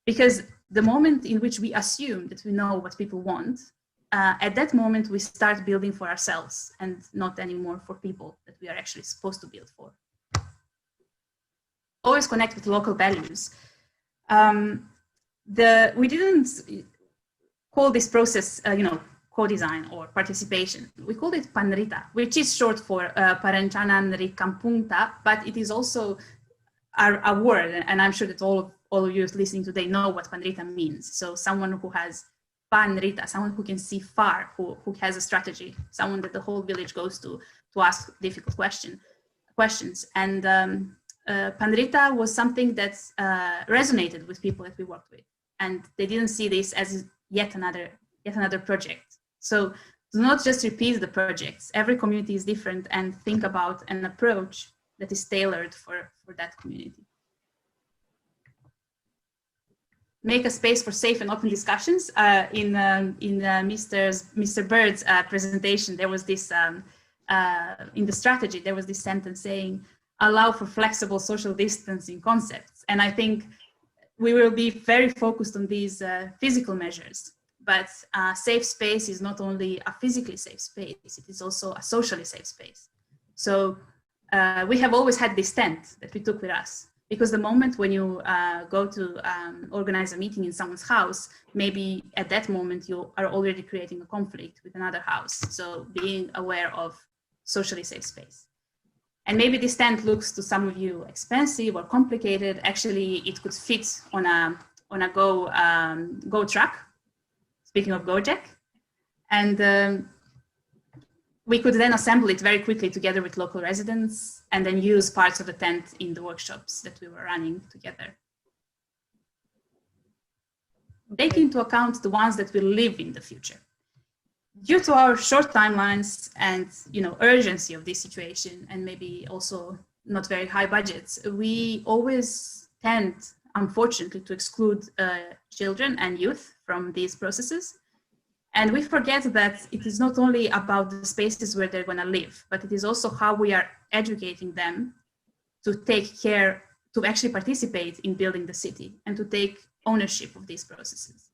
H: Because the moment in which we assume that we know what people want, at that moment we start building for ourselves and not anymore for people that we are actually supposed to build for. Always connect with local values. We didn't call this process, co-design or participation. We called it PANRITA, which is short for Perencanaan Rikampungta, but it is also a word, and I'm sure that all of you listening today know what PANRITA means. So someone who has PANRITA, someone who can see far, who has a strategy, someone that the whole village goes to ask difficult questions. And PANRITA was something that resonated with people that we worked with, and they didn't see this as yet another project. So do not just repeat the projects. Every community is different, and think about an approach that is tailored for that community. Make a space for safe and open discussions. In Mr. Bird's presentation, there was this, in the strategy, there was this sentence saying, allow for flexible social distancing concepts. And I think we will be very focused on these physical measures, but safe space is not only a physically safe space, it is also a socially safe space. So we have always had this tent that we took with us, because the moment when you go to organize a meeting in someone's house, maybe at that moment you are already creating a conflict with another house. So being aware of socially safe space. And maybe this tent looks to some of you expensive or complicated. Actually, it could fit on a Go truck, speaking of Gojek. And we could then assemble it very quickly together with local residents and then use parts of the tent in the workshops that we were running together. Okay. Take into account the ones that will live in the future. Due to our short timelines and urgency of this situation, and maybe also not very high budgets, we always tend, unfortunately, to exclude children and youth from these processes. And we forget that it is not only about the spaces where they're going to live, but it is also how we are educating them to take care, to actually participate in building the city and to take ownership of these processes.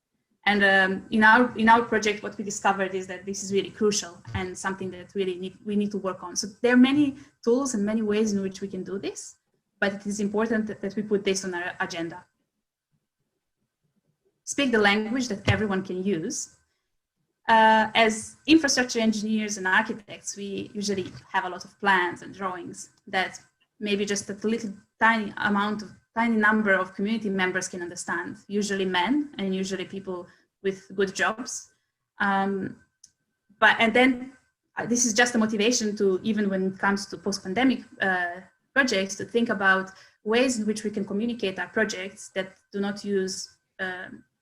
H: And in our project, what we discovered is that this is really crucial and something that really we need to work on. So there are many tools and many ways in which we can do this, but it is important that we put this on our agenda. Speak the language that everyone can use. As infrastructure engineers and architects, we usually have a lot of plans and drawings that maybe just a little tiny number of community members can understand, usually men and usually people with good jobs. And then this is just a motivation to, even when it comes to post-pandemic projects, to think about ways in which we can communicate our projects that do not use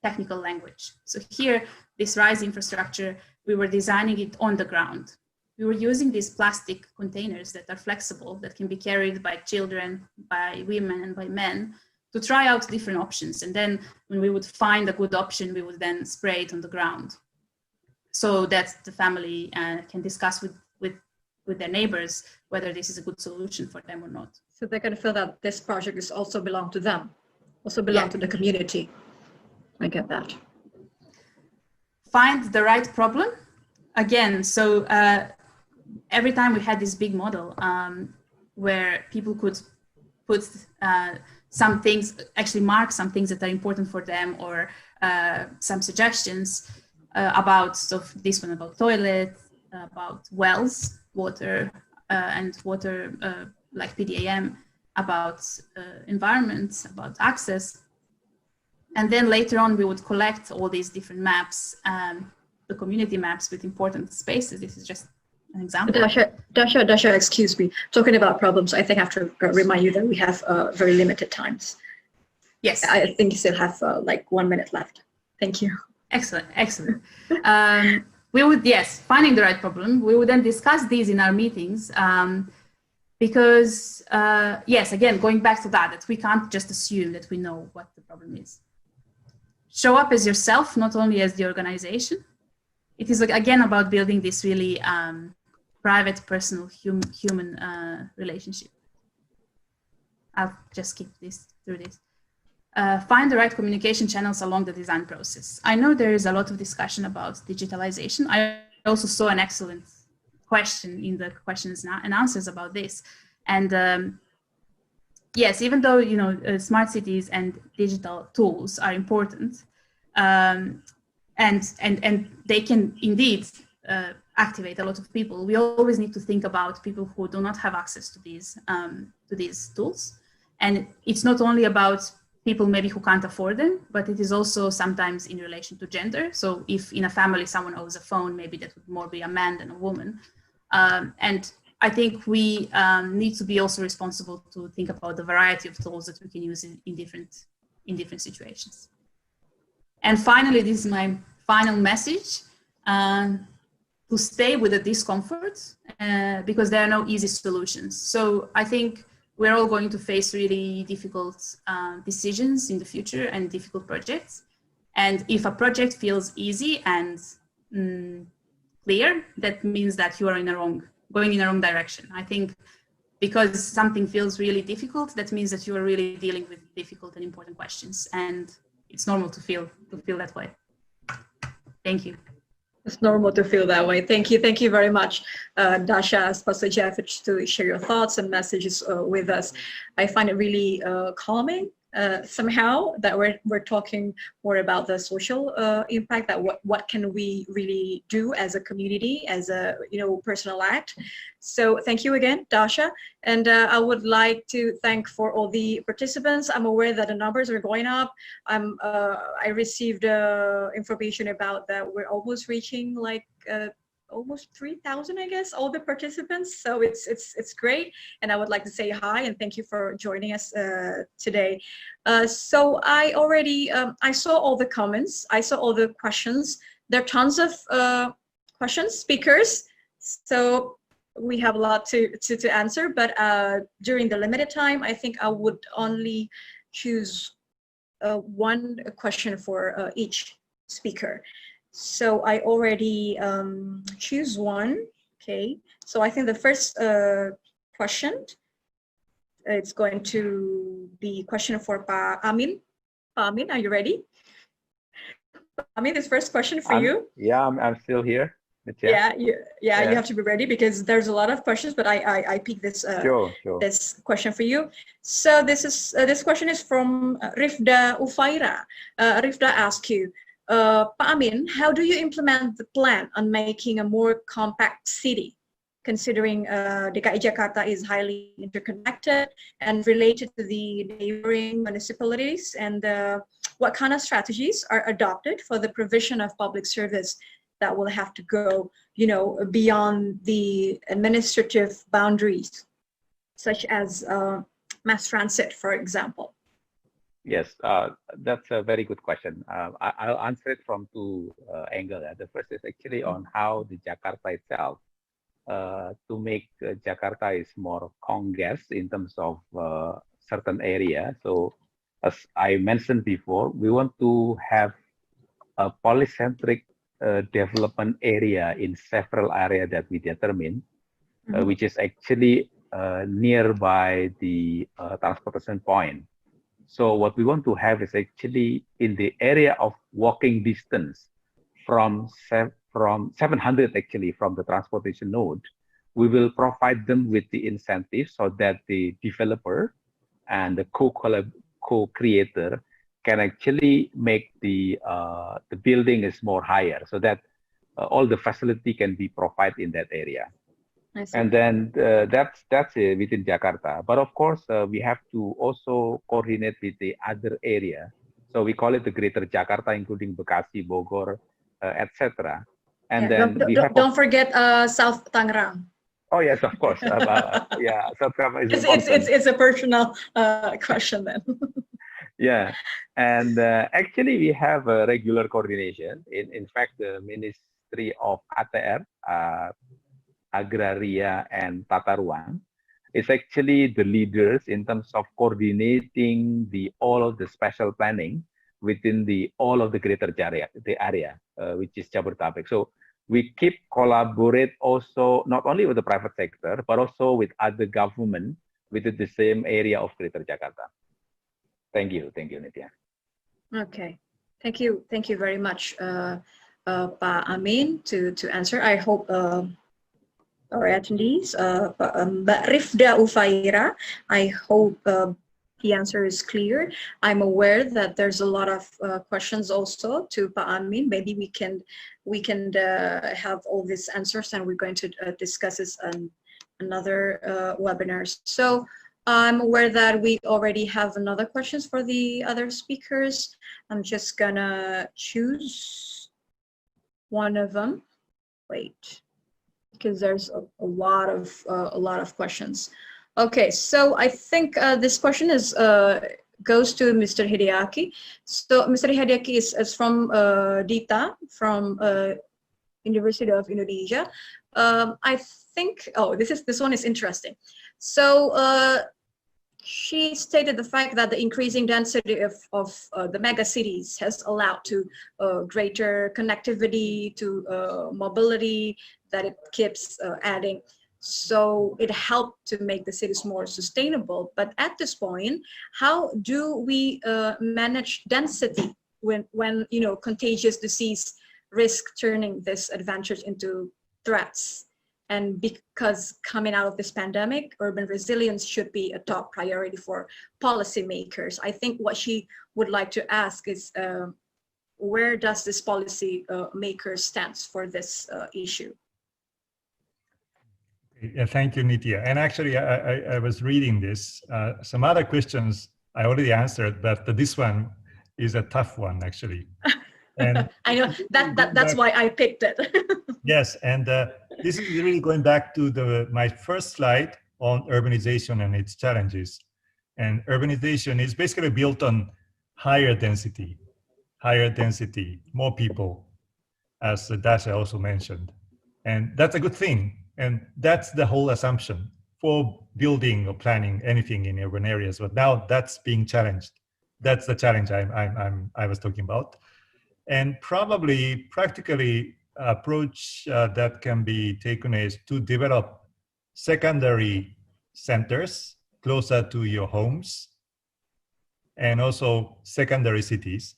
H: technical language. So here, this RISE infrastructure, we were designing it on the ground. We were using these plastic containers that are flexible, that can be carried by children, by women, and by men, to try out different options. And then when we would find a good option, we would then spray it on the ground so that the family can discuss with their neighbors whether this is a good solution for them or not.
A: So they're going to feel that this project is also belong to them, also belong to the community. I get that.
H: Find the right problem. Again, so every time we had this big model where people could put some things, actually mark some things that are important for them, or some suggestions about, so this one about toilet, about wells, water, and water like PDAM, about environment, about access. And then later on, we would collect all these different maps, the community maps with important spaces. This is just an example.
A: Dasha, excuse me. Talking about problems, I think I have to remind you that we have very limited times.
H: Yes.
A: I think you still have like 1 minute left. Thank you.
H: Excellent, excellent. We would, finding the right problem. We would then discuss these in our meetings because yes, again, going back to that we can't just assume that we know what the problem is. Show up as yourself, not only as the organization. It is again about building this really private, personal, human relationship. I'll just skip through this. Find the right communication channels along the design process. I know there is a lot of discussion about digitalization. I also saw an excellent question in the questions and answers about this. And yes, even though, you know, smart cities and digital tools are important, and they can indeed activate a lot of people, we always need to think about people who do not have access to these tools. And it's not only about people maybe who can't afford them, but it is also sometimes in relation to gender. So if in a family someone owns a phone, maybe that would more be a man than a woman. And I think we need to be also responsible to think about the variety of tools that we can use in different situations. And finally, this is my final message, to stay with the discomfort, because there are no easy solutions. So I think we're all going to face really difficult decisions in the future and difficult projects. And if a project feels easy and clear, that means that you are going in the wrong direction. I think because something feels really difficult, that means that you are really dealing with difficult and important questions. And it's normal to feel that way. Thank you.
A: It's normal to feel that way. Thank you very much, Dasha Spasajevich, to share your thoughts and messages with us. I find it really calming somehow that we're talking more about the social impact, that what can we really do as a community, as a personal act. So thank you again, Dasha, and I would like to thank for all the participants. I'm aware that the numbers are going up. I received information about that we're almost reaching like almost 3,000, I guess, all the participants. So it's great. And I would like to say hi and thank you for joining us today. So I already, I saw all the comments. I saw all the questions. There are tons of questions, speakers. So we have a lot to answer, but during the limited time, I think I would only choose one question for each speaker. So I already choose one. Okay. So I think the first question, it's going to be a question for Pa Amin. Pa Amin, are you ready? Pa Amin, this first question for you.
E: Yeah, I'm still here.
A: Yeah, you have to be ready because there's a lot of questions, but I picked this
E: sure.
A: this question for you. So this question is from Rifda Ufaira. Rifda asks you, Pa Amin, how do you implement the plan on making a more compact city, considering DKI Jakarta is highly interconnected and related to the neighboring municipalities, and what kind of strategies are adopted for the provision of public service that will have to go, beyond the administrative boundaries, such as mass transit, for example?
E: Yes, that's a very good question. I'll answer it from two angles. The first is actually on how the Jakarta itself, to make Jakarta is more congest in terms of certain area. So as I mentioned before, we want to have a polycentric development area in several areas that we determine, which is actually nearby the transportation point. So what we want to have is actually in the area of walking distance from 700 actually from the transportation node, we will provide them with the incentives so that the developer and the co-creator can actually make the building is more higher, so that all the facility can be provided in that area. And then that's within Jakarta. But of course, we have to also coordinate with the other area. So we call it the Greater Jakarta, including Bekasi, Bogor, etc. And then
A: don't forget South Tangerang.
E: Oh yes, of course. Yeah, South Tangerang is
A: it's a personal question then.
E: Yeah, and actually we have a regular coordination. In fact, the Ministry of ATR, Agraria and Tata Ruang, It's actually the leaders in terms of coordinating all of the special planning within all of the greater area, which is Jabodetabek. So we keep collaborate also not only with the private sector, but also with other government within the same area of Greater Jakarta. Thank you, Nitya.
A: Okay, thank you very much, Pak Amin, to answer. I hope our attendees, Mbak Rifda Ufaira, I hope the answer is clear. I'm aware that there's a lot of questions also to Pak Amin. Maybe we can have all these answers, and we're going to discuss this on another webinars. So I'm aware that we already have another questions for the other speakers. I'm just gonna choose one of them. Wait, because there's a lot of questions. Okay, so I think this question is goes to Mr. Hideaki. So Mr. Hideaki is from Dita, from University of Indonesia. I think, oh, this one is interesting. So she stated the fact that the increasing density of the mega cities has allowed to greater connectivity, to mobility, that it keeps adding. So it helped to make the cities more sustainable. But at this point, how do we manage density when contagious disease risk turning this advantage into threats? And because coming out of this pandemic, urban resilience should be a top priority for policymakers. I think what she would like to ask is, where does this policy maker stands for this issue?
F: Yeah, thank you, Nitya. And actually, I was reading this. Some other questions I already answered, but this one is a tough one, actually. And
A: I know that's why I picked it.
F: Yes, and this is really going back to my first slide on urbanization and its challenges. And urbanization is basically built on higher density, more people, as Dasha also mentioned. And that's a good thing. And that's the whole assumption for building or planning anything in urban areas. But now that's being challenged. That's the challenge I was talking about. And probably practically approach that can be taken is to develop secondary centers closer to your homes and also secondary cities.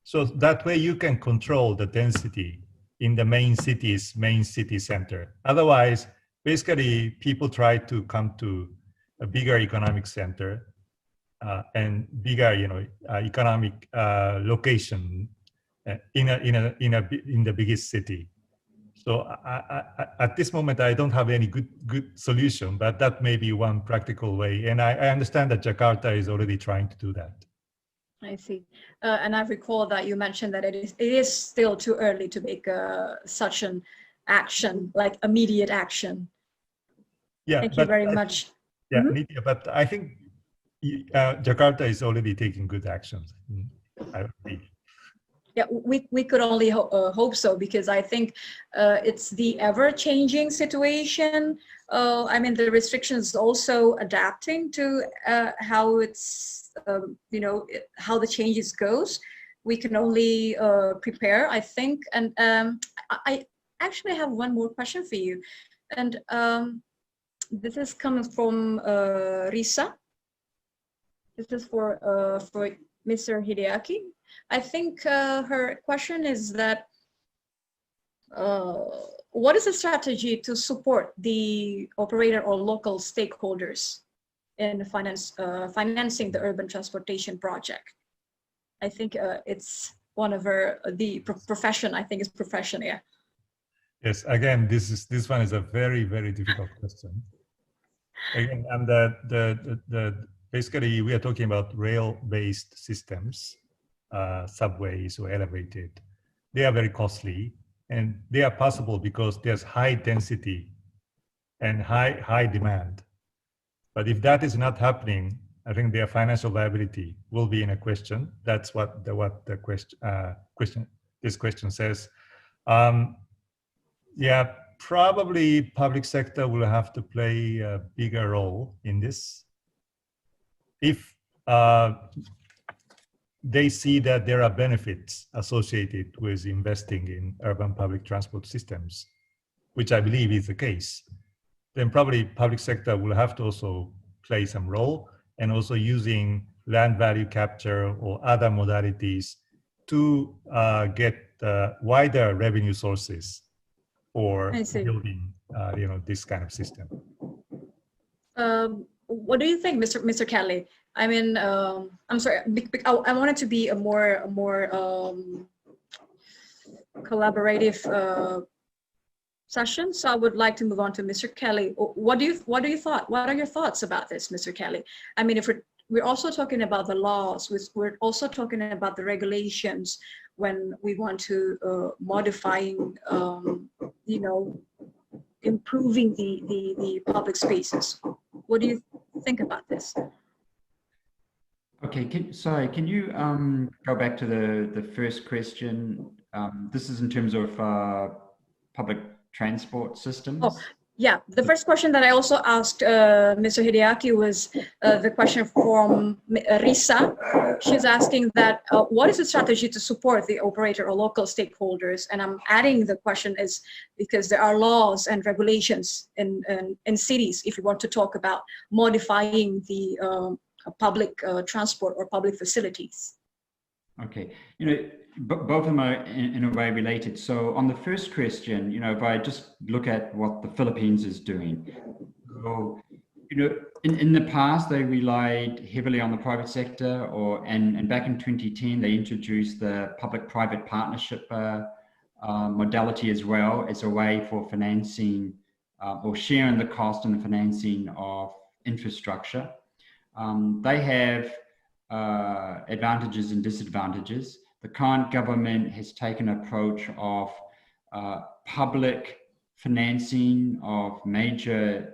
F: So that way you can control the density in the main city center. Otherwise, basically people try to come to a bigger economic center and bigger, economic location in the biggest city. So at this moment, I don't have any good solution, but that may be one practical way. And I understand that Jakarta is already trying to do that.
A: I see. And I recall that you mentioned that it is still too early to make such an action, like immediate action.
F: Yeah.
A: Thank you very much.
F: Yeah, Nitya, but I think Jakarta is already taking good actions. I believe.
A: Yeah, we could only hope so, because I think it's the ever-changing situation. I mean, the restrictions also adapting to how it's, how the changes goes. We can only prepare, I think. And I actually have one more question for you. And this is coming from Risa. This is for Mr. Hideaki. I think her question is that, what is the strategy to support the operator or local stakeholders in financing the urban transportation project? I think it's one of the profession, I think it's profession, yeah.
F: Yes, again, this one is a very, very difficult question. Again, and basically we are talking about rail-based systems. Subways or elevated, they are very costly, and they are possible because there's high density and high demand. But if that is not happening, I think their financial viability will be in a question. That's what the question this question says. Yeah, probably public sector will have to play a bigger role in this. If they see that there are benefits associated with investing in urban public transport systems, which I believe is the case, then probably public sector will have to also play some role, and also using land value capture or other modalities to get wider revenue sources for building this kind of system.
A: What do you think, Mr. Kelly? I mean, I'm sorry, I want it to be a more collaborative session. So I would like to move on to Mr. Kelly. What are your thoughts about this, Mr. Kelly? I mean, if we're also talking about the laws, we're also talking about the regulations when we want to modifying, improving the public spaces. What do you think about this?
G: Okay, can you go back to the first question? This is in terms of public transport systems.
A: Oh, yeah. The first question that I also asked Mr. Hideaki was the question from Risa. She's asking that what is the strategy to support the operator or local stakeholders? And I'm adding the question is because there are laws and regulations in cities if you want to talk about modifying the public transport or public facilities.
G: Okay, both of them are in a way related. So on the first question, if I just look at what the Philippines is doing, so, in the past they relied heavily on the private sector, and back in 2010 they introduced the public-private partnership modality as well as a way for financing or sharing the cost and the financing of infrastructure. They have advantages and disadvantages. The current government has taken an approach of public financing of major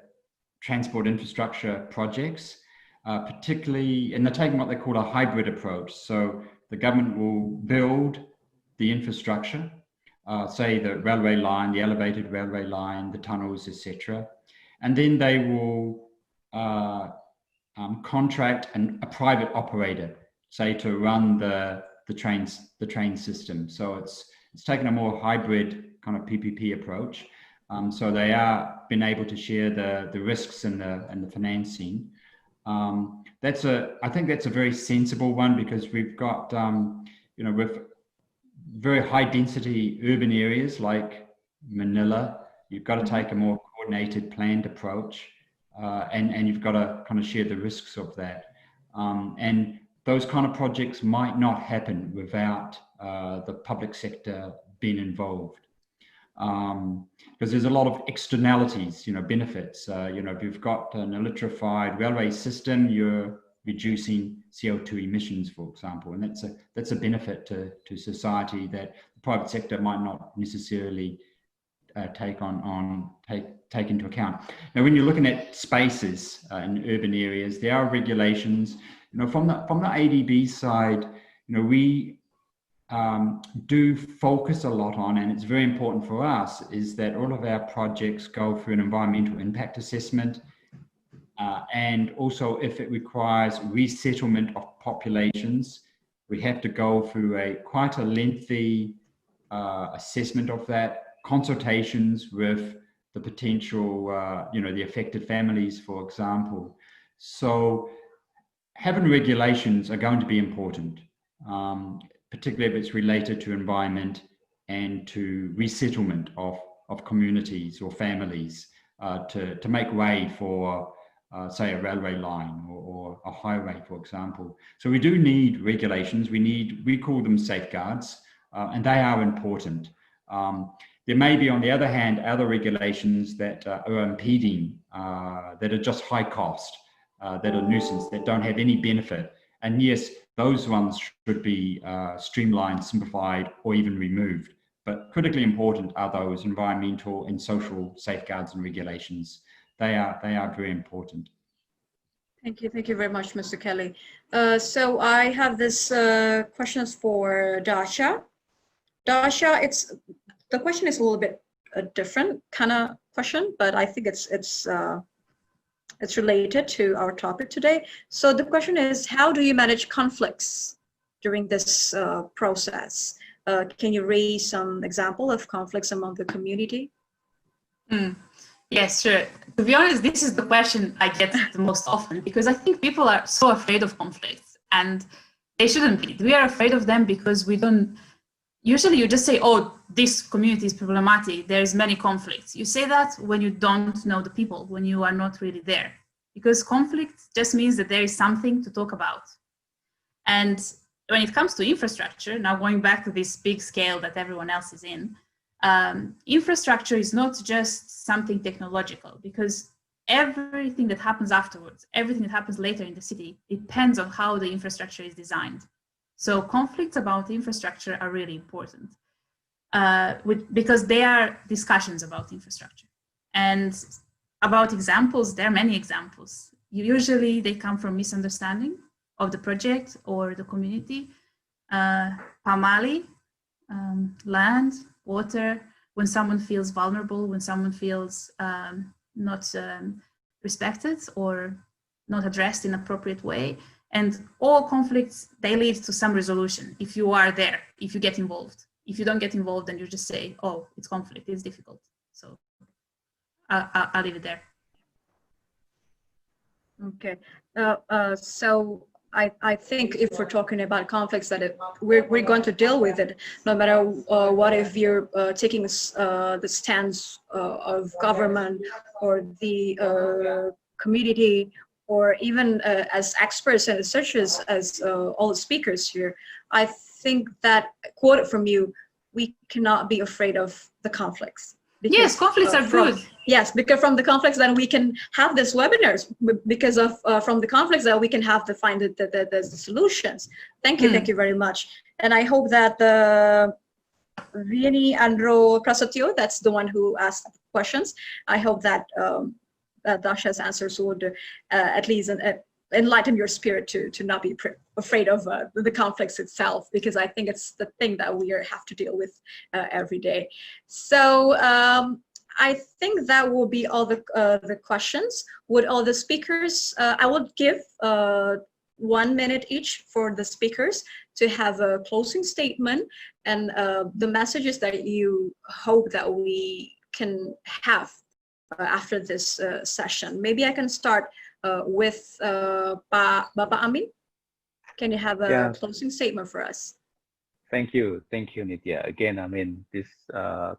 G: transport infrastructure projects, particularly, and they're taking what they call a hybrid approach. So the government will build the infrastructure, say the railway line, the elevated railway line, the tunnels, etc. And then they will contract a private operator, say, to run the train system. So it's taken a more hybrid kind of PPP approach. So they are been able to share the risks and the financing. I think that's a very sensible one, because we've got with very high density urban areas like Manila, you've got to take a more coordinated, planned approach. And you've got to kind of share the risks of that. And those kind of projects might not happen without the public sector being involved. Because there's a lot of externalities, benefits. If you've got an electrified railway system, you're reducing CO2 emissions, for example, and that's a benefit to society that the private sector might not necessarily take into account. Now, when you're looking at spaces in urban areas, there are regulations. From the ADB side, we do focus a lot on, and it's very important for us, is that all of our projects go through an environmental impact assessment, and also if it requires resettlement of populations, we have to go through quite a lengthy assessment of that, consultations with the potential, the affected families, for example. So having regulations are going to be important, particularly if it's related to environment and to resettlement of communities or families, to make way for, say, a railway line or a highway, for example. So we do need regulations. We call them safeguards, and they are important. There may be, on the other hand, other regulations that are impeding, that are just high cost, that are nuisance, that don't have any benefit. And yes, those ones should be streamlined, simplified, or even removed. But critically important are those environmental and social safeguards and regulations. They are very important.
A: Thank you very much, Mr. Kelly. So I have this questions for Dasha. Dasha, the question is a little bit a different kind of question, but I think it's related to our topic today. So the question is, how do you manage conflicts during this process? Can you raise some example of conflicts among the community?
H: Yes, sure. To be honest, this is the question I get the most often, because I think people are so afraid of conflicts, and they shouldn't be. We are afraid of them because we don't. Usually you just say, oh, this community is problematic, there's many conflicts. You say that when you don't know the people, when you are not really there. Because conflict just means that there is something to talk about. And when it comes to infrastructure, now going back to this big scale that everyone else is in, infrastructure is not just something technological, because everything that happens afterwards, everything that happens later in the city, depends on how the infrastructure is designed. So conflicts about infrastructure are really important because they are discussions about infrastructure. And about examples, there are many examples. Usually they come from misunderstanding of the project or the community. Pamali, land, water, when someone feels vulnerable, when someone feels not respected or not addressed in an appropriate way. And all conflicts, they lead to some resolution if you are there, if you get involved. If you don't get involved, then you just say, oh, it's conflict, it's difficult. So I'll leave it there.
A: Okay, so I think if we're talking about conflicts, that we're going to deal with it, no matter what, if you're taking the stance of government or the community, or even as experts and researchers, as all the speakers here. I think that, quoted from you, we cannot be afraid of the conflicts. Because,
H: yes, conflicts are good.
A: Yes, because from the conflicts then we can have these webinars, because of from the conflicts that we can have to find the solutions. Thank you very much. And I hope that the Vieni Andro Prasetyo, that's the one who asked questions, I hope that Dasha's answers would at least enlighten your spirit to not be afraid of the conflicts itself, because I think it's the thing that we have to deal with every day. So I think that will be all the questions. Would all the speakers, I would give 1 minute each for the speakers to have a closing statement and the messages that you hope that we can have after this session. Maybe I can start with Bapak Amin. Can you have a closing statement for us?
E: Thank you, Nitya. Again, I mean, this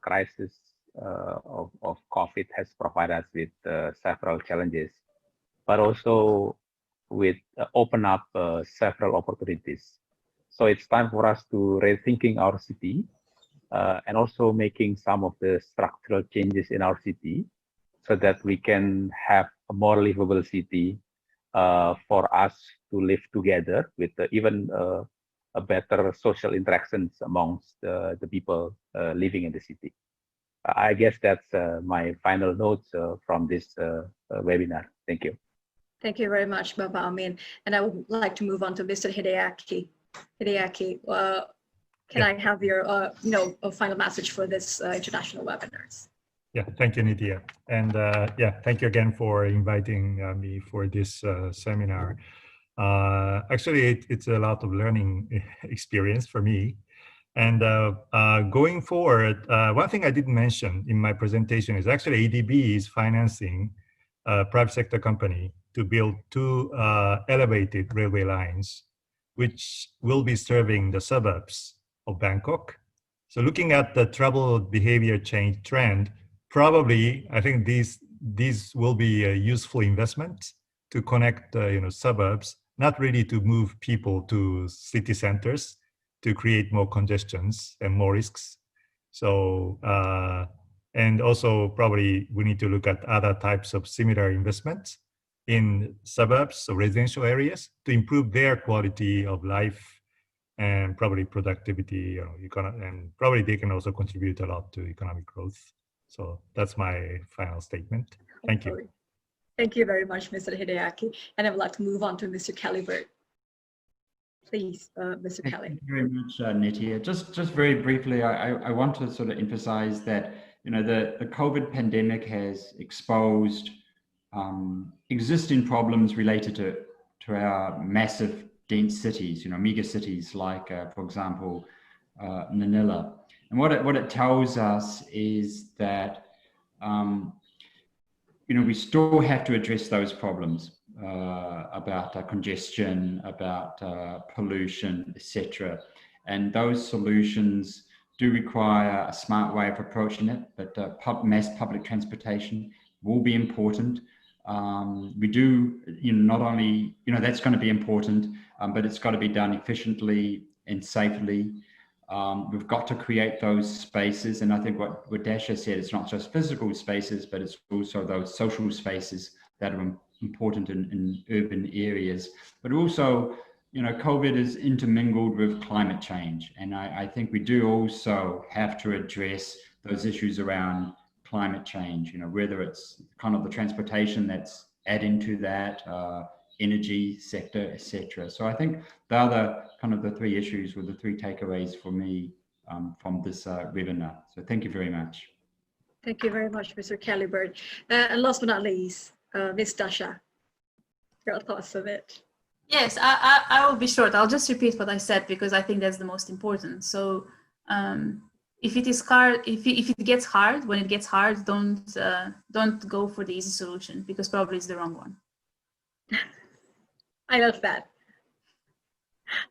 E: crisis of COVID has provided us with several challenges, but also with open up several opportunities. So it's time for us to rethinking our city and also making some of the structural changes in our city, so that we can have a more livable city for us to live together with even a better social interactions amongst the people living in the city. I guess that's my final notes from this webinar. Thank you.
A: Thank you very much, Bapak Amin. And I would like to move on to Mr. Hideaki. Hideaki, can I have your a final message for this international webinars?
F: Yeah, thank you, Nitya. And thank you again for inviting me for this seminar. Actually, it's a lot of learning experience for me. And going forward, one thing I didn't mention in my presentation is actually ADB is financing a private sector company to build 2 elevated railway lines, which will be serving the suburbs of Bangkok. So looking at the travel behavior change trend, probably, I think these will be a useful investment to connect, suburbs, not really to move people to city centers to create more congestions and more risks. So, and also probably we need to look at other types of similar investments in suburbs, so residential areas, to improve their quality of life and probably productivity, and probably they can also contribute a lot to economic growth. So that's my final statement. Thank you.
A: Thank you very much, Mr. Hideaki. And I would like to move on to Mr. Kellybert. Please, Mr. Kelly.
G: Thank you very much, Nitya. Just very briefly, I want to sort of emphasize that you know, the COVID pandemic has exposed existing problems related to our massive dense cities, you know, mega cities like, for example, Manila. And what it tells us is that, you know, we still have to address those problems about congestion, about pollution, etc. And those solutions do require a smart way of approaching it, but mass public transportation will be important. We do, you know, not only, you know, that's going to be important, but it's got to be done efficiently and safely. We've got to create those spaces, and I think what Dasha said, it's not just physical spaces, but it's also those social spaces that are important in urban areas. But also, you know, COVID is intermingled with climate change, and I think we do also have to address those issues around climate change, you know, whether it's kind of the transportation that's adding to that, energy sector, etc. So I think the other kind of the three issues were the three takeaways for me from this webinar. So thank you very much.
A: Thank you very much, Mr. Calibert. And last but not least, Ms. Dasha, your thoughts of it.
H: Yes, I will be short. I'll just repeat what I said because I think that's the most important. So if it is hard, if it gets hard, when it gets hard, don't go for the easy solution because probably it's the wrong one.
A: I love that.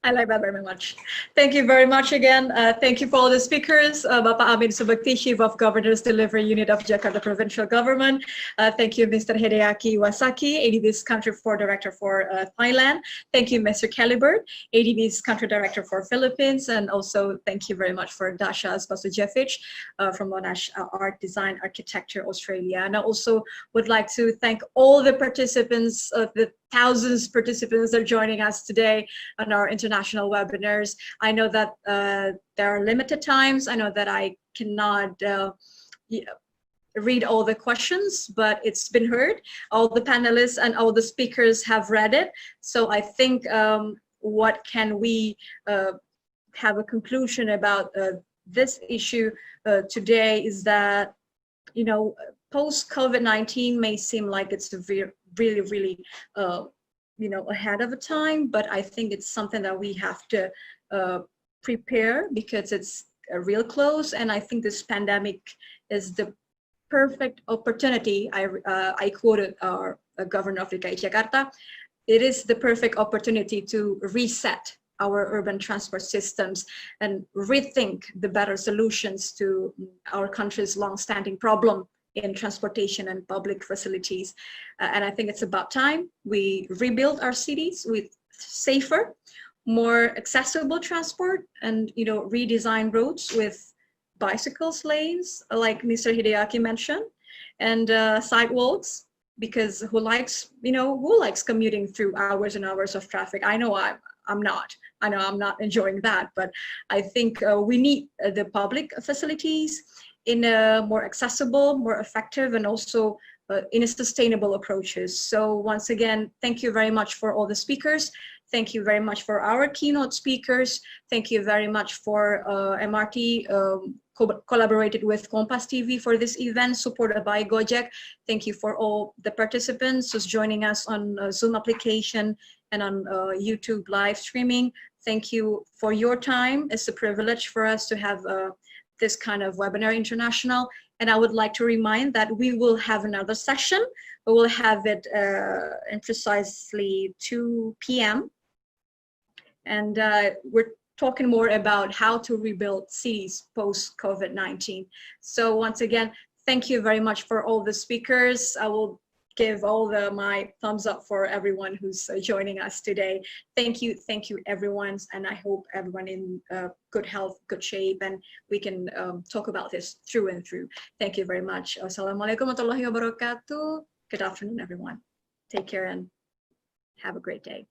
A: I like that very much. Thank you very much again. Thank you for all the speakers. Bapak Amin Subakti, Chief of Governors Delivery Unit of Jakarta Provincial Government. Thank you, Mr. Hideaki Wasaki, ADB's Country Director for Thailand. Thank you, Mr. Calibert, ADB's Country Director for Philippines. And also thank you very much for Dasha Spasujevic from Monash Art Design Architecture Australia. And I also would like to thank all the participants, the thousands of participants that are joining us today on our international webinars. I know that there are limited times. I know that I cannot read all the questions, but it's been heard. All the panelists and all the speakers have read it. So I think what can we have a conclusion about this issue today is that, you know, post-COVID-19 may seem like it's really, you know, ahead of a time, but I think it's something that we have to prepare because it's real close. And I think this pandemic is the perfect opportunity. I quoted our governor of DKI Jakarta. It is the perfect opportunity to reset our urban transport systems and rethink the better solutions to our country's long-standing problem in transportation and public facilities. And I think it's about time we rebuild our cities with safer, more accessible transport and, you know, redesign roads with bicycles lanes, like Mr. Hideaki mentioned, and sidewalks, because who likes commuting through hours and hours of traffic? I know I'm not enjoying that, but I think we need the public facilities in a more accessible, more effective, and also in a sustainable approaches. So once again, thank you very much for all the speakers. Thank you very much for our keynote speakers. Thank you very much for MRT collaborated with Kompas TV for this event, supported by Gojek. Thank you for all the participants who's joining us on Zoom application and on YouTube live streaming. Thank you for your time. It's a privilege for us to have this kind of webinar international. And I would like to remind that we will have another session. We will have it in precisely 2 p.m. And we're talking more about how to rebuild cities post-COVID-19. So once again, thank you very much for all the speakers. I will give all my thumbs up for everyone who's joining us today. Thank you everyone, and I hope everyone in good health, good shape, and we can talk about this through and through. Thank you very much. Assalamualaikum warahmatullahi wabarakatuh. Good afternoon, everyone. Take care and have a great day.